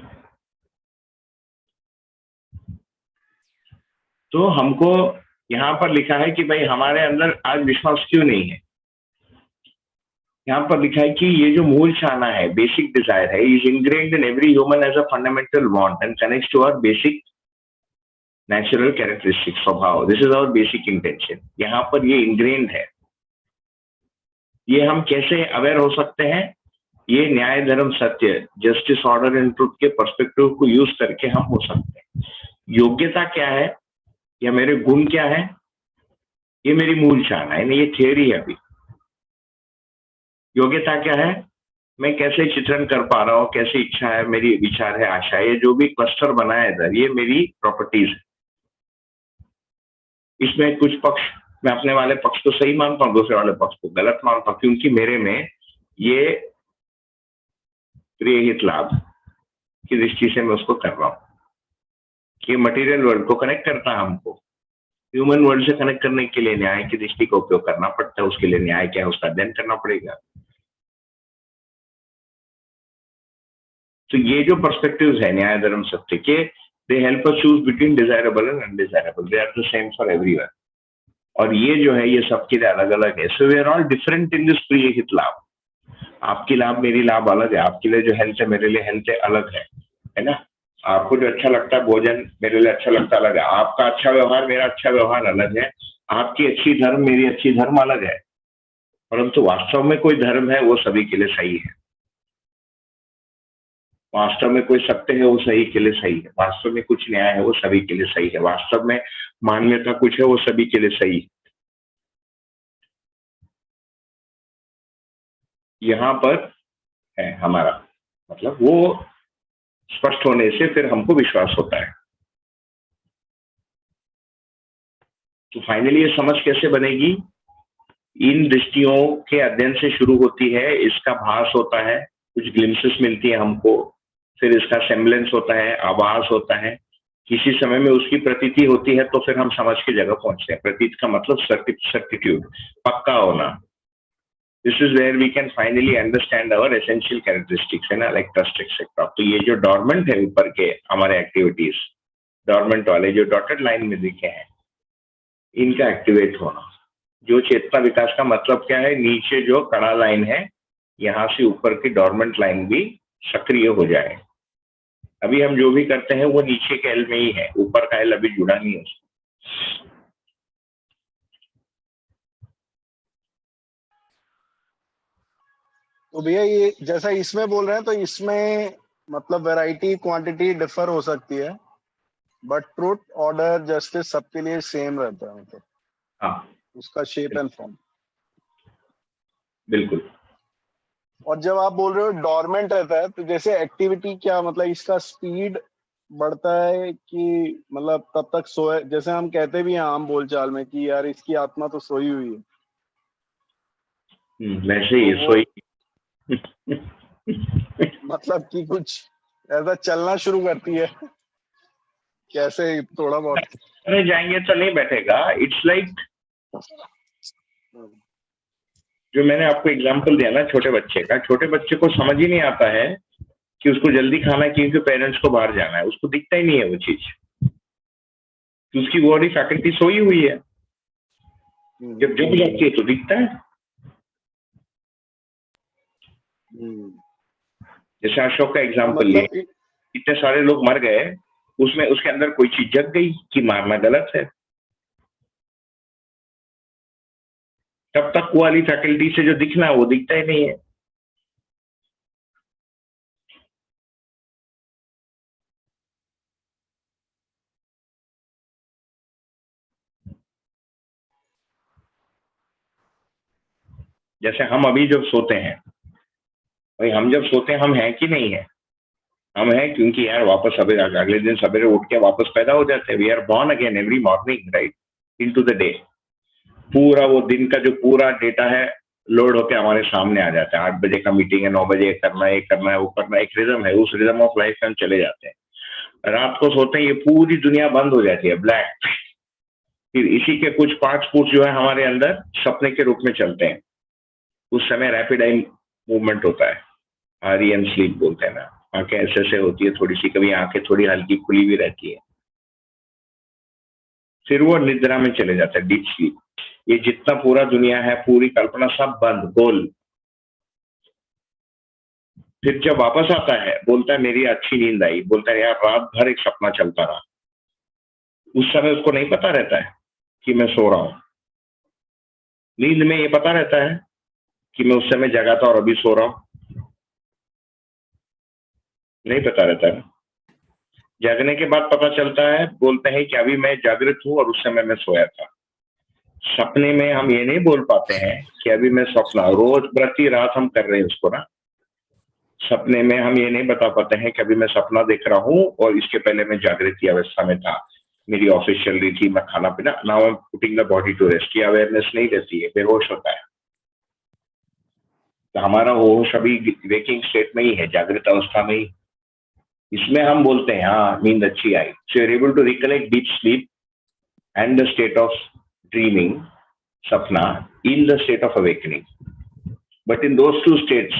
तो हमको यहाँ पर लिखा है कि भाई हमारे अंदर आज विश्वास क्यों नहीं है। यहाँ पर लिखा है कि ये जो मूल चाहना है, बेसिक डिजायर है, is ingrained in every human as a fundamental want and connects to our basic natural characteristic, स्वभाव। This is our basic intention. यहाँ पर ये इंग्रेन्ड है। ये हम कैसे अवेयर हो सकते हैं? ये न्याय, धर्म, सत्य, जस्टिस, ऑर्डर एंड ट्रुथ के पर्सपेक्टिव को यूज करके हम हो सकते हैं। योग्यता क्या है या मेरे गुण क्या है, ये मेरी मूल चाहना है, ये थियरी है। अभी योग्यता क्या है, मैं कैसे चित्रण कर पा रहा हूँ, कैसे इच्छा है मेरी, विचार है, आशा है, ये जो भी क्लस्टर बना है इधर, ये मेरी प्रॉपर्टीज है। इसमें कुछ पक्ष, मैं अपने वाले पक्ष को सही मानता हूँ, दूसरे वाले पक्ष को गलत मानता हूँ, क्योंकि मेरे में ये प्रिय हित लाभ की दृष्टि से मैं उसको कर रहा हूँ। ये मटेरियल वर्ल्ड को कनेक्ट करता है, हमको ह्यूमन वर्ल्ड से कनेक्ट करने के लिए न्याय की दृष्टि का उपयोग करना पड़ता है। उसके लिए न्याय क्या है उसका अध्ययन करना पड़ेगा। तो ये जो पर्सपेक्टिव्स है न्याय, धर्म, सत्य के, they help us choose between desirable and undesirable. They are the same for everyone. और ये जो है ये सबके लिए अलग अलग है। So we are all different in this प्रिय हित लाभ। आपकी लाभ मेरी लाभ अलग है, आपके लिए जो हेल्थ है मेरे लिए हेल्थ है अलग है ना। आपको जो अच्छा लगता है भोजन मेरे लिए अच्छा लगता अलग है, आपका अच्छा व्यवहार मेरा अच्छा व्यवहार अलग है, आपकी अच्छी धर्म मेरी अच्छी धर्म अलग है। परंतु वास्तव में कोई धर्म है वो सभी के लिए सही है, वास्तव में कोई सत्य है वो सही के लिए सही है, वास्तव में कुछ न्याय है वो सभी के लिए सही है, वास्तव में मान्यता कुछ है वो सभी के लिए सही है। यहाँ पर है हमारा मतलब, वो स्पष्ट होने से फिर हमको विश्वास होता है। तो फाइनली ये समझ कैसे बनेगी? इन दृष्टियों के अध्ययन से शुरू होती है, इसका भास होता है, कुछ ग्लिम्सेस मिलती है हमको, फिर इसका सेम्बलेंस होता है, आभास होता है, किसी समय में उसकी प्रतीति होती है, तो फिर हम समझ की जगह पहुंचते हैं। प्रतीत का मतलब सर्टिट्यूड, पक्का होना। This is where we can finally understand our essential characteristics, है ना, like trust etc. तो ये जो डॉर्मेंट है ऊपर के हमारे एक्टिविटीज, डॉर्मेंट वाले जो डॉटेड लाइन में दिखे हैं, इनका एक्टिवेट होना। जो चेतना विकास का मतलब क्या है? नीचे जो कड़ा लाइन है यहाँ से ऊपर की डॉर्मेंट लाइन भी सक्रिय हो जाए। अभी हम जो भी करते हैं वो नीचे के एल में ही है, ऊपर का एल अभी जुड़ा नहीं है। तो भैया ये जैसा इसमें बोल रहे हैं, तो इसमें मतलब वैरायटी क्वांटिटी डिफर हो सकती है, बट ट्रुथ ऑर्डर जस्टिस सबके लिए सेम रहता है, मतलब हाँ उसका शेप एंड फॉर्म। बिल्कुल। और जब आप बोल रहे हो डोरमेंट रहता है, तो जैसे एक्टिविटी क्या मतलब इसका स्पीड बढ़ता है कि मतलब तब तक सोए, जैसे हम कहते भी हैं आम बोलचाल में कि यार इसकी आत्मा तो सोई हुई है, वैसे ही तो वो सोई मतलब कि कुछ ऐसा चलना शुरू करती है कैसे थोड़ा बहुत? करने जाएंगे तो नहीं बैठेगा। इट्स लाइक जो मैंने आपको एग्जांपल दिया ना छोटे बच्चे का, छोटे बच्चे को समझ ही नहीं आता है कि उसको जल्दी खाना है क्योंकि पेरेंट्स को बाहर जाना है, उसको दिखता ही नहीं है वो चीज, कि उसकी बॉडी फैकल्टी सोई हुई है। जब जग जाती है तो दिखता है। जैसे अशोक का एग्जाम्पल लिए, मतलब इतने सारे लोग मर गए, उसमें उसके अंदर कोई चीज जग गई कि मारना गलत है, तब तक वो वाली फैकल्टी से जो दिखना है वो दिखता ही नहीं है। जैसे हम अभी जब सोते हैं, भाई हम जब सोते हैं हम हैं कि नहीं है? हम हैं, क्योंकि यार वापस अगले दिन सवेरे उठ के वापस पैदा हो जाते हैं। We are born again every morning, right, into the day. पूरा वो दिन का जो पूरा डेटा है लोड होके हमारे सामने आ जाता है। 8 बजे का मीटिंग है, 9 बजे ये करना है, ये करना है, वो करना है, एक रिदम है, उस रिदम ऑफ लाइफ में हम चले जाते हैं। रात को सोते हैं, ये पूरी दुनिया बंद हो जाती है, ब्लैक। फिर इसी के कुछ 5 फुट जो है हमारे अंदर सपने के रूप में चलते हैं। उस समय रैपिड आई मूवमेंट होता है, REM स्लीप बोलते हैं ना। आंखें ऐसे ऐसे होती है थोड़ी सी, कभी आंखें थोड़ी हल्की खुली भी रहती है, फिर वो निद्रा में चले जाता है, डीप स्लीप। ये जितना पूरा दुनिया है, पूरी कल्पना, सब बंद, गोल। फिर जब वापस आता है बोलता है मेरी अच्छी नींद आई, बोलता है यार रात भर एक सपना चलता रहा। उस समय उसको नहीं पता रहता है कि मैं सो रहा हूं। नींद में ये पता रहता है कि मैं उस समय जगा था और अभी सो रहा हूं, नहीं पता रहता है। जागने के बाद पता चलता है, बोलते हैं कि अभी मैं जागृत हूं और उस समय मैं सोया था। सपने में हम ये नहीं बोल पाते हैं कि अभी मैं सपना, रोज प्रति रात हम कर रहे हैं उसको ना। सपने में हम ये नहीं बता पाते हैं कि अभी मैं सपना देख रहा हूं और इसके पहले मैं जागृति अवस्था में था, मेरी ऑफिस चल रही थी, मैं खाना पीना, now I am putting the body to rest. ये अवेयरनेस नहीं रहती है, बेहोश होता है। तो हमारा होश अभी वेकिंग स्टेट में ही है, जागृत अवस्था में ही। इसमें हम बोलते हैं हाँ नींद अच्छी आई। So you're able to recollect deep sleep and the state of dreaming, sapna, in the state of awakening. But in those two states,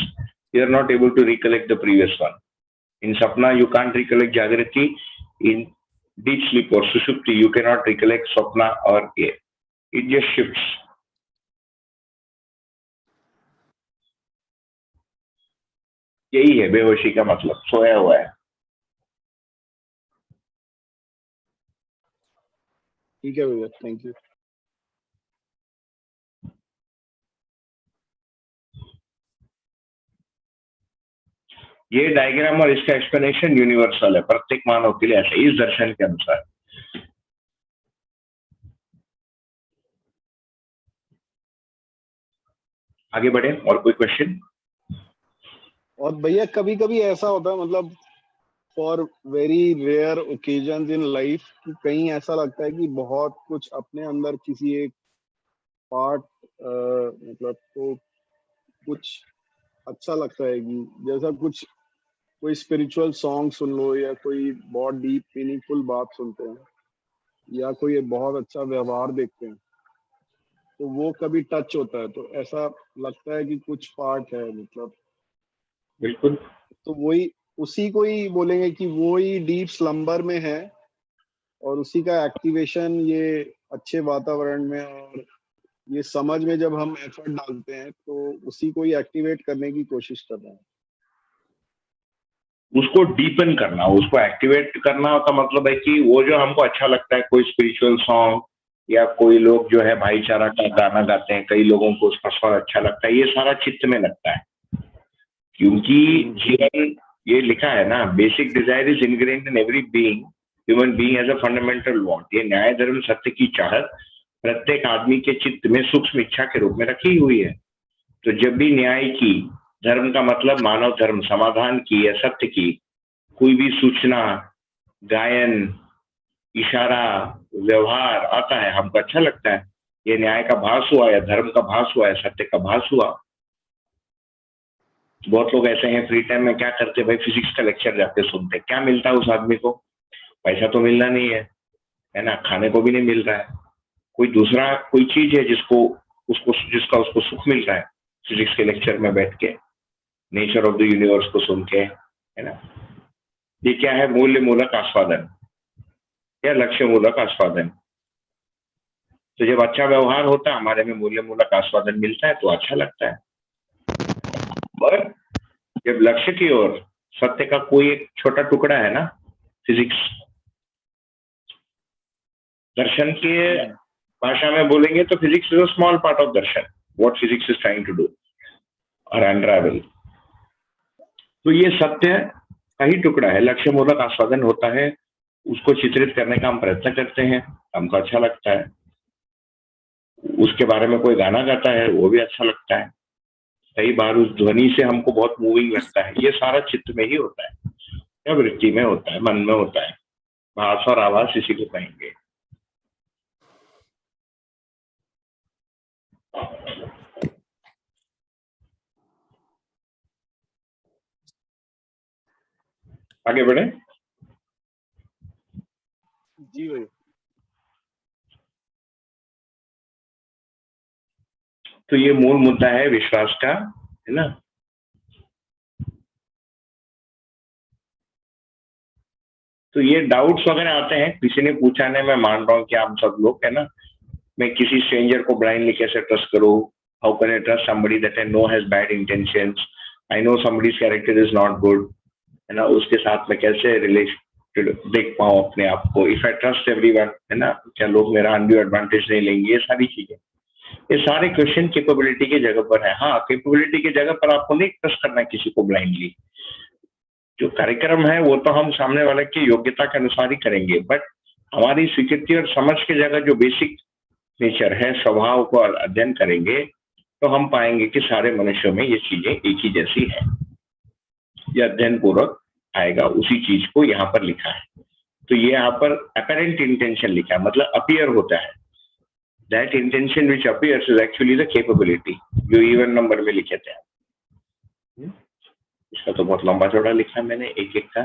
you are not able to recollect the previous one. In sapna, you can't recollect jagriti. In deep sleep or sushupti, you cannot recollect sapna or a. It just shifts. यही है बेहोशी का मतलब, सोया हुआ है। ठीक है भैया, थैंक यू। ये डायग्राम और इसका एक्सप्लेनेशन यूनिवर्सल है, प्रत्येक मानव के लिए ऐसे, इस दर्शन के अनुसार। आगे बढ़े, और कोई क्वेश्चन? और भैया कभी कभी ऐसा होता है, मतलब for very rare occasion in life, कि कहीं ऐसा लगता है कि बहुत कुछ अपने अंदर किसी एक पार्ट मतलब तो कुछ अच्छा लगता है कि जैसा कुछ कोई स्पिरिचुअल सॉन्ग सुन लो या कोई बहुत डीप मीनिंगफुल बात सुनते हैं या कोई बहुत अच्छा व्यवहार देखते हैं, तो वो कभी टच होता है, तो ऐसा लगता है कि कुछ पार्ट है, मतलब बिल्कुल। तो वही उसी को ही बोलेंगे कि वो ही डीप स्लम्बर में है और उसी का एक्टिवेशन ये अच्छे वातावरण में और ये समझ में जब हम एफर्ट डालते हैं तो उसी को ही एक्टिवेट करने की कोशिश कर रहे हैं। उसको डीपन करना, उसको एक्टिवेट करना का मतलब है कि वो जो हमको अच्छा लगता है, कोई स्पिरिचुअल सॉन्ग या कोई लोग जो है भाईचारा का गाना गाते हैं, कई लोगों को उसका स्वर अच्छा लगता है, ये सारा चित्त में लगता है। क्योंकि जीवन, ये लिखा है ना, basic desire is ingrained in every being, human being as a fundamental want. ये न्याय धर्म सत्य की चाहत प्रत्येक आदमी के चित्त में सूक्ष्म इच्छा के रूप में रखी हुई है। तो जब भी न्याय की, धर्म का मतलब मानव धर्म, समाधान की या सत्य की कोई भी सूचना, गायन, इशारा, व्यवहार आता है, हमको अच्छा लगता है। ये न्याय का भास हुआ या धर्म का भास हुआ या सत्य का भास हुआ। बहुत लोग ऐसे हैं फ्री टाइम में क्या करते हैं भाई, फिजिक्स का लेक्चर जाके सुनते हैं। क्या मिलता है उस आदमी को? पैसा तो मिलना नहीं है ना, खाने को भी नहीं मिल रहा है, कोई दूसरा कोई चीज है जिसका उसको सुख मिल रहा है फिजिक्स के लेक्चर में बैठ के, नेचर ऑफ द यूनिवर्स को सुन के, है ना। ये क्या है? मूल्य मूलक आस्वादन या लक्ष्य मूलक आस्वादन। तो जब अच्छा व्यवहार होता है, हमारे में मूल्य मूलक आस्वादन मिलता है तो अच्छा लगता है। और जब लक्ष्य की ओर, सत्य का कोई एक छोटा टुकड़ा है ना, फिजिक्स, दर्शन के भाषा में बोलेंगे तो physics is a small part of दर्शन, what physics is trying to do और अनरावल। तो ये सत्य का ही टुकड़ा है, लक्ष्य मूलक आस्वादन होता है, उसको चित्रित करने का हम प्रयत्न करते हैं, हमको अच्छा लगता है। उसके बारे में कोई गाना गाता है, वो भी अच्छा लगता है। कई बार उस ध्वनि से हमको बहुत मूविंग लगता है। ये सारा चित्त में ही होता है या वृत्ति में होता है, मन में होता है। भास और आवास इसी को कहेंगे। आगे बढ़े। जी भाई। तो ये मूल मुद्दा है विश्वास का, है ना। तो ये डाउट्स वगैरह आते हैं, किसी ने पूछा नहीं, मैं मान रहा हूँ कि आप सब लोग, है ना, मैं किसी स्ट्रेंजर को ब्लाइंडली कैसे ट्रस्ट करूँ? How can I trust somebody that I know has bad intentions? I know somebody's character is not good, है ना। उसके साथ मैं कैसे रिलेशन देख पाऊँ अपने आप को? इफ आई ट्रस्ट एवरीवन, है ना, क्या लोग मेरा अनड्यू एडवांटेज नहीं लेंगे? ये सारी चीजें, ये सारे क्वेश्चन कैपेबिलिटी की जगह पर है। हाँ, कैपेबिलिटी की जगह पर आपको नहीं ट्रस्ट करना है किसी को ब्लाइंडली। जो कार्यक्रम है वो तो हम सामने वाले की योग्यता के अनुसार ही करेंगे, बट हमारी स्वीकृति और समझ की जगह जो बेसिक नेचर है, स्वभाव को अध्ययन करेंगे तो हम पाएंगे कि सारे मनुष्यों में ये चीजें एक ही जैसी है। ये अध्ययन पूर्वक आएगा, उसी चीज को यहाँ पर लिखा है। तो ये यहाँ पर अपरेंट इंटेंशन लिखा है, मतलब अपीयर होता है। That intention which appears is actually the capability, जो इवन नंबर में लिखे थे। इसका तो बहुत लंबा चौड़ा लिखा है मैंने, एक एक का।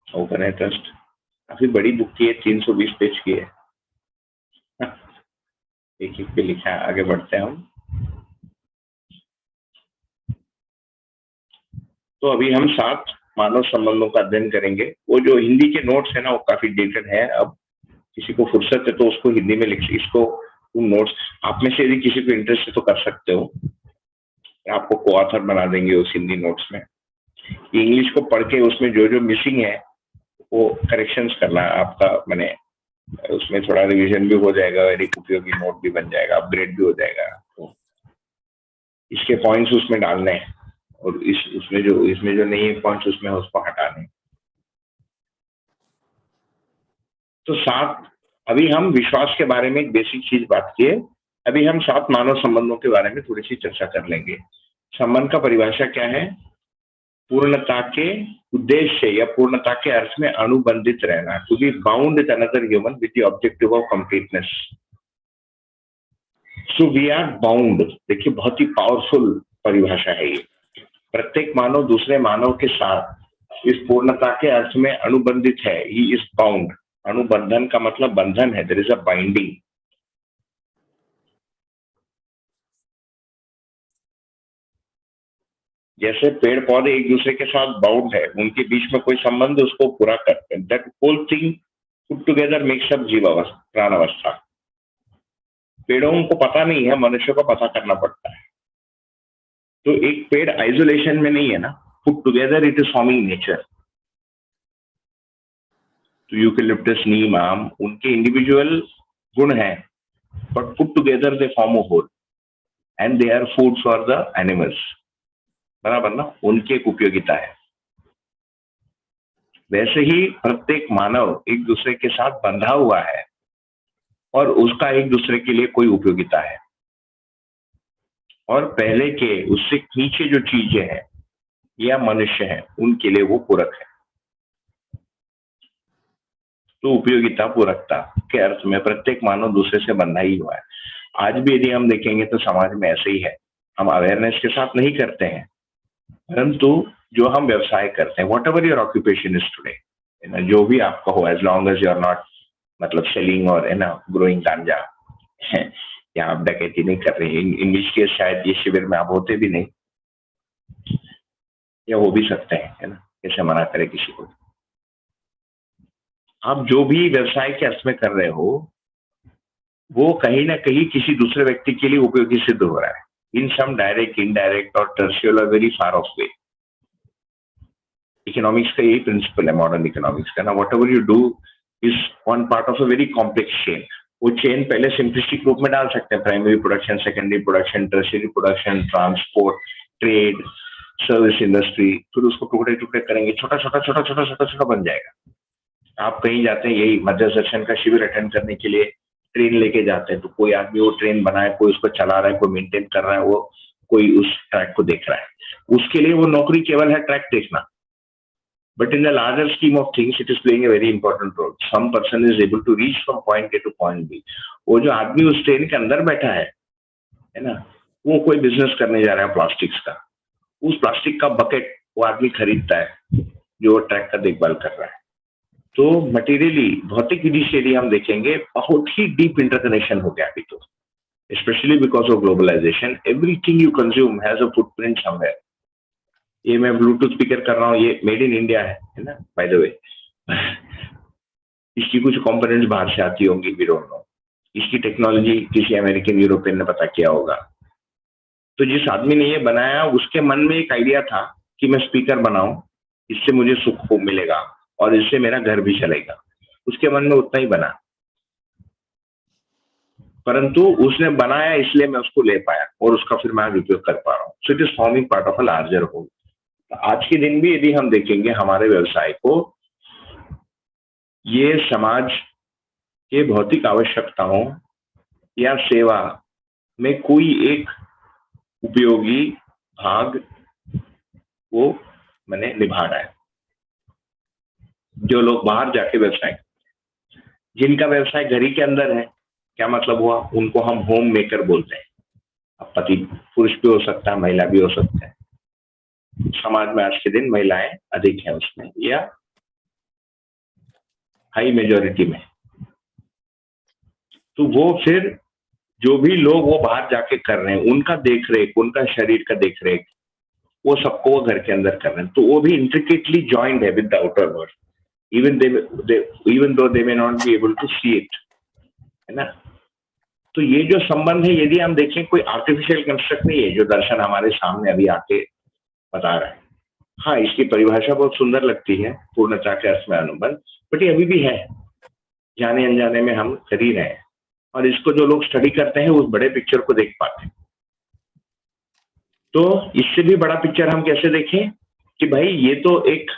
ओपन है ट्रस्ट, काफी बड़ी बुक की है, 320 पेज की है। एक एक पे लिखा है। आगे बढ़ते हैं हम। तो अभी हम 7 मानव संबंधों का अध्ययन करेंगे। वो जो हिंदी के नोट्स है ना, वो काफी डेटेड है। अब किसी को फुर्सत है तो उसको हिंदी में लिख, इसको नोट्स आप में से यदि किसी को इंटरेस्ट है तो कर सकते हो, आपको को ऑथर बना देंगे उस हिंदी नोट्स में। इंग्लिश को पढ़ के उसमें जो जो मिसिंग है वो करेक्शंस करना आपका, मैंने उसमें थोड़ा रिवीजन भी हो जाएगा और एक उपयोगी नोट भी बन जाएगा, अपग्रेड भी हो जाएगा। तो इसके पॉइंट्स उसमें डालने हैं और इसमें जो नहीं है पॉइंट्स उसमें उसको हटाने। तो 7, अभी हम विश्वास के बारे में एक बेसिक चीज बात की है। अभी हम 7 मानव संबंधों के बारे में थोड़ी सी चर्चा कर लेंगे। संबंध का परिभाषा क्या है? पूर्णता के उद्देश्य या पूर्णता के अर्थ में अनुबंधित रहना, to be bound with another human with the objective of completeness. So we are bound. देखिए, बहुत ही पावरफुल परिभाषा है ये। प्रत्येक मानव दूसरे मानव के साथ इस पूर्णता के अर्थ में अनुबंधित है। He is bound. अनुबंधन का मतलब बंधन है, देयर इज अ बाइंडिंग। जैसे पेड़ पौधे एक दूसरे के साथ बाउंड है, उनके बीच में कोई संबंध उसको पूरा करते हैं। That whole thing put together makes up जीवावस्था, प्राणावस्था। पेड़ों को पता नहीं है, मनुष्य को पता करना पड़ता है। तो एक पेड़ आइसोलेशन में नहीं है ना, put together it is forming nature. तो यूकेलिप्टस, नीम, आम, उनके इंडिविजुअल गुण हैं, but put together they form a whole and they are food for the animals. बराबर ना, उनकी एक उपयोगिता है। वैसे ही प्रत्येक मानव एक दूसरे के साथ बंधा हुआ है और उसका एक दूसरे के लिए कोई उपयोगिता है, और पहले के उससे नीचे जो चीजें हैं या मनुष्य हैं उनके लिए वो पूरक है। तो उपयोगिता, पूरकता के अर्थ में प्रत्येक मानव दूसरे से बंधा ही हुआ है। आज भी यदि हम देखेंगे तो समाज में ऐसे ही है। हम अवेयरनेस के साथ नहीं करते हैं, परंतु जो हम व्यवसाय करते हैं, whatever your occupation is today, जो भी आपका हो, as long as you are not मतलब सेलिंग और ग्रोइंग गांजा, या आप डकैती नहीं कर रहे हैं, इन विच केस शायद ये शिविर में आप होते भी नहीं, या हो भी सकते हैं, है ना, कैसे मना करे किसी को। आप जो भी व्यवसाय के अर्थ में कर रहे हो वो कहीं ना कहीं किसी दूसरे व्यक्ति के लिए उपयोगी सिद्ध हो रहा है, इन सम डायरेक्ट, इनडायरेक्ट और टर्शियल और very far of way. Economics का यही प्रिंसिपल है, मॉडर्न इकोनॉमिक्स का ना, what ever you do is one part of a very complex chain. वो चेन पहले सिंपलिस्टिक रूप में डाल सकते हैं, primary production, secondary production, tertiary production, transport, trade, service industry, फिर उसको टुकड़े टुकड़े करेंगे, छोटा छोटा छोटा छोटा छोटा छोटा बन जाएगा। आप कहीं जाते हैं, यही मध्य दर्शन का शिविर अटेंड करने के लिए ट्रेन लेके जाते हैं, तो कोई आदमी वो ट्रेन बनाए, कोई उसको चला रहा है, कोई मेंटेन कर रहा है, वो कोई उस ट्रैक को देख रहा है, उसके लिए वो नौकरी केवल है ट्रैक देखना। But in the larger scheme of things it is playing a very important role. Some person is able to reach from point A to point B. वो जो आदमी उस ट्रेन के अंदर बैठा है ना, वो कोई बिजनेस करने जा रहा है प्लास्टिक्स का, उस प्लास्टिक का बकेट वो आदमी खरीदता है जो ट्रैक का देखभाल कर रहा है। तो मटेरियली, भौतिक विधि से यदि हम देखेंगे, बहुत ही डीप इंटरकनेक्शन हो गया अभी तो, specially because of globalisation. Everything you consume has a footprint somewhere. ये मैं ब्लूटूथ स्पीकर कर रहा हूँ, ये मेड इन इंडिया है ना, बाय द वे। इसकी कुछ कंपोनेंट्स बाहर से आती होंगी, वी डोंट नो। इसकी टेक्नोलॉजी किसी अमेरिकन, यूरोपियन ने पता किया होगा। तो जिस आदमी ने ये बनाया, उसके मन में एक आइडिया था कि मैं स्पीकर बनाऊं, इससे मुझे सुख मिलेगा और इससे मेरा घर भी चलेगा। उसके मन में उतना ही बना, परंतु उसने बनाया इसलिए मैं उसको ले पाया और उसका फिर मैं उपयोग कर पा रहा हूँ। So it is forming part of a larger whole. आज के दिन भी यदि हम देखेंगे हमारे व्यवसाय को, ये समाज के भौतिक आवश्यकताओं या सेवा में कोई एक उपयोगी भाग वो मैंने निभा रहा है। जो लोग बाहर जाके व्यवसाय, जिनका व्यवसाय घर ही के अंदर है, क्या मतलब हुआ, उनको हम होम मेकर बोलते हैं। अब पति पुरुष भी हो सकता है, महिला भी हो सकता है। समाज में आज के दिन महिलाएं अधिक हैं उसमें, या हाई मेजॉरिटी में। तो वो फिर जो भी लोग वो बाहर जाके कर रहे हैं, उनका देख रेख, उनका शरीर का देख रेख, वो सबको वो घर के अंदर कर रहे हैं। तो वो भी इंट्रिकेटली जॉइंड है with the outer world, even though they may not be able to see it, है ना। तो ये जो संबंध है, यदि हम देखें, कोई आर्टिफिशियल कंस्ट्रक्ट नहीं है जो दर्शन हमारे सामने अभी आके बता रहा है। हाँ, इसकी परिभाषा बहुत सुंदर लगती है, पूर्णता के अर्थ में अनुबंध, बट ये अभी भी है, जाने अनजाने में हम कर ही रहे हैं। और इसको जो लोग स्टडी करते हैं उस बड़े पिक्चर को देख पाते हैं। तो इससे भी बड़ा पिक्चर हम कैसे देखें कि भाई ये तो एक,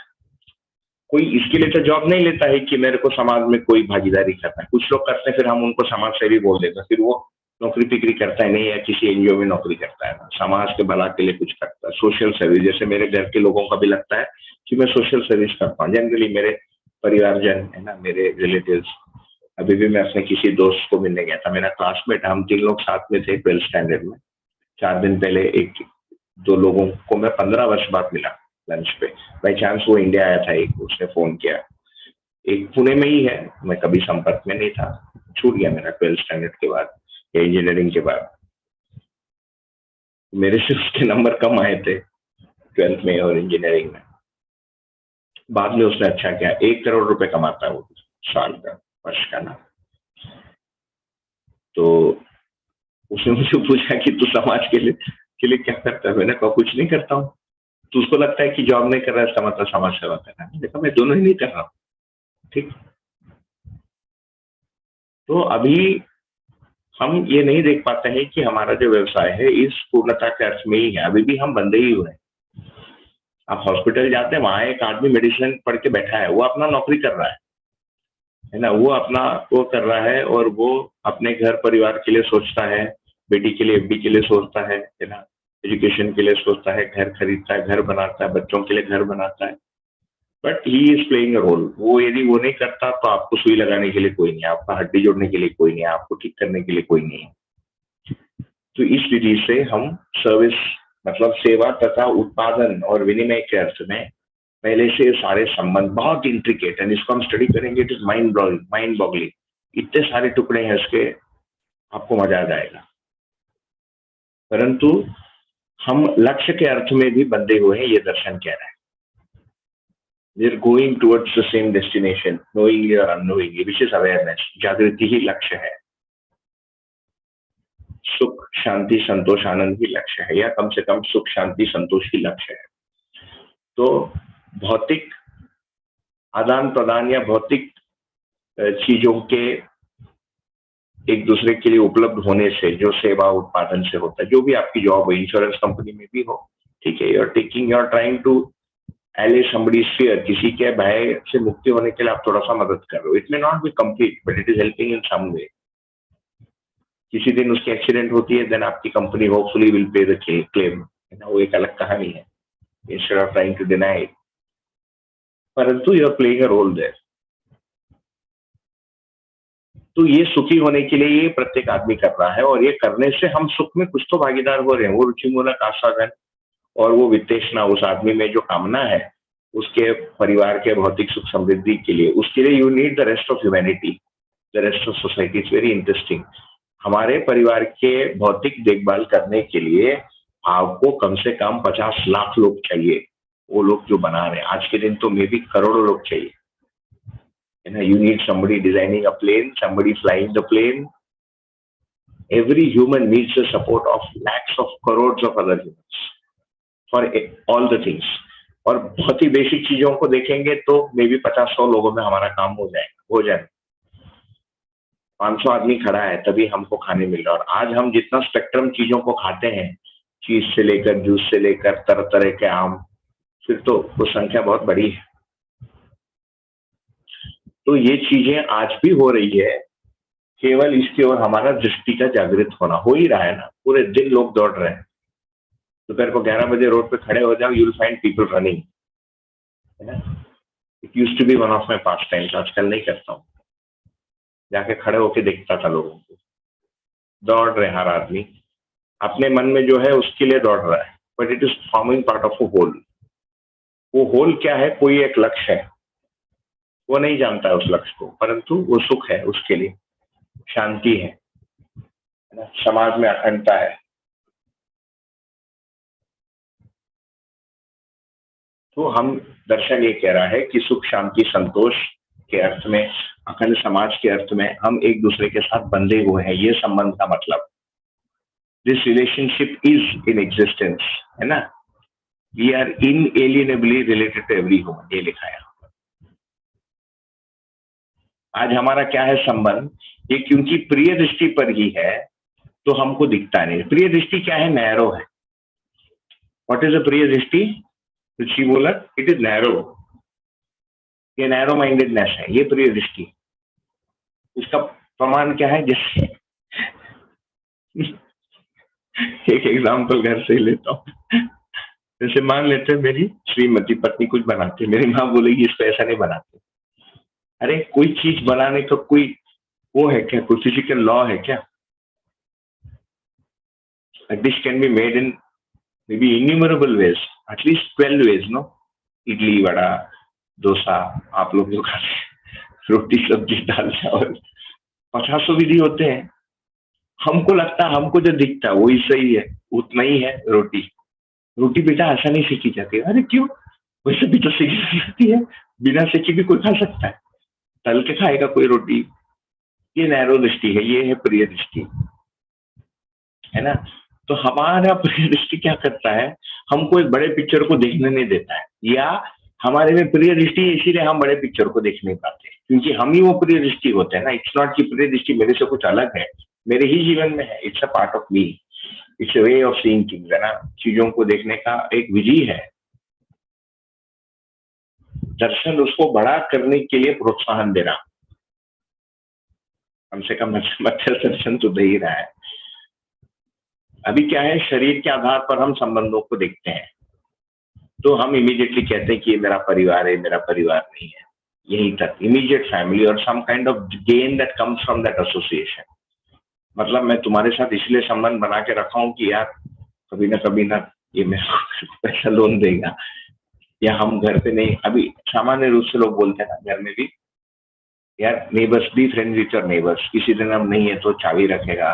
कोई इसके लिए तो जॉब नहीं लेता है कि मेरे को समाज में कोई भागीदारी करना है। कुछ लोग करते हैं, फिर हम उनको समाज सेवी बोल देते हैं, फिर वो नौकरी पिकरी करता है नहीं, या किसी एनजीओ में नौकरी करता है, समाज के भला के लिए कुछ करता है, सोशल सर्विस। जैसे मेरे घर के लोगों का भी लगता है कि मैं सोशल सर्विस करता हूँ। जनरली मेरे परिवारजन है ना, मेरे रिलेटिव्स। अभी भी मैं अपने किसी दोस्त को मिलने गया था, मेरा क्लासमेट, हम 3 लोग साथ में थे 12th स्टैंडर्ड में। 4 दिन पहले 1-2 लोगों को मैं 15 वर्ष बाद मिला लंच पे, बाई चांस वो इंडिया आया था, एक उसने फोन किया, एक पुणे में ही है, मैं कभी संपर्क में नहीं था, छूट गया मेरा 12th स्टैंडर्ड के बाद या इंजीनियरिंग के बाद। मेरे से उसके नंबर कम आए थे 12th में और इंजीनियरिंग में। बाद में उसने अच्छा किया, 1 करोड़ रुपए कमाता है वो साल का, वर्ष का ना। तो उसने मुझे पूछा कि तू समाज के लिए क्या करता है? मैंने कहा कुछ नहीं करता हूँ। तो उसको लगता है कि जॉब नहीं कर रहा है इसका मतलब समाज सेवा कर रहा है। देखा, मैं दोनों ही नहीं कर रहा हूँ, ठीक। तो अभी हम ये नहीं देख पाते हैं कि हमारा जो व्यवसाय है इस पूर्णता के अर्थ में ही है, अभी भी हम बंदे ही हुए हैं। आप हॉस्पिटल जाते हैं, वहां एक आदमी मेडिसिन पढ़ के बैठा है, वो अपना नौकरी कर रहा है ना, वो अपना वो कर रहा है और वो अपने घर परिवार के लिए सोचता है, बेटी के लिए एफडी के लिए सोचता है ना, एजुकेशन के लिए सोचता है, घर खरीदता है, घर बनाता है, बच्चों के लिए घर बनाता है, but he is playing a role. वो यदि वो नहीं करता तो आपको सुई लगाने के लिए कोई नहीं है, आपका हड्डी जोड़ने के लिए कोई नहीं है, आपको ठीक करने के लिए कोई नहीं है। तो इस विधि से हम सर्विस मतलब सेवा तथा उत्पादन और विनिमय के अर्थ में पहले से सारे संबंध बहुत इंट्रिकेट है, इसको हम स्टडी करेंगे, इट इज माइंड बॉगलिंग, इतने सारे टुकड़े हैं इसके, आपको मजा आ जाएगा। परंतु हम लक्ष्य के अर्थ में भी बंधे हुए हैं, ये दर्शन कह रहा है। We are going towards the same destination, knowingly or unknowingly, which is awareness. जागृति ही लक्ष्य है, सुख शांति संतोष आनंद ही लक्ष्य है, या कम से कम सुख शांति संतोष ही लक्ष्य है। तो भौतिक आदान प्रदान या भौतिक चीजों के एक दूसरे के लिए उपलब्ध होने से जो सेवा उत्पादन से होता है, जो भी आपकी जॉब है, इंश्योरेंस कंपनी में भी हो, ठीक है, यू आर ट्राइंग टू एले समबडी स्फीयर, किसी के भय से मुक्ति होने के लिए आप थोड़ा सा मदद कर रहे हो। It may not be complete but it is helping in some way. किसी दिन उसकी एक्सीडेंट होती है, देन आपकी company hopefully will pay the claim, वो एक अलग कहानी है, instead of trying to deny it, परंतु you are playing a role there. तो ये सुखी होने के लिए ये प्रत्येक आदमी कर रहा है, और ये करने से हम सुख में कुछ तो भागीदार हो रहे हैं। वो रुचिमूलक आस्वादन और वो वित्तेषणा उस आदमी में जो कामना है उसके परिवार के भौतिक सुख समृद्धि के लिए, उसके लिए you need the rest of humanity, the rest of society. It's very interesting. हमारे परिवार के भौतिक देखभाल करने के लिए आपको कम से कम 50 लाख लोग चाहिए, वो लोग जो बना रहे हैं आज के दिन, तो मे बी करोड़ों लोग चाहिए। You need somebody designing a plane, somebody flying the plane. Every human needs the support of lakhs of crores of other humans for all the things. और बहुत ही बेसिक चीजों को देखेंगे तो मे बी 50-100 लोगों में हमारा काम हो जाए। 500 आदमी खड़ा है तभी हमको खाने मिल रहा है। और आज हम जितना स्पेक्ट्रम चीजों को खाते हैं, चीज से लेकर जूस से लेकर तरह तरह के आम, फिर तो वो संख्या बहुत बड़ी है। तो ये चीजें आज भी हो रही है, केवल इसकी ओर हमारा दृष्टि का जागृत होना हो ही रहा है ना। पूरे दिन लोग दौड़ रहे हैं, दोपहर को 11 बजे रोड पे खड़े हो जाओ, you will find people running, है ना। It used to be one of my pastimes, आजकल नहीं करता हूँ, जाके खड़े होके देखता था लोगों को, दौड़ रहे हर आदमी अपने मन में जो है उसके लिए दौड़ रहा है, but it is forming part of a whole. वो होल क्या है? कोई एक लक्ष्य है, वो नहीं जानता है उस लक्ष्य को, परंतु वो सुख है, उसके लिए शांति है ना, समाज में अखंडता है। तो हम दर्शन ये कह रहा है कि सुख शांति संतोष के अर्थ में, अखंड समाज के अर्थ में हम एक दूसरे के साथ बंधे हुए हैं, ये संबंध का मतलब। This relationship is in existence, है ना। We are inalienably related to every human, ये लिखा है। आज हमारा क्या है संबंध? ये क्योंकि प्रिय दृष्टि पर ही है तो हमको दिखता नहीं। प्रिय दृष्टि क्या है? नैरो है। व्हाट इज अ प्रिय दृष्टि? ऋषि बोला इट इज नैरो, ये नैरो माइंडेडनेस है, ये प्रिय दृष्टि। इसका प्रमाण क्या है? जैसे एक एग्जाम्पल घर से ही लेता हूँ। जैसे मान लेते हैं मेरी श्रीमती पत्नी कुछ बनाती है, मेरी माँ बोलेगी इसको ऐसा नहीं बनाते। अरे कोई चीज बनाने का कोई वो है क्या? कोई फिजिकल लॉ है क्या? A dish can be made in maybe innumerable ways, at least 12 ways, no? Idli, vada, dosa, आप लोग जो खाते हैं, रोटी सब्जी दाल चावल, 50 विधि होते हैं। हमको लगता है, हमको जो दिखता है वही सही है, उतना ही है। रोटी बेटा ऐसा नहीं सीखी जाती है। अरे क्यों? वैसे भी तो सीखी जाती है, बिना सीखी भी कोई खा सकता है, तल के खाएगा कोई रोटी। ये नैरो दृष्टि है, ये है प्रिय दृष्टि, है ना। तो हमारा प्रिय दृष्टि क्या करता है? हमको एक बड़े पिक्चर को देखने नहीं देता है, या हमारे में प्रिय दृष्टि, इसीलिए हम बड़े पिक्चर को देख नहीं पाते, क्योंकि हम ही वो प्रिय दृष्टि होते हैं ना। इट्स नॉट कि प्रिय दृष्टि मेरे से कुछ अलग है, मेरे ही जीवन में है, it's a part of me, it's a way of seeing things, है ना। चीजों को देखने का एक विधि है। दर्शन उसको बड़ा करने के लिए प्रोत्साहन दे रहा, कम से कम मच्छर दर्शन तो दे ही रहा है। अभी क्या है, शरीर के आधार पर हम संबंधों को देखते हैं, तो हम इमीडिएटली कहते हैं कि ये मेरा परिवार है, मेरा परिवार नहीं है, यहीं तक, इमीडिएट फैमिली और some kind of gain that comes from that association. मतलब मैं तुम्हारे साथ इसलिए संबंध बना के रखा हूं कि यार कभी ना ये मेरे को पैसा लोन देगा, या हम घर पे नहीं, अभी सामान्य रूप से लोग बोलते हैं ना घर में भी, यार neighbours, be friend with your neighbours, किसी दिन हम नहीं है तो चाबी रखेगा।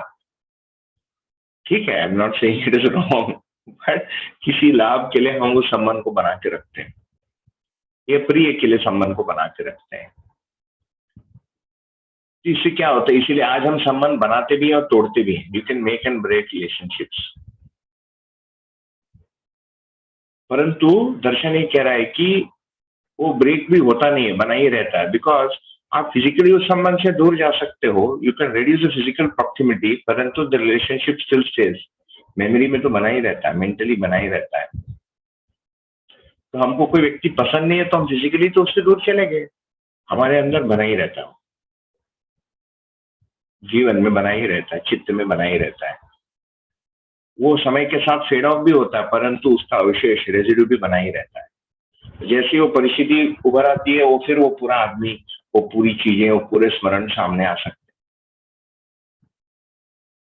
ठीक है, I am not saying it is wrong, but किसी लाभ के लिए हम उस संबंध को बना के रखते हैं, ये प्रिय के लिए संबंध को बना के रखते हैं। इससे क्या होता है, इसीलिए आज हम संबंध बनाते भी हैं और तोड़ते भी हैं। You can make and break relationships, परंतु दर्शन ये कह रहा है कि वो ब्रेक भी होता नहीं है, बना ही रहता है। बिकॉज आप फिजिकली उस संबंध से दूर जा सकते हो, you can reduce the physical proximity, परंतु the relationship still stays. Memory में तो बना ही रहता है, मेंटली बना ही रहता है। तो हमको कोई व्यक्ति पसंद नहीं है तो हम फिजिकली तो उससे दूर चले गए, हमारे अंदर बना ही रहता है, जीवन में बना ही रहता है, चित्त में बना ही रहता है। वो समय के साथ फेड ऑफ भी होता है, परंतु उसका अवशेष रेजिड्यू भी बना ही रहता है। जैसे वो परिस्थिति उभर आती है, वो फिर वो पूरा आदमी, वो पूरी चीजें, वो पूरे स्मरण सामने आ सकते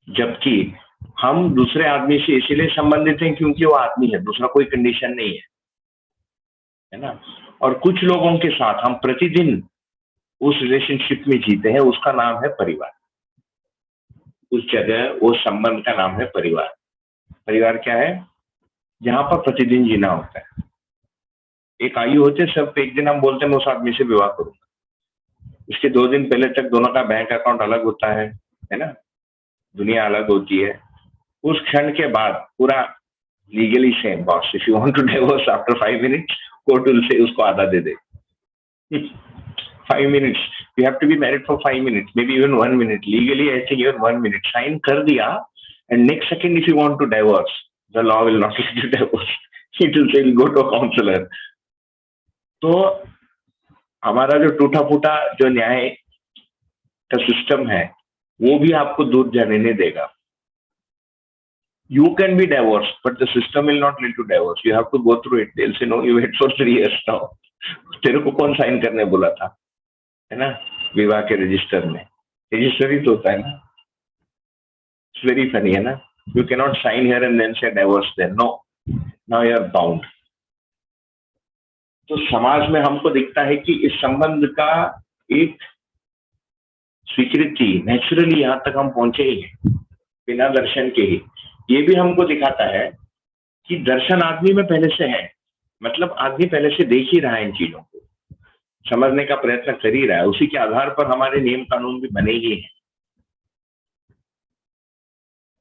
हैं। जबकि हम दूसरे आदमी से इसीलिए संबंधित हैं क्योंकि वो आदमी है, दूसरा कोई कंडीशन नहीं है ना। और कुछ लोगों के साथ हम प्रतिदिन उस रिलेशनशिप में जीते हैं, उसका नाम है परिवार। उस जगह वो संबंध का नाम है परिवार। परिवार क्या है, जहां पर प्रतिदिन जीना होता है। एक आयु होती है सब, एक दिन हम बोलते हैं मैं उस आदमी से विवाह करूंगा, इसके 2 दिन पहले तक दोनों का बैंक अकाउंट अलग होता है ना, दुनिया अलग होती है। उस क्षण के बाद पूरा legally same. Boss, if you want to divorce after 5 minutes, court will say उसको आधा दे दे। 5 minutes, you have to be married for 5 minutes, maybe even 1 minute, legally I think even 1 minute sign कर दिया, and next second if you want to divorce, the law will not let you divorce, it will say go to counsellor. तो हमारा जो टूटा फूटा जो न्याय का सिस्टम है, वो भी आपको दूर जाने नहीं देगा। You can be divorced, but the system will not let you divorce. You have to go through it. They'll say, no, you wait for 3 years now. तेरे को कौन साइन करने बोला था, है ना, विवाह के रजिस्टर में? रजिस्टर ही तो होता है ना। It's very funny, है ना। You cannot sign here and then say divorce then. No, now you are bound. तो समाज में हमको दिखता है कि इस संबंध का एक स्वीकृति नेचुरली यहाँ तक हम पहुंचे ही हैं बिना दर्शन के ही। ये भी हमको दिखाता है कि दर्शन आदमी में पहले से है, मतलब आदमी पहले से देख ही रहा है, इन चीजों को समझने का प्रयत्न कर ही रहा है। उसी के आधार पर हमारे नियम कानून भी बने ही हैं।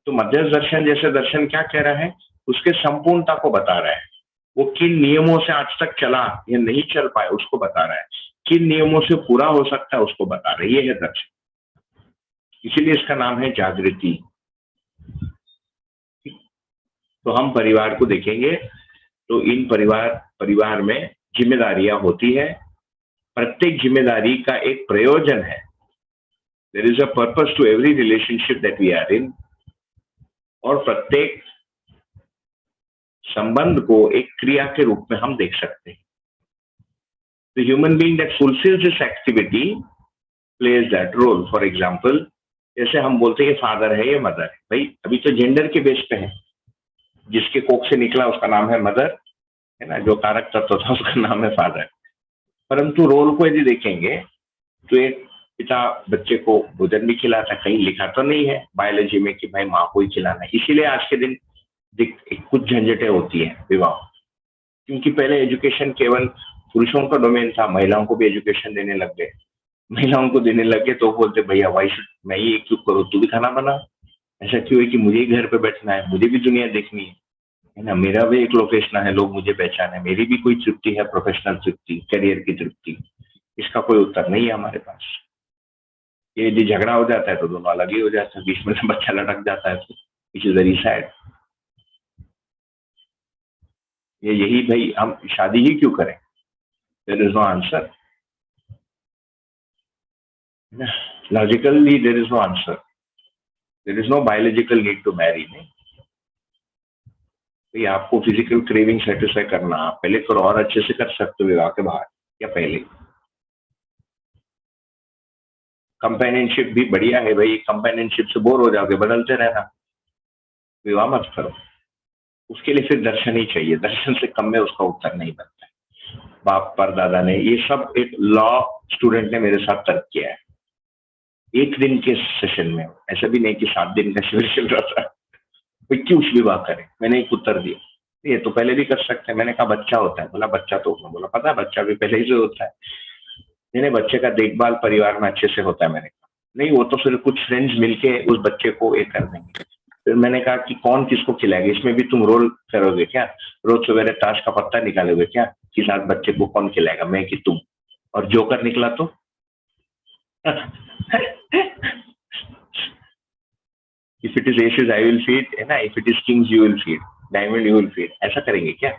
तो मध्यस्थ दर्शन जैसे दर्शन क्या कह रहा है, उसके संपूर्णता को बता रहा है। वो किन नियमों से आज तक चला या नहीं चल पाया उसको बता रहा है, किन नियमों से पूरा हो सकता है उसको बता रहा है। ये है दर्शन, इसीलिए इसका नाम है जागृति। तो हम परिवार को देखेंगे तो इन परिवार में जिम्मेदारियां होती है। प्रत्येक जिम्मेदारी का एक प्रयोजन है। There is a purpose to every relationship that we are in. और प्रत्येक संबंध को एक क्रिया के रूप में हम देख सकते हैं। The human being that fulfils this activity plays that role. For example, जैसे हम बोलते हैं ये फादर है, ये मदर है। भाई अभी तो जेंडर के बेस पे है, जिसके कोख से निकला उसका नाम है मदर, है ना, जो कारक तत्व था उसका नाम है फादर। परंतु रोल को यदि देखेंगे तो एक पिता बच्चे को भोजन भी खिलाता, कहीं लिखा तो नहीं है बायोलॉजी में कि भाई माँ को ही खिलाना है। इसीलिए आज के दिन कुछ झंझटें होती है विवाह, क्योंकि पहले एजुकेशन केवल पुरुषों का डोमेन था, महिलाओं को भी एजुकेशन देने लग गए। महिलाओं को देने लगे तो बोलते भैया वाई शुड, मैं ही क्यों करूँ, तू भी खाना बना। ऐसा क्यों है कि मुझे ही घर पे बैठना है, मुझे भी दुनिया देखनी है। है ना। मेरा भी एक लोकेशन है, लोग मुझे पहचाने, मेरी भी कोई तृप्ति है, प्रोफेशनल तृप्ति, करियर की तृप्ति, इसका कोई उत्तर नहीं है हमारे पास। ये यदि झगड़ा हो जाता है तो दोनों अलग ही हो जाते हैं, बीच में से बच्चा लटक जाता है, विच इज वेरी सैड। ये यही भाई, हम शादी ही क्यों करें? There is no answer, logically there is no answer, there is no biological need to marry. नहीं, तो आपको फिजिकल क्रेविंग सेटिस्फाई करना, आप पहले करो, और अच्छे से कर सकते हो विवाह के बाद या पहले। कंपेनियनशिप भी बढ़िया है भाई, कंपेनियनशिप से बोर हो जाओगे, बदलते रहना, विवाह मत करो। उसके लिए फिर दर्शन ही चाहिए, दर्शन से कम में उसका उत्तर नहीं बनता है। बाप परदादा ने, ये सब एक लॉ स्टूडेंट ने मेरे साथ तर्क किया है एक दिन के सेशन में, ऐसा भी नहीं कि 7 दिन का शिविर चल रहा था। क्यों विवाह करें? मैंने एक उत्तर दिया, ये तो पहले भी कर सकते हैं। मैंने कहा बच्चा होता है, बोला बच्चा तो, बोला पता है बच्चा भी पहले ही से होता है। मैंने बच्चे का देखभाल परिवार में अच्छे से होता है। मैंने कहा नहीं, वो तो फिर कुछ फ्रेंड्स मिलके उस बच्चे को एक कर देंगे। फिर मैंने कहा कि कौन किसको खिलाएगा, इसमें भी तुम रोल करोगे क्या? रोज सवेरे ताश का पत्ता निकालोगे क्या कि साथ बच्चे को कौन खिलाएगा, मैं कि तुम? और जोकर निकला तो if it is aces I will feed, है ना, if it is kings you will feed, diamond you will feed, ऐसा करेंगे क्या?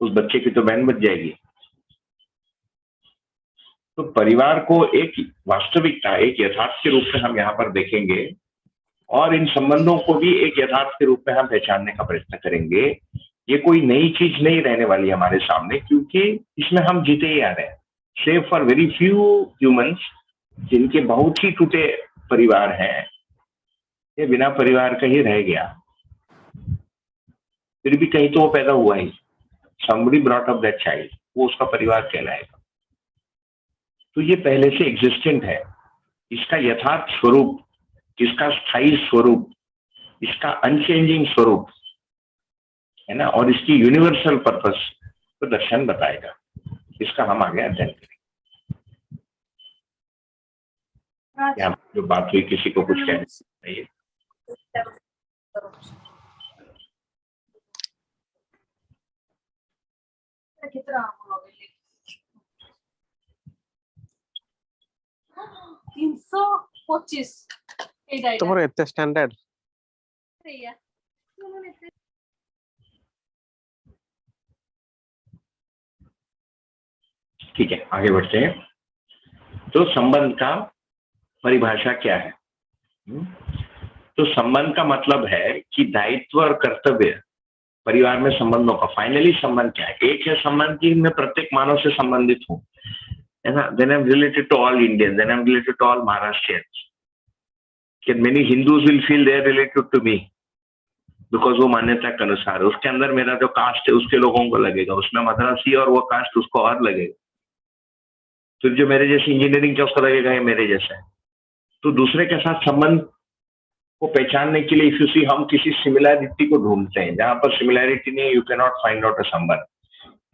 उस बच्चे की तो बहन बच जाएगी। तो परिवार को एक वास्तविकता, एक यथार्थ के रूप में हम यहाँ पर देखेंगे, और इन संबंधों को भी एक यथार्थ के रूप में हम पहचानने का प्रयत्न करेंगे। ये कोई नई चीज नहीं रहने वाली हमारे सामने, क्योंकि इसमें हम जीते ही आ रहे हैं। Save for very few humans जिनके बहुत ही टूटे परिवार हैं, ये बिना परिवार का ही रह गया, फिर भी कहीं तो वो पैदा हुआ ही, somebody brought up that child, वो उसका परिवार कहलाएगा। तो ये पहले से एग्जिस्टेंट है। इसका यथार्थ स्वरूप, इसका स्थायी स्वरूप, इसका अनचेंजिंग स्वरूप, है ना, और इसकी यूनिवर्सल पर्पस तो दर्शन बताएगा। इसका हम आगे अध्ययन करेंगे। यहाँ जो बात हुई, किसी को कुछ कहना चाहिए? তোমার এত স্ট্যান্ডার্ড ठीक है, आगे बढ़ते हैं। तो संबंध का परिभाषा क्या है? तो संबंध का मतलब है कि दायित्व और कर्तव्य परिवार में संबंधों का, फाइनली संबंध क्या है? एक है संबंध की मैं प्रत्येक मानव से संबंधित हूँ, है ना, then I'm related to all Indians, then I'm related to all Maharashtrians. Many Hindus will feel they are related to me because वो मान्यता के अनुसार, उसके अंदर मेरा जो कास्ट है उसके लोगों को लगेगा, उसमें मद्रासी और वो कास्ट उसको और लगेगा। फिर जो मेरे जैसे इंजीनियरिंग का उसको लगेगा ये मेरे जैसा है। तो दूसरे के साथ संबंध को पहचानने के लिए इफ हम किसी सिमिलैरिटी को ढूंढते हैं। जहां पर सिमिलैरिटी नहीं, you can not find out a संबंध,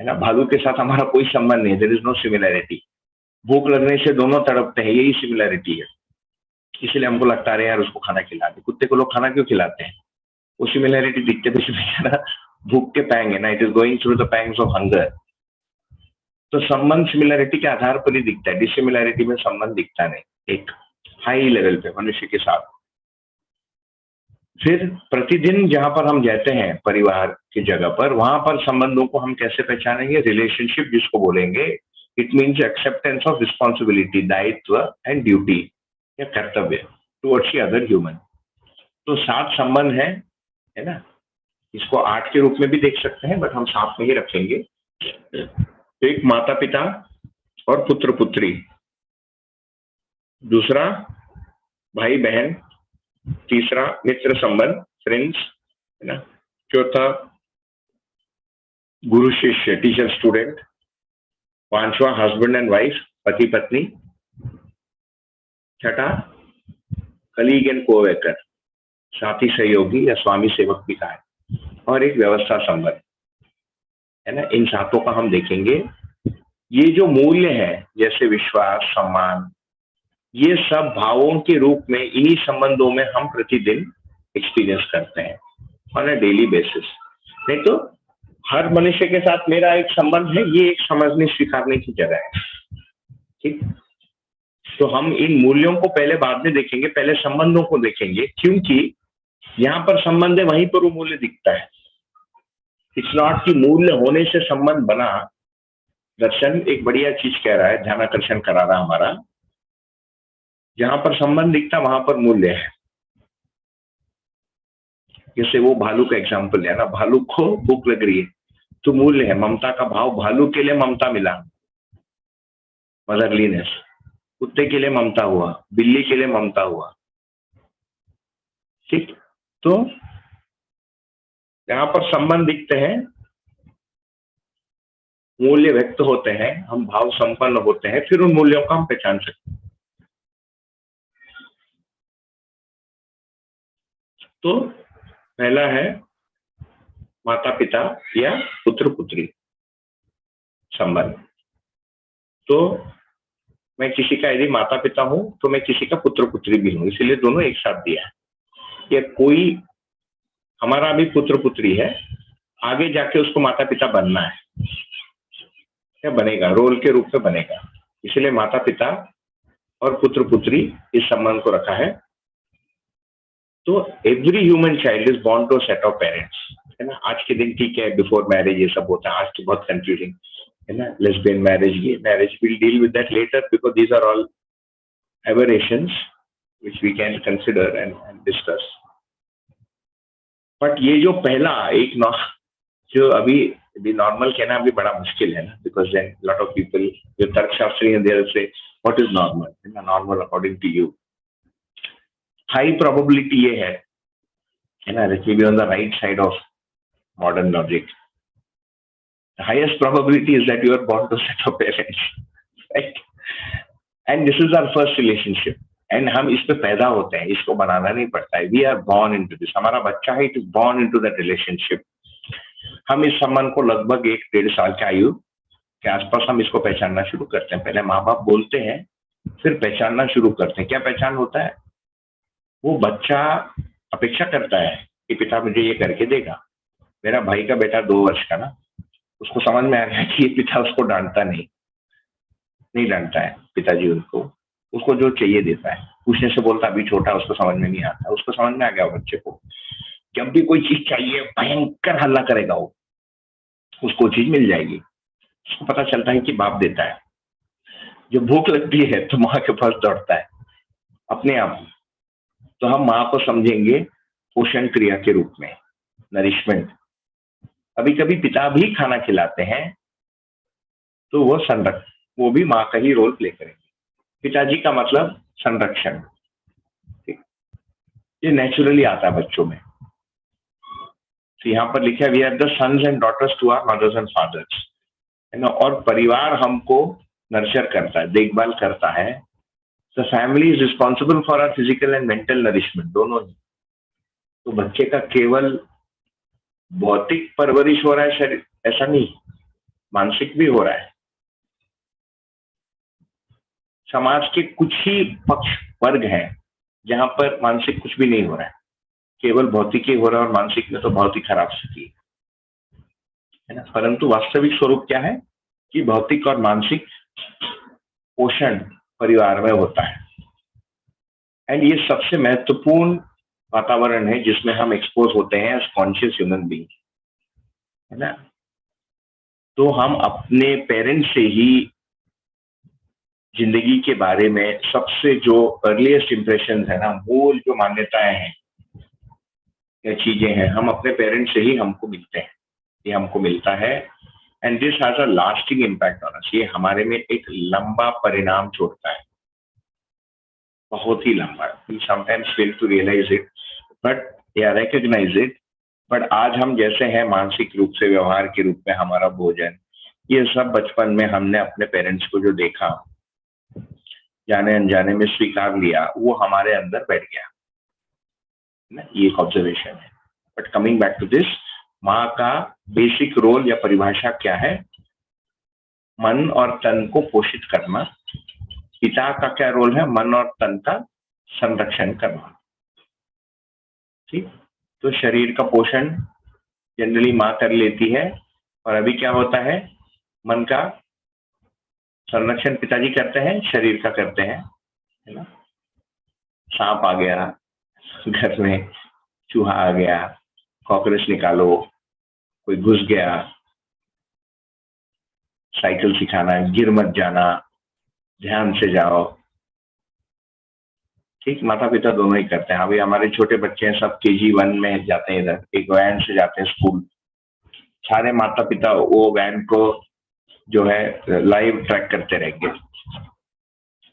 है ना। भालू के साथ हमारा कोई संबंध नहीं, देयर इज नो सिमिलैरिटी। भूख लगने से दोनों तड़पते हैं, यही सिमिलैरिटी है। इसलिए हमको लगता है यार उसको खाना खिला दे। कुत्ते को लोग खाना क्यों खिलाते हैं? वो सिमिलैरिटी दिखते थे, भूख के पैंग है ना, it is going through the pangs of hunger. तो संबंध सिमिलैरिटी के आधार पर ही दिखता है, डिसिमिलैरिटी में संबंध दिखता नहीं, एक हाई लेवल पे मनुष्य के साथ। फिर प्रतिदिन जहां पर हम जाते हैं परिवार की जगह पर, वहां पर संबंधों को हम कैसे पहचानेंगे? रिलेशनशिप जिसको बोलेंगे, it means acceptance of responsibility, दायित्व एंड ड्यूटी या कर्तव्य टुवर्ड्स द अदर ह्यूमन। तो 7 संबंध है ना। इसको 8 के रूप में भी देख सकते हैं, बट हम 7 में ही रखेंगे। तो एक माता पिता और पुत्र पुत्री, दूसरा भाई बहन, तीसरा मित्र संबंध, फ्रेंड्स, है ना, चौथा गुरु शिष्य, टीचर स्टूडेंट, 5वां हस्बैंड एंड वाइफ, पति पत्नी, छठा कलीग एंड कोवर्कर, साथी सहयोगी या स्वामी सेवक भी कहा है, और एक व्यवस्था संबंध, है ना। इन 7 का हम देखेंगे। ये जो मूल्य है जैसे विश्वास, सम्मान, ये सब भावों के रूप में इन्हीं संबंधों में हम प्रतिदिन एक्सपीरियंस करते हैं ऑन अ डेली बेसिस। नहीं तो हर मनुष्य के साथ मेरा एक संबंध है, ये एक समझने स्वीकारने की जगह है। ठीक, तो हम इन मूल्यों को पहले बाद में देखेंगे, पहले संबंधों को देखेंगे, क्योंकि यहाँ पर संबंध है, वहीं पर वो मूल्य दिखता है। इट्स नॉट कि मूल्य होने से संबंध बना। दर्शन एक बढ़िया चीज कह रहा है, ध्यानाकर्षण करा रहा हमारा, जहां पर संबंध दिखता वहां पर मूल्य है। जैसे वो भालू का एग्जाम्पल है ना, भालू को भूख लग रही है तो मूल्य है, ममता का भाव, भालू के लिए ममता मिला, मदरलीनेस, कुत्ते के लिए ममता हुआ, बिल्ली के लिए ममता हुआ। ठीक, तो यहाँ पर संबंध दिखते हैं, मूल्य व्यक्त होते हैं, हम भाव संपन्न होते हैं, फिर उन मूल्यों को हम पहचान सकते हैं। तो पहला है माता पिता या पुत्र पुत्री संबंध। तो मैं किसी का यदि माता पिता हूं तो मैं किसी का पुत्र पुत्री भी हूं, इसीलिए दोनों एक साथ दिया है। ये कोई हमारा भी पुत्र पुत्री है, आगे जाके उसको माता पिता बनना है, क्या बनेगा, रोल के रूप में बनेगा, इसलिए माता पिता और पुत्र पुत्री इस संबंध को रखा है। तो every human child is born to set of parents, है ना। आज के दिन ठीक है, बिफोर मैरिज ये सब होता है, आज तो बहुत कंफ्यूजिंग है ना, लेस्बियन मैरिज, ये marriage, will deal with that later because these are all aberrations which we can consider and discuss. But ये जो पहला एक जो अभी नॉर्मल कहना अभी बड़ा मुश्किल है ना, because then lot of people जो तर्कशास्त्री हैं देयर से व्हाट इज नॉर्मल, है ना, normal according to you. High probability ये है ना, that will be on the right side of modern logic. The highest probability is that you are born to a set of parents, right? And this is our first relationship. And हम इस पे पैदा होते हैं, इसको बनाना नहीं पड़ता है। We are born into this. हमारा बच्चा है, it is born into that relationship. हम इस संबंध को लगभग 1-1.5 साल की आयु के आसपास हम इसको पहचानना शुरू करते हैं। पहले माँ बाप बोलते हैं, फिर पहचानना शुरू करते हैं। क्या पहचान होता है? वो बच्चा अपेक्षा करता है कि पिता मुझे ये करके देगा। मेरा भाई का बेटा 2 वर्ष का ना, उसको समझ में आ गया कि पिता उसको डांटता नहीं डांटता है पिताजी उसको जो चाहिए देता है। पूछने से बोलता अभी छोटा, उसको समझ में नहीं आता, उसको समझ में आ गया बच्चे को, जब भी कोई चीज चाहिए भयंकर हल्ला करेगा, वो उसको चीज मिल जाएगी। उसको पता चलता है कि बाप देता है। जब भूख लगती है तो माँ के पास दौड़ता है अपने आप। तो हम माँ को समझेंगे पोषण क्रिया के रूप में, नरिशमेंट। कभी कभी पिता भी खाना खिलाते हैं तो वो भी माँ का ही रोल प्ले करेंगे। पिताजी का मतलब संरक्षण, ठीक, ये नेचुरली आता है बच्चों में। तो यहाँ पर लिखा है we are the sons and daughters to our mothers and fathers, है ना। और परिवार हमको नर्चर करता है, देखभाल करता है। So family is responsible for our physical and mental nourishment, दोनों ही। तो बच्चे का केवल भौतिक परवरिश हो रहा है शरीर, ऐसा नहीं, मानसिक भी हो रहा है। समाज के कुछ ही पक्ष वर्ग हैं जहां पर मानसिक कुछ भी नहीं हो रहा है, केवल भौतिक ही हो रहा है, और मानसिक में तो बहुत ही खराब स्थिति है ना। परंतु वास्तविक स्वरूप क्या है कि भौतिक और मानसिक पोषण परिवार में होता है। एंड ये सबसे महत्वपूर्ण वातावरण है जिसमें हम एक्सपोज होते हैं एज कॉन्शियस ह्यूमन बीइंग, है ना। तो हम अपने पेरेंट्स से ही जिंदगी के बारे में सबसे जो अर्लीस्ट इंप्रेशन है ना, मूल जो मान्यताएं हैं या चीजें हैं, हम अपने पेरेंट्स से ही हमको मिलते हैं, ये हमको मिलता है। And this has a lasting impact on us. ये हमारे में एक लंबा परिणाम छोड़ता है, बहुत ही लंबा। We sometimes fail to realise it but या रिकॉग्नाइज इट। बट आज हम जैसे हैं मानसिक रूप से, व्यवहार के रूप में, हमारा भोजन, ये सब बचपन में हमने अपने पेरेंट्स को जो देखा, जाने अनजाने में स्वीकार लिया, वो हमारे अंदर बैठ गया ना, ये एक ऑब्जर्वेशन है। But coming back to this, माँ का बेसिक रोल या परिभाषा क्या है? मन और तन को पोषित करना। पिता का क्या रोल है? मन और तन का संरक्षण करना, ठीक। तो शरीर का पोषण जनरली माँ कर लेती है, और अभी क्या होता है, मन का संरक्षण पिताजी करते हैं, शरीर का करते हैं, है ना। सांप आ गया घर में, चूहा आ गया, कॉकरोच निकालो, कोई घुस गया, साइकिल सिखाना, गिर मत जाना, ध्यान से जाओ, ठीक। माता पिता दोनों ही करते हैं। अभी हमारे छोटे बच्चे हैं, सब KG1 में जाते हैं, इधर एक वैन से जाते हैं स्कूल। सारे माता पिता वो वैन को जो है लाइव ट्रैक करते रहेंगे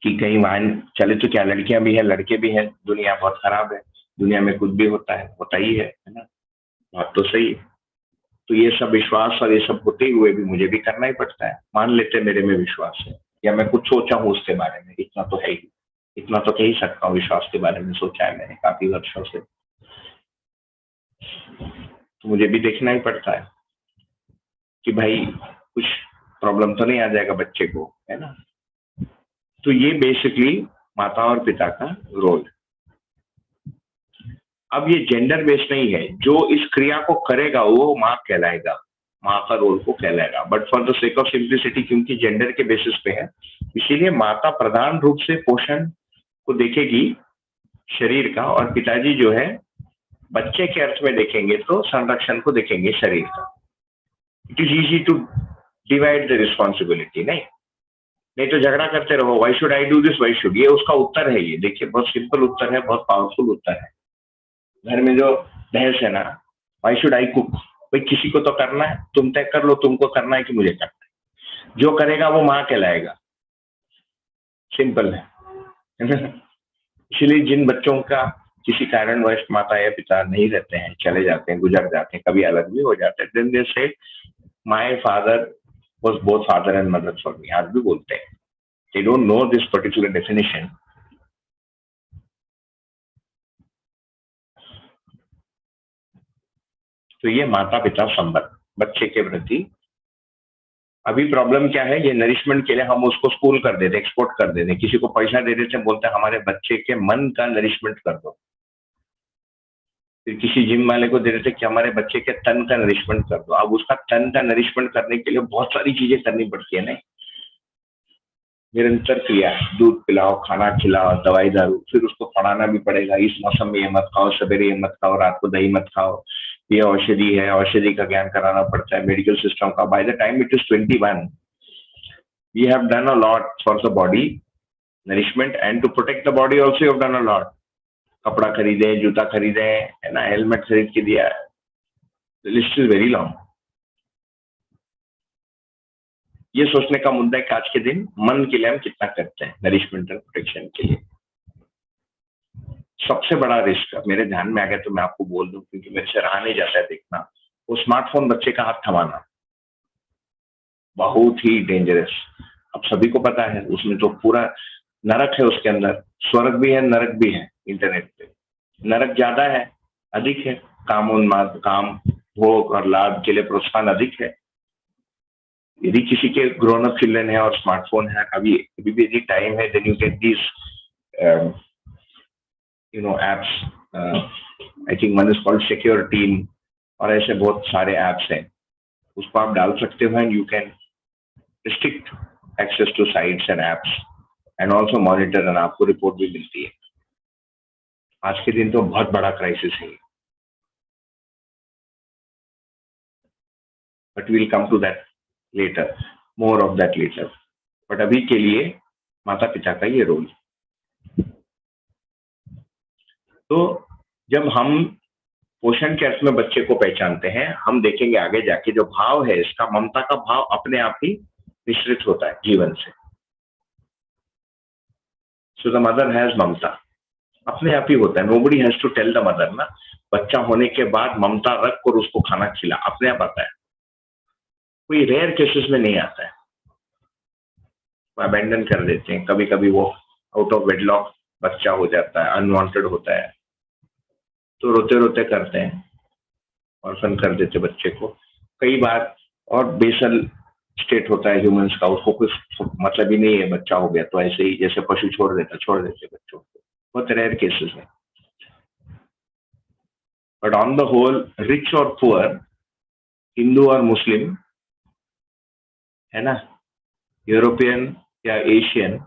कि कहीं वैन चले तो क्या, लड़कियां भी हैं, लड़के भी हैं, दुनिया बहुत खराब है, दुनिया में कुछ भी होता ही है ना। बात तो सही है। तो ये सब विश्वास और ये सब होते हुए भी मुझे भी करना ही पड़ता है। मान लेते मेरे में विश्वास है, या मैं कुछ सोचा हूँ उसके बारे में, इतना तो है ही, इतना तो कह ही सकता हूँ, विश्वास के बारे में सोचा है मैंने काफी वर्षों से, तो मुझे भी देखना ही पड़ता है कि भाई कुछ प्रॉब्लम तो नहीं आ जाएगा बच्चे को, है ना। तो ये बेसिकली माता और पिता का रोल। अब ये जेंडर बेस्ड नहीं है, जो इस क्रिया को करेगा वो माँ कहलाएगा, माँ का रोल को कहलाएगा। But for the sake of simplicity, क्योंकि जेंडर के बेसिस पे है, इसीलिए माता प्रधान रूप से पोषण को देखेगी शरीर का, और पिताजी जो है बच्चे के अर्थ में देखेंगे तो संरक्षण को देखेंगे शरीर का। It is easy to divide the responsibility, नहीं तो झगड़ा करते रहो, why should I do this, why should, ये उसका उत्तर है। ये देखिए बहुत सिंपल उत्तर है, बहुत पावरफुल उत्तर है। घर में जो बहस है ना, वाई शुड आई कुक, भाई किसी को तो करना है, तुम तय कर लो तुमको करना है कि मुझे करना है, जो करेगा वो माँ कहलाएगा, सिंपल है। इसलिए जिन बच्चों का किसी कारणवश माता या पिता नहीं रहते हैं, चले जाते हैं, गुजर जाते हैं, कभी अलग भी हो जाते हैं, देन दे से my father was both father and mother for me, आज भी बोलते हैं। They don't know this particular definition. तो ये माता पिता संबंध बच्चे के प्रति। अभी प्रॉब्लम क्या है, ये नरिशमेंट के लिए हम उसको स्कूल कर देते, एक्सपोर्ट कर देते, किसी को पैसा दे देते, बोलते हैं हमारे बच्चे के मन का नरिशमेंट कर दो। फिर किसी जिम वाले को दे देते कि हमारे बच्चे के तन का नरिशमेंट कर दो। अब उसका तन का नरिशमेंट करने के लिए बहुत सारी चीजें करनी पड़ती है, नहीं, निरंतर क्रिया, दूध पिलाओ, खाना खिलाओ, दवाई दारू, फिर उसको पढ़ाना भी पड़ेगा, इस मौसम में ये मत खाओ, सवेरे ये मत खाओ, रात को दही मत खाओ, ये औषधि है, औषधि का ज्ञान कराना पड़ता है मेडिकल सिस्टम का। By the time it is 21, we have done a lot for the body nourishment, and to protect the body also you have done a lot. कपड़ा खरीदे, जूता खरीदे, है ना, हेलमेट खरीद के दिया, लिस्ट इज वेरी लॉन्ग। ये सोचने का मुद्दा है कि आज के दिन मन के लिए हम कितना करते हैं नरिशमेंट एंड प्रोटेक्शन के लिए। सबसे बड़ा रिस्क मेरे ध्यान में आ गया तो मैं आपको बोल दूं, क्योंकि मेरे से रहा नहीं जाता है देखना, वो स्मार्टफोन बच्चे का हाथ थमाना बहुत ही डेंजरस। अब सभी को पता है उसमें तो पूरा नरक है, उसके अंदर स्वर्ग भी है, नरक भी है। इंटरनेट पे नरक ज्यादा है, अधिक है, काम उन्माद, काम भोग और लाभ के लिए प्रोत्साहन अधिक है। यदि किसी के ग्रोन अप चिल्ड्रन है और स्मार्टफोन है, अभी भी यदि टाइम है, then you get this apps, I think one is called secure team, और ऐसे बहुत सारे एप्स हैं, उसको आप डाल सकते हो and you can restrict access to sites and apps and also monitor, and आपको रिपोर्ट भी मिलती है। आज के दिन तो बहुत बड़ा क्राइसिस है, but we'll come to that later, more of that later. But अभी के लिए माता पिता का ये रोल। तो जब हम पोषण के अर्थ में बच्चे को पहचानते हैं, हम देखेंगे आगे जाके जो भाव है इसका, ममता का भाव अपने आप ही मिश्रित होता है जीवन से। So the mother has mamta, अपने आप ही होता है, nobody has to tell the mother ना। बच्चा होने के बाद ममता रख और उसको खाना खिला, अपने आप आता है, कोई रेयर केसेस में नहीं आता है। अबेंडन कर देते हैं, कभी कभी वो आउट ऑफ वेडलॉक बच्चा हो जाता है, अनवांटेड होता है, तो रोते रोते करते हैं, ऑर्फन कर देते बच्चे को कई बार। और बेसल स्टेट होता है ह्यूमंस का, उसको कुछ मतलब ही नहीं है, बच्चा हो गया तो ऐसे ही जैसे पशु छोड़ देते बच्चों को, बहुत रेयर केसेस है। But on the whole, rich और पुअर, हिंदू और मुस्लिम है ना, यूरोपियन या एशियन,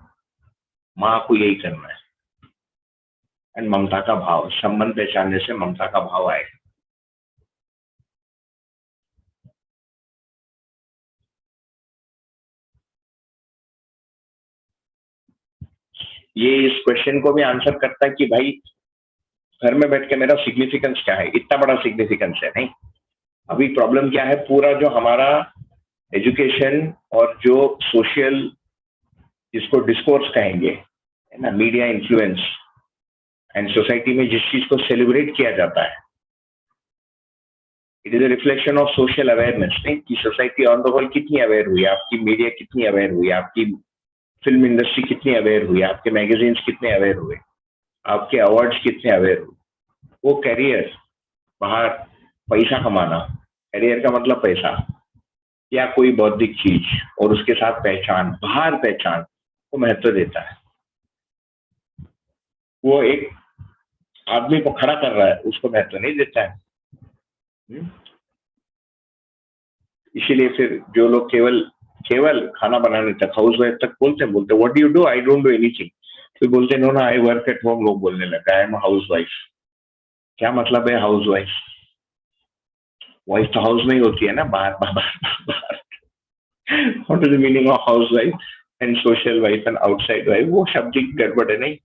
माँ को यही करना है। एंड ममता का भाव, संबंध पहचानने से ममता का भाव आएगा। ये इस क्वेश्चन को भी आंसर करता है कि भाई घर में बैठ के मेरा सिग्निफिकेंस क्या है, इतना बड़ा सिग्निफिकेंस है नहीं। अभी प्रॉब्लम क्या है, पूरा जो हमारा एजुकेशन और जो सोशल, जिसको डिस्कोर्स कहेंगे है ना, मीडिया इन्फ्लुएंस एंड सोसाइटी में जिस चीज को सेलिब्रेट किया जाता है, it is a reflection of social awareness. नहीं कि सोसाइटी ऑन द होल कितनी अवेयर हुई है, आपकी मीडिया कितनी अवेयर हुई है, आपकी फिल्म इंडस्ट्री कितनी अवेयर हुई है, आपके मैगजीन्स कितने अवेयर हुए, आपके अवार्ड्स कितने अवेयर हुए। वो कैरियर, बाहर पैसा कमाना, कैरियर का मतलब पैसा या कोई बौद्धिक चीज, और उसके साथ पहचान, बाहर पहचान को महत्व देता है। वो एक आदमी को खड़ा कर रहा है, उसको महत्व नहीं देता है। इसीलिए फिर जो लोग केवल खाना बनाने तक, हाउस वाइफ तक बोलते what do you do, I don't do anything, फिर बोलते नो ना आई वर्क एट होम, लोग बोलने लगा आई एम हाउस वाइफ। क्या मतलब है हाउस वाइफ? वाइफ तो हाउस में ही होती है ना, बाहर बाहर। What is the meaning of house wife and social wife and outside wife? वो शब्द की गड़बड़ है। नहीं,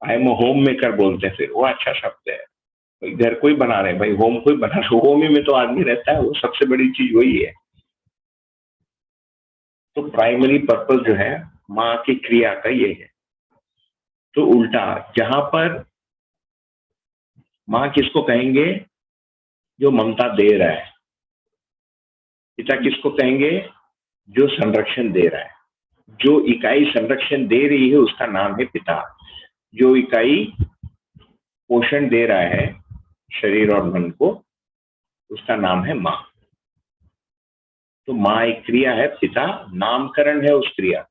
आई एम होम मेकर बोलते हैं, फिर वो अच्छा शब्द है। भाई घर कोई बना रहे, भाई होम कोई बना रहे, होम ही में तो आदमी रहता है, वो सबसे बड़ी चीज वही है। तो प्राइमरी पर्पस जो है माँ की क्रिया का ये है। तो उल्टा, जहां पर माँ किसको कहेंगे? जो ममता दे रहा है। पिता किसको कहेंगे? जो संरक्षण दे रहा है। जो इकाई संरक्षण दे रही है उसका नाम है पिता। जो इकाई पोषण दे रहा है शरीर और मन को, उसका नाम है माँ। तो माँ एक क्रिया है, पिता नामकरण है उस क्रिया।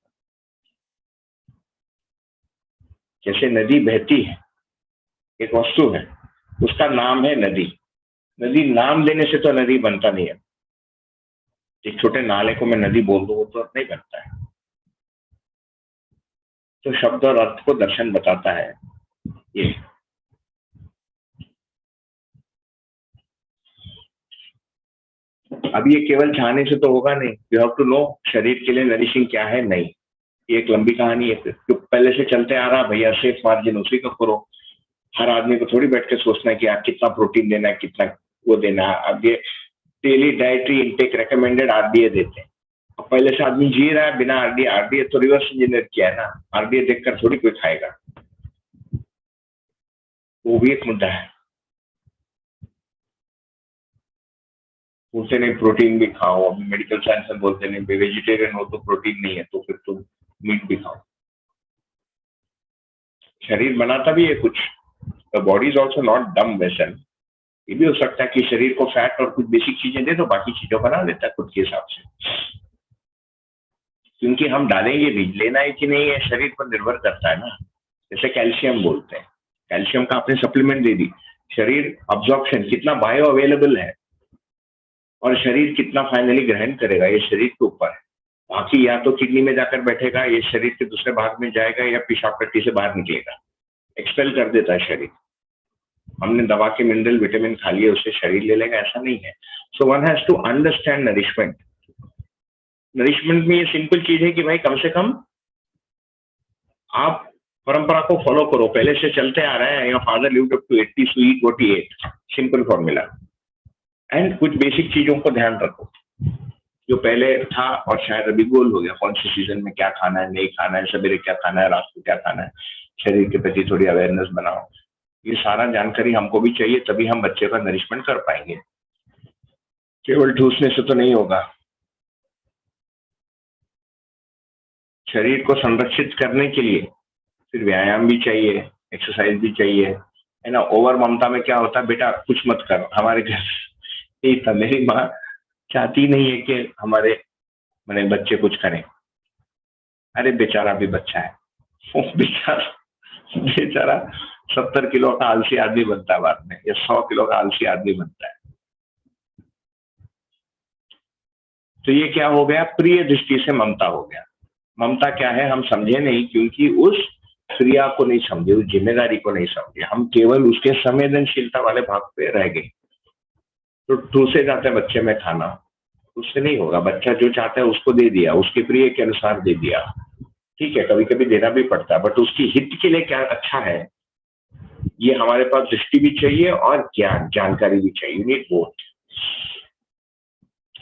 जैसे नदी बहती है, एक वस्तु है, उसका नाम है नदी। नदी नाम देने से तो नदी बनता नहीं है। एक छोटे नाले को मैं नदी बोल दूं तो नहीं बनता है। तो शब्द और अर्थ को दर्शन बताता है ये। अब ये केवल चाहने से तो होगा नहीं, यू हैव टू नो शरीर के लिए नरिशिंग क्या है। नहीं, ये एक लंबी कहानी है। जो पहले से चलते आ रहा, भैया सेफ मार्जिन उसी का करो। हर आदमी को थोड़ी बैठ के सोचना है कि आप कितना प्रोटीन देना है, कितना वो देना है। अब ये daily dietary intake recommended RDA देते हैं। अब पहले से आदमी जी रहा है बिना आरडीए। आरडीए तो रिवर्स इंजीनियर किया है ना, आरडीए देखकर थोड़ी कोई खाएगा। वो भी एक मुद्दा है। बोलते नहीं प्रोटीन भी खाओ, अभी मेडिकल साइंस में बोलते नहीं वेजिटेरियन हो तो प्रोटीन नहीं है, तो फिर तुम मीट भी खाओ। शरीर बनाता भी है कुछ। The body is also not डम वेसल। ये भी हो सकता है कि शरीर को फैट और कुछ बेसिक चीजें दे तो बाकी चीजों बना देता है खुद के हिसाब से। क्योंकि हम डालेंगे भी, लेना है कि नहीं है शरीर पर निर्भर करता है ना। जैसे कैल्शियम बोलते हैं, कैल्शियम का आपने सप्लीमेंट दे दी, शरीर अब्जॉर्प्शन कितना बायो अवेलेबल है और शरीर कितना फाइनली ग्रहण करेगा, ये शरीर के ऊपर है। बाकी या तो किडनी में जाकर बैठेगा, ये शरीर के दूसरे भाग में जाएगा, या पेशाब पट्टी से बाहर निकलेगा, एक्सपेल कर देता है शरीर। हमने दवा के मिनरल विटामिन खा लिए उससे शरीर ले लेगा, ऐसा नहीं है। So one has to understand nourishment. Nourishment में ये सिंपल चीज है कि भाई कम से कम आप परंपरा को फॉलो करो। पहले से चलते आ रहा है, your father lived up to 80 so eat what he ate, simple formula. And कुछ बेसिक चीजों को ध्यान रखो जो पहले था और शायद अभी गोल हो गया। कौन से सीजन में क्या खाना है, नहीं खाना है, सवेरे क्या खाना है, रात को क्या खाना है, शरीर के प्रति थोड़ी अवेयरनेस बनाओ। ये सारा जानकारी हमको भी चाहिए, तभी हम बच्चे का नरिशमेंट कर पाएंगे। केवल ठूसने से तो नहीं होगा। शरीर को संरक्षित करने के लिए फिर व्यायाम भी चाहिए, एक्सरसाइज भी चाहिए, है ना। ओवर ममता में क्या होता है, बेटा कुछ मत कर। हमारे घर यही था, मेरी माँ चाहती नहीं है कि हमारे बच्चे कुछ करें। अरे बेचारा भी बच्चा है, वो बेचारा 70 किलो का आलसी आदमी बनता है बाद में, या 100 किलो का आलसी आदमी बनता है। तो ये क्या हो गया, प्रिय दृष्टि से ममता हो गया। ममता क्या है हम समझे नहीं, क्योंकि उस क्रिया को नहीं समझे, उस जिम्मेदारी को नहीं समझे, हम केवल उसके संवेदनशीलता वाले भाग पे रह गए। तो ठूसे जाते हैं बच्चे में खाना, उससे नहीं होगा। बच्चा जो चाहता है उसको दे दिया, उसके प्रिय के अनुसार दे दिया, ठीक है, कभी कभी देना भी पड़ता है, बट उसकी हित के लिए क्या अच्छा है, ये हमारे पास दृष्टि भी चाहिए और ज्ञान जानकारी भी चाहिए। Need both.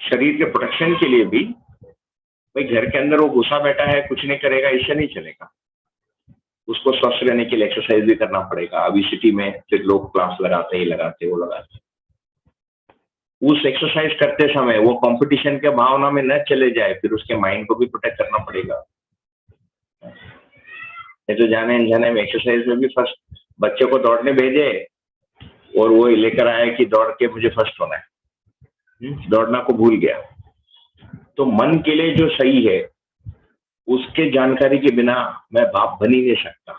शरीर के प्रोटेक्शन के लिए भी, भाई घर के अंदर वो घुसा बैठा है कुछ नहीं करेगा, इससे नहीं चलेगा। उसको स्वस्थ रहने के लिए एक्सरसाइज भी करना पड़ेगा। अभी सिटी में फिर लोग क्लास लगाते ही लगाते, वो लगाते। उस एक्सरसाइज करते समय वो कंपटीशन के भावना में न चले जाए, फिर उसके माइंड को भी प्रोटेक्ट करना पड़ेगा। ये तो जाने अनजाने में एक्सरसाइज में भी फर्स्ट बच्चे को दौड़ने भेजे और वो लेकर आया कि दौड़ के मुझे फर्स्ट होना है, दौड़ना को भूल गया। तो मन के लिए जो सही है उसके जानकारी के बिना मैं बाप बन ही नहीं सकता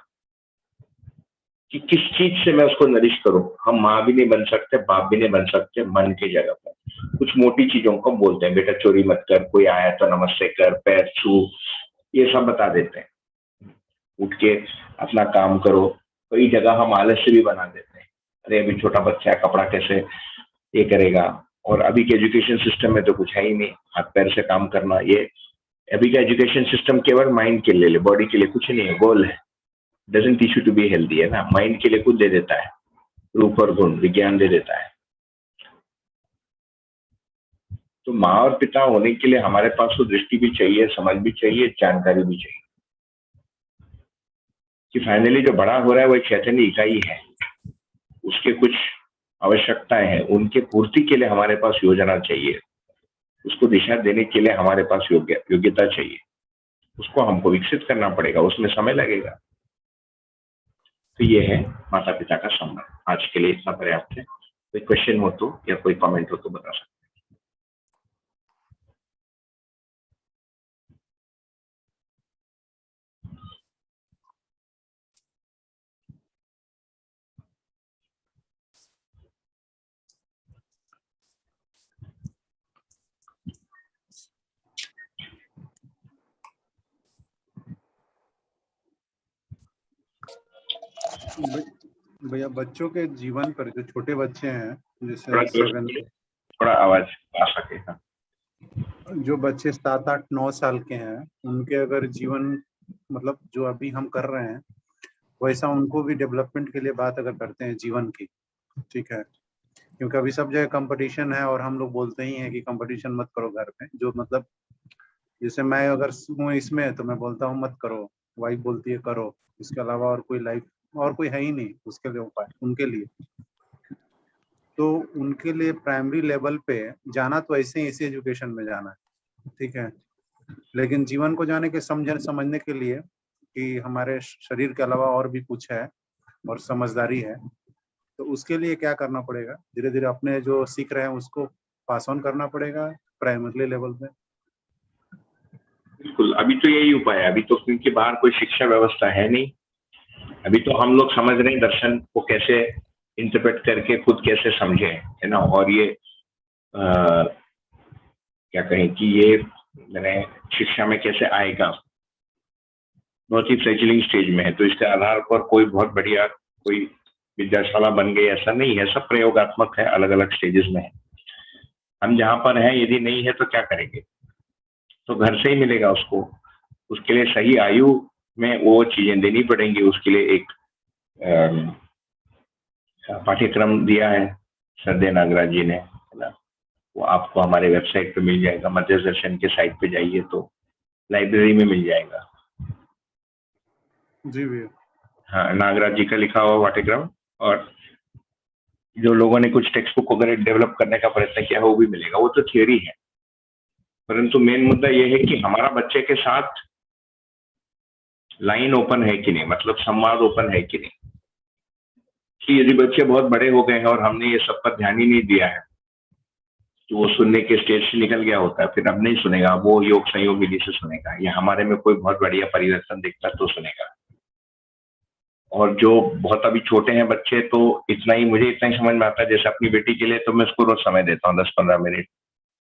कि किस चीज से मैं उसको नरिश करूं। हम माँ भी नहीं बन सकते, बाप भी नहीं बन सकते मन की जगह पर। कुछ मोटी चीजों को बोलते हैं, बेटा चोरी मत कर, कोई आया तो नमस्ते कर, पैर छू, ये सब बता देते हैं। उठ के अपना काम करो। कई जगह हम आलस्य भी बना देते हैं, अरे अभी छोटा बच्चा है, कपड़ा कैसे ये करेगा। और अभी के एजुकेशन सिस्टम में तो कुछ है ही नहीं, हाथ पैर से काम करना। ये अभी का एजुकेशन सिस्टम केवल माइंड के लिए, बॉडी के लिए कुछ नहीं है, गोल है, doesn't teach you to be healthy, है ना। माइंड के लिए कुछ दे देता है, रूप और गुण विज्ञान दे देता है। तो माँ और पिता होने के लिए हमारे पास तो दृष्टि भी चाहिए, समझ भी चाहिए, जानकारी भी चाहिए कि फाइनली जो बड़ा हो रहा है वो एक चैतन्य इकाई है, उसके कुछ आवश्यकताएं हैं, उनके पूर्ति के लिए हमारे पास योजना चाहिए, उसको दिशा देने के लिए हमारे पास योग्यता चाहिए, उसको हमको विकसित करना पड़ेगा, उसमें समय लगेगा। तो ये है माता पिता का संबंध। आज के लिए इतना पर्याप्त है। कोई क्वेश्चन हो तो या कोई कमेंट हो तो बता सकते हैं। भैया बच्चों के जीवन पर, जो छोटे बच्चे हैं थोड़ा जैसे थोड़ा आवाज आ सकेगा। जो बच्चे 7, 8, 9 साल के हैं, उनके अगर जीवन मतलब जो अभी हम कर रहे हैं वैसा उनको भी डेवलपमेंट के लिए बात अगर करते हैं जीवन की, ठीक है, क्योंकि अभी सब जगह कंपटीशन है और हम लोग बोलते ही हैं कि कंपटीशन मत करो घर में। जो मतलब जैसे मैं अगर हूँ इसमें तो मैं बोलता हूँ मत करो, वाइफ बोलती है करो, इसके अलावा और कोई लाइफ और कोई है ही नहीं उसके लिए उपाय उनके लिए। तो उनके लिए प्राइमरी लेवल पे जाना तो ऐसे ही इसी एजुकेशन में जाना है, ठीक है, लेकिन जीवन को जाने के समझने के लिए कि हमारे शरीर के अलावा और भी कुछ है और समझदारी है, तो उसके लिए क्या करना पड़ेगा, धीरे धीरे अपने जो सीख रहे हैं उसको पास ऑन करना पड़ेगा प्राइमरी लेवल पे। बिल्कुल, अभी तो यही उपाय है। अभी तो क्योंकि बाहर कोई शिक्षा व्यवस्था है नहीं, अभी तो हम लोग समझ रहे हैं दर्शन को कैसे इंटरप्रेट करके खुद कैसे समझे, है ना। और ये क्या कहें कि ये मैंने शिक्षा में कैसे आएगा, बहुत ही फ्लेजिलिंग स्टेज में है। तो इसके आधार पर कोई बहुत बढ़िया कोई विद्याशाला बन गई ऐसा नहीं है, सब प्रयोगात्मक है, अलग अलग स्टेजेस में है। हम जहाँ पर हैं यदि नहीं है तो क्या करेंगे, तो घर से ही मिलेगा उसको। उसके लिए सही आयु में वो चीजें देनी पड़ेंगी। उसके लिए एक पाठ्यक्रम दिया है श्रद्धेय नागराज जी ने, है ना। वो आपको हमारे वेबसाइट पे मिल जाएगा, मध्य दर्शन के साइट पे जाइए तो लाइब्रेरी में मिल जाएगा। जी भैया। हाँ, नागराज जी का लिखा हुआ पाठ्यक्रम, और जो लोगों ने कुछ टेक्स्ट बुक वगैरह डेवलप करने का प्रयत्न किया है वो भी मिलेगा। वो तो थियोरी है, परंतु मेन मुद्दा ये है कि हमारा बच्चे के साथ लाइन ओपन है कि नहीं, मतलब संवाद ओपन है कि नहीं। कि यदि बच्चे बहुत बड़े हो गए हैं और हमने ये सब पर ध्यान ही नहीं दिया है तो वो सुनने के स्टेज से निकल गया होता है, फिर अब नहीं सुनेगा, वो योग संयोग विधि से सुनेगा, या हमारे में कोई बहुत बढ़िया परिवर्तन दिखता तो सुनेगा। और जो बहुत अभी छोटे हैं बच्चे, तो इतना ही मुझे इतना ही समझ में आता है, जैसे अपनी बेटी के लिए तो मैं उसको रोज समय देता हूँ 10-15 मिनट,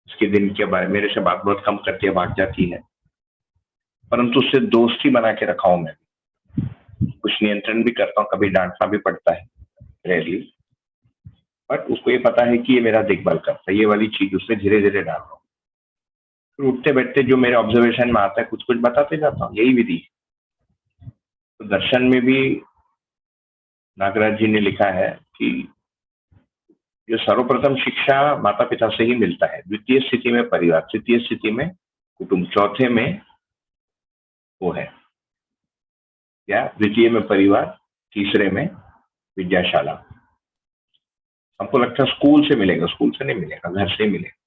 उसके दिन के बारे मेरे से बात बहुत कम करती है, भाग जाती है, परंतु उससे दोस्ती बना के रखा हूं मैं। कुछ नियंत्रण भी करता हूँ, कभी डांटना भी पड़ता है, रेयरली, बट उसको ये पता है कि ये मेरा देखभाल करता है। ये वाली चीज उससे धीरे धीरे डाल रहा हूँ। फिर उठते बैठते जो मेरे ऑब्जर्वेशन में आता है कुछ कुछ बताते जाता हूँ, यही विधि। तो दर्शन में भी नागराज जी ने लिखा है कि जो सर्वप्रथम शिक्षा माता पिता से ही मिलता है, द्वितीय स्थिति में परिवार, तृतीय स्थिति में कुटुंब, चौथे में वो है या द्वितीय में परिवार, तीसरे में विद्याशाला। हमको लगता है स्कूल से मिलेगा, स्कूल से नहीं मिलेगा, घर से ही मिलेगा।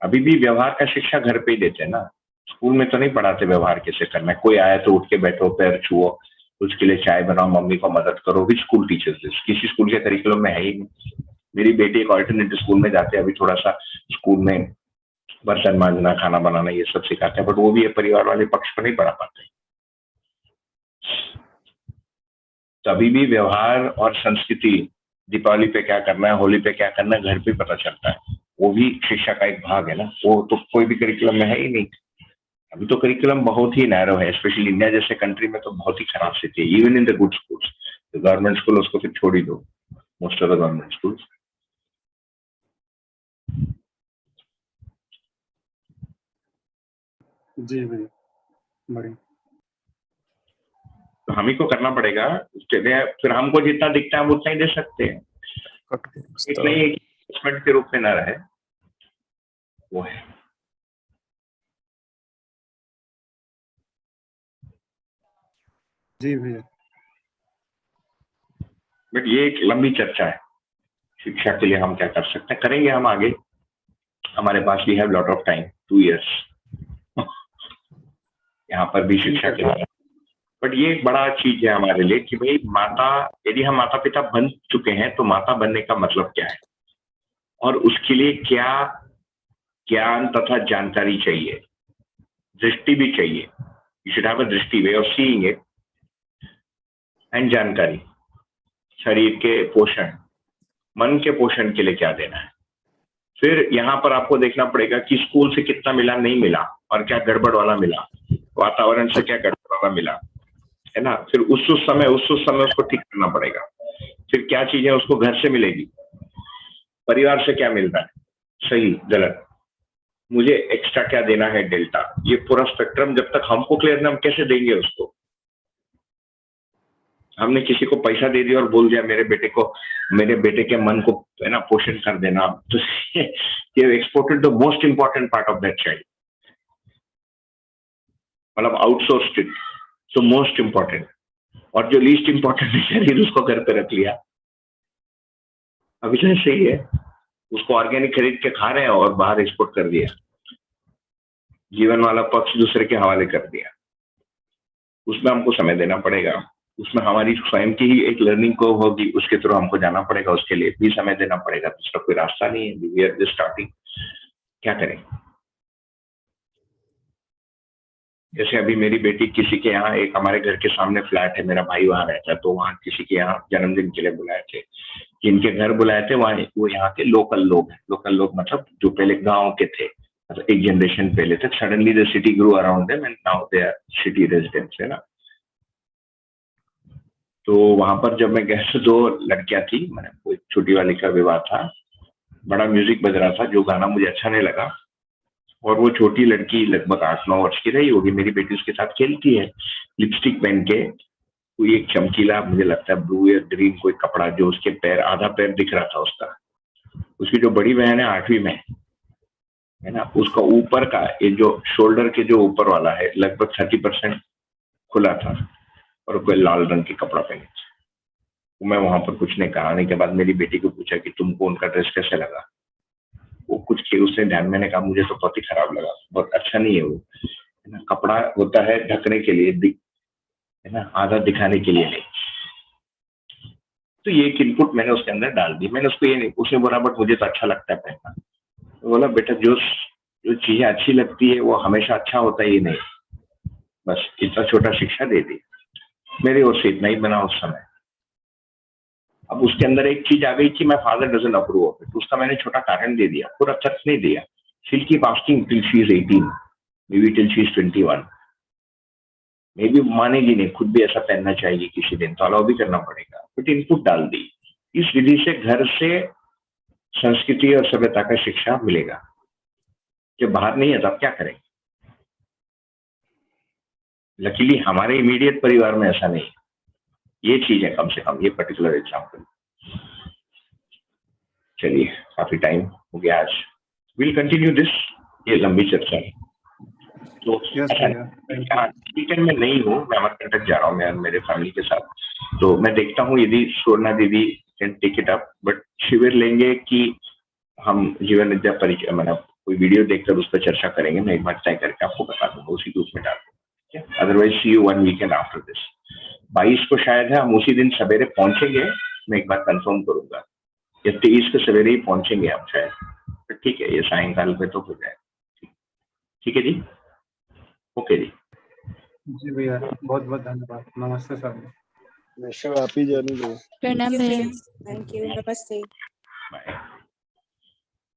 अभी भी व्यवहार का शिक्षा घर पे ही देते हैं ना, स्कूल में तो नहीं पढ़ाते व्यवहार कैसे करना है। कोई आया तो उठ के बैठो, पैर छुओ, उसके लिए चाय बनाओ, मम्मी को मदद करो। Which school teachers this? किसी स्कूल के करिकुलम में है ही नहीं। मेरी बेटी एक ऑल्टरनेटिव स्कूल में जाते हैं, अभी थोड़ा सा स्कूल में बर्तन मांजना, खाना बनाना ये सब सिखाते हैं, बट वो भी ये परिवार वाले पक्ष को नहीं पढ़ा पाते। तो अभी भी व्यवहार और संस्कृति, दीपावली पे क्या करना है, होली पे क्या करना है, घर पे पता चलता है। वो भी शिक्षा का एक भाग है ना, वो तो कोई भी करिकुलम में है ही नहीं। अभी तो करिकुलम बहुत ही नैरो है, स्पेशली इंडिया जैसे कंट्री में तो बहुत ही खराब स्थिति है। Even in the good schools, government school उसको फिर छोड़ ही दो, most of the government schools. जी भैया, बढ़िया। तो हम ही को करना पड़ेगा उसके लिए। फिर हमको जितना दिखता है हम उतना ही दे सकते हैं, इतना ही इन्वेस्टमेंट के रूप में ना रहे, वो है। जी भैया। बट ये एक लंबी चर्चा है, शिक्षा के लिए हम क्या कर सकते हैं, करेंगे हम आगे। हमारे पास we have lot of time, 2 years यहाँ पर भी शिक्षा के लिए। बट ये एक बड़ा चीज है हमारे लिए कि भाई माता, यदि हम माता पिता बन चुके हैं तो माता बनने का मतलब क्या है, और उसके लिए क्या ज्ञान तथा जानकारी चाहिए, दृष्टि भी चाहिए। यू शुड हैव अ दृष्टि, way of seeing it, and जानकारी। शरीर के पोषण, मन के पोषण के लिए क्या देना है। फिर यहाँ पर आपको देखना पड़ेगा कि स्कूल से कितना मिला, नहीं मिला, और क्या गड़बड़ वाला मिला, वातावरण से क्या गड़बड़ वाला मिला, है ना। फिर उस समय उसको ठीक करना पड़ेगा। फिर क्या चीजें उसको घर से मिलेगी, परिवार से क्या मिल रहा है, सही गलत, मुझे एक्स्ट्रा क्या देना है, डेल्टा। ये पूरा स्पेक्ट्रम जब तक हमको क्लियर ना, हम कैसे देंगे उसको। हमने किसी को पैसा दे दिया और बोल दिया मेरे बेटे के मन को, है ना, पोषण कर देना, तो ये exported the most important part of that child, मतलब outsourced it, so most important. और जो लीस्ट इंपॉर्टेंट है शरीर, उसको घर पे रख लिया। अभी तो सही है, उसको ऑर्गेनिक खरीद के खा रहे हैं और बाहर एक्सपोर्ट कर दिया, जीवन वाला पक्ष दूसरे के हवाले कर दिया। उसमें हमको समय देना पड़ेगा, उसमें हमारी स्वयं की ही एक लर्निंग को होगी, उसके थ्रू हमको जाना पड़ेगा, उसके लिए भी समय देना पड़ेगा। दूसरा कोई रास्ता नहीं है, वी आर जस्ट स्टार्टिंग। क्या करें। जैसे अभी मेरी बेटी किसी के यहाँ, एक हमारे घर के सामने फ्लैट है, मेरा भाई वहां रहता है, तो वहां किसी के यहाँ जन्मदिन के लिए बुलाए थे। जिनके घर बुलाए थे वहां वो यहाँ के लोकल लोग हैं। लोकल लोग मतलब जो पहले गांव के थे, मतलब एक जनरेशन पहले तक। Suddenly the city grow around them and now they are city residents, है ना। तो वहां पर जब मैं गया तो 2 लड़कियां थी, मैंने कोई छोटी वाली का विवाह था, बड़ा म्यूजिक बज रहा था, जो गाना मुझे अच्छा नहीं लगा। और वो छोटी लड़की लगभग 8-9 वर्ष की रही होगी, मेरी बेटी उसके साथ खेलती है, लिपस्टिक पहन के, कोई एक चमकीला, मुझे लगता है ब्लू या ग्रीन कोई कपड़ा, जो उसके पैर, आधा पैर दिख रहा था उसका। उसकी जो बड़ी बहन है 8वीं में, है ना, उसका ऊपर का ये जो शोल्डर के जो ऊपर वाला है लगभग 30% खुला था, और कोई लाल रंग के कपड़ा पहने थे। मैं वहां पर कुछ नहीं कहा। आने के बाद मेरी बेटी को पूछा कि तुमको उनका ड्रेस कैसे लगा, वो कुछ के उसने ध्यान, मैंने कहा मुझे तो बहुत ही खराब लगा, बहुत अच्छा नहीं है वो, है ना। कपड़ा होता है ढकने के लिए, है ना, आधा दिखाने के लिए नहीं। तो ये एक इनपुट मैंने उसके अंदर डाल दी। मैंने उसको ये नहीं, उसने बोला बट मुझे तो अच्छा लगता है पहनना। तो बोला बेटा जो चीजें अच्छी लगती है वो हमेशा अच्छा होता ही नहीं। बस इतना छोटा शिक्षा दे दी, मेरी ओर से इतना ही बना उस समय। अब उसके अंदर एक चीज आ गई कि my father doesn't approve of it, उसका मैंने छोटा कारण दे दिया, पूरा सच नहीं दिया. She keep asking till she is 18, may be till she is 21, may be मानेगी नहीं, खुद भी ऐसा पहनना चाहिए किसी दिन, तो अलाउ भी करना पड़ेगा. बट इनपुट डाल दी. इस विधि से घर से संस्कृति और सभ्यता का शिक्षा मिलेगा. जब बाहर नहीं है तो आप क्या करेंगे? लकीली हमारे इमीडिएट परिवार में ऐसा नहीं है. ये चीज है, कम से कम ये पर्टिकुलर एग्जाम्पल. चलिए, काफी टाइम हो गया आज. विल कंटिन्यू दिस, ये लंबी चर्चा है. तो वीकेंड में नहीं हूँ, मैं अमरकंटक जा रहा हूँ मैं मेरे फैमिली के साथ. तो मैं देखता हूँ यदि स्वर्णा दीदी can take it up, but शिविर लेंगे कि हम जीवन विद्या परिचय, मतलब कोई वीडियो देखकर उस पर चर्चा करेंगे. मैं एक बार तय करके आपको बता दूंगा, उसी ग्रुप में डाल दूंगा. Otherwise see you one weekend after this. 22 को शायद है, हम उसी दिन सवेरे पहुंचेंगे, मैं एक बार कंफर्म करूंगा. या 23 को सवेरे ही पहुंचेंगे हम शायद. तो ठीक है, ये सायंकाल पे तो हो जाएगा. ठीक है जी, ओके जी. जी भैया, बहुत बहुत धन्यवाद. नमस्ते सर. विश्व हैप्पी जर्नी. प्रणाम भैया. Thank you. नमस्ते. बाय.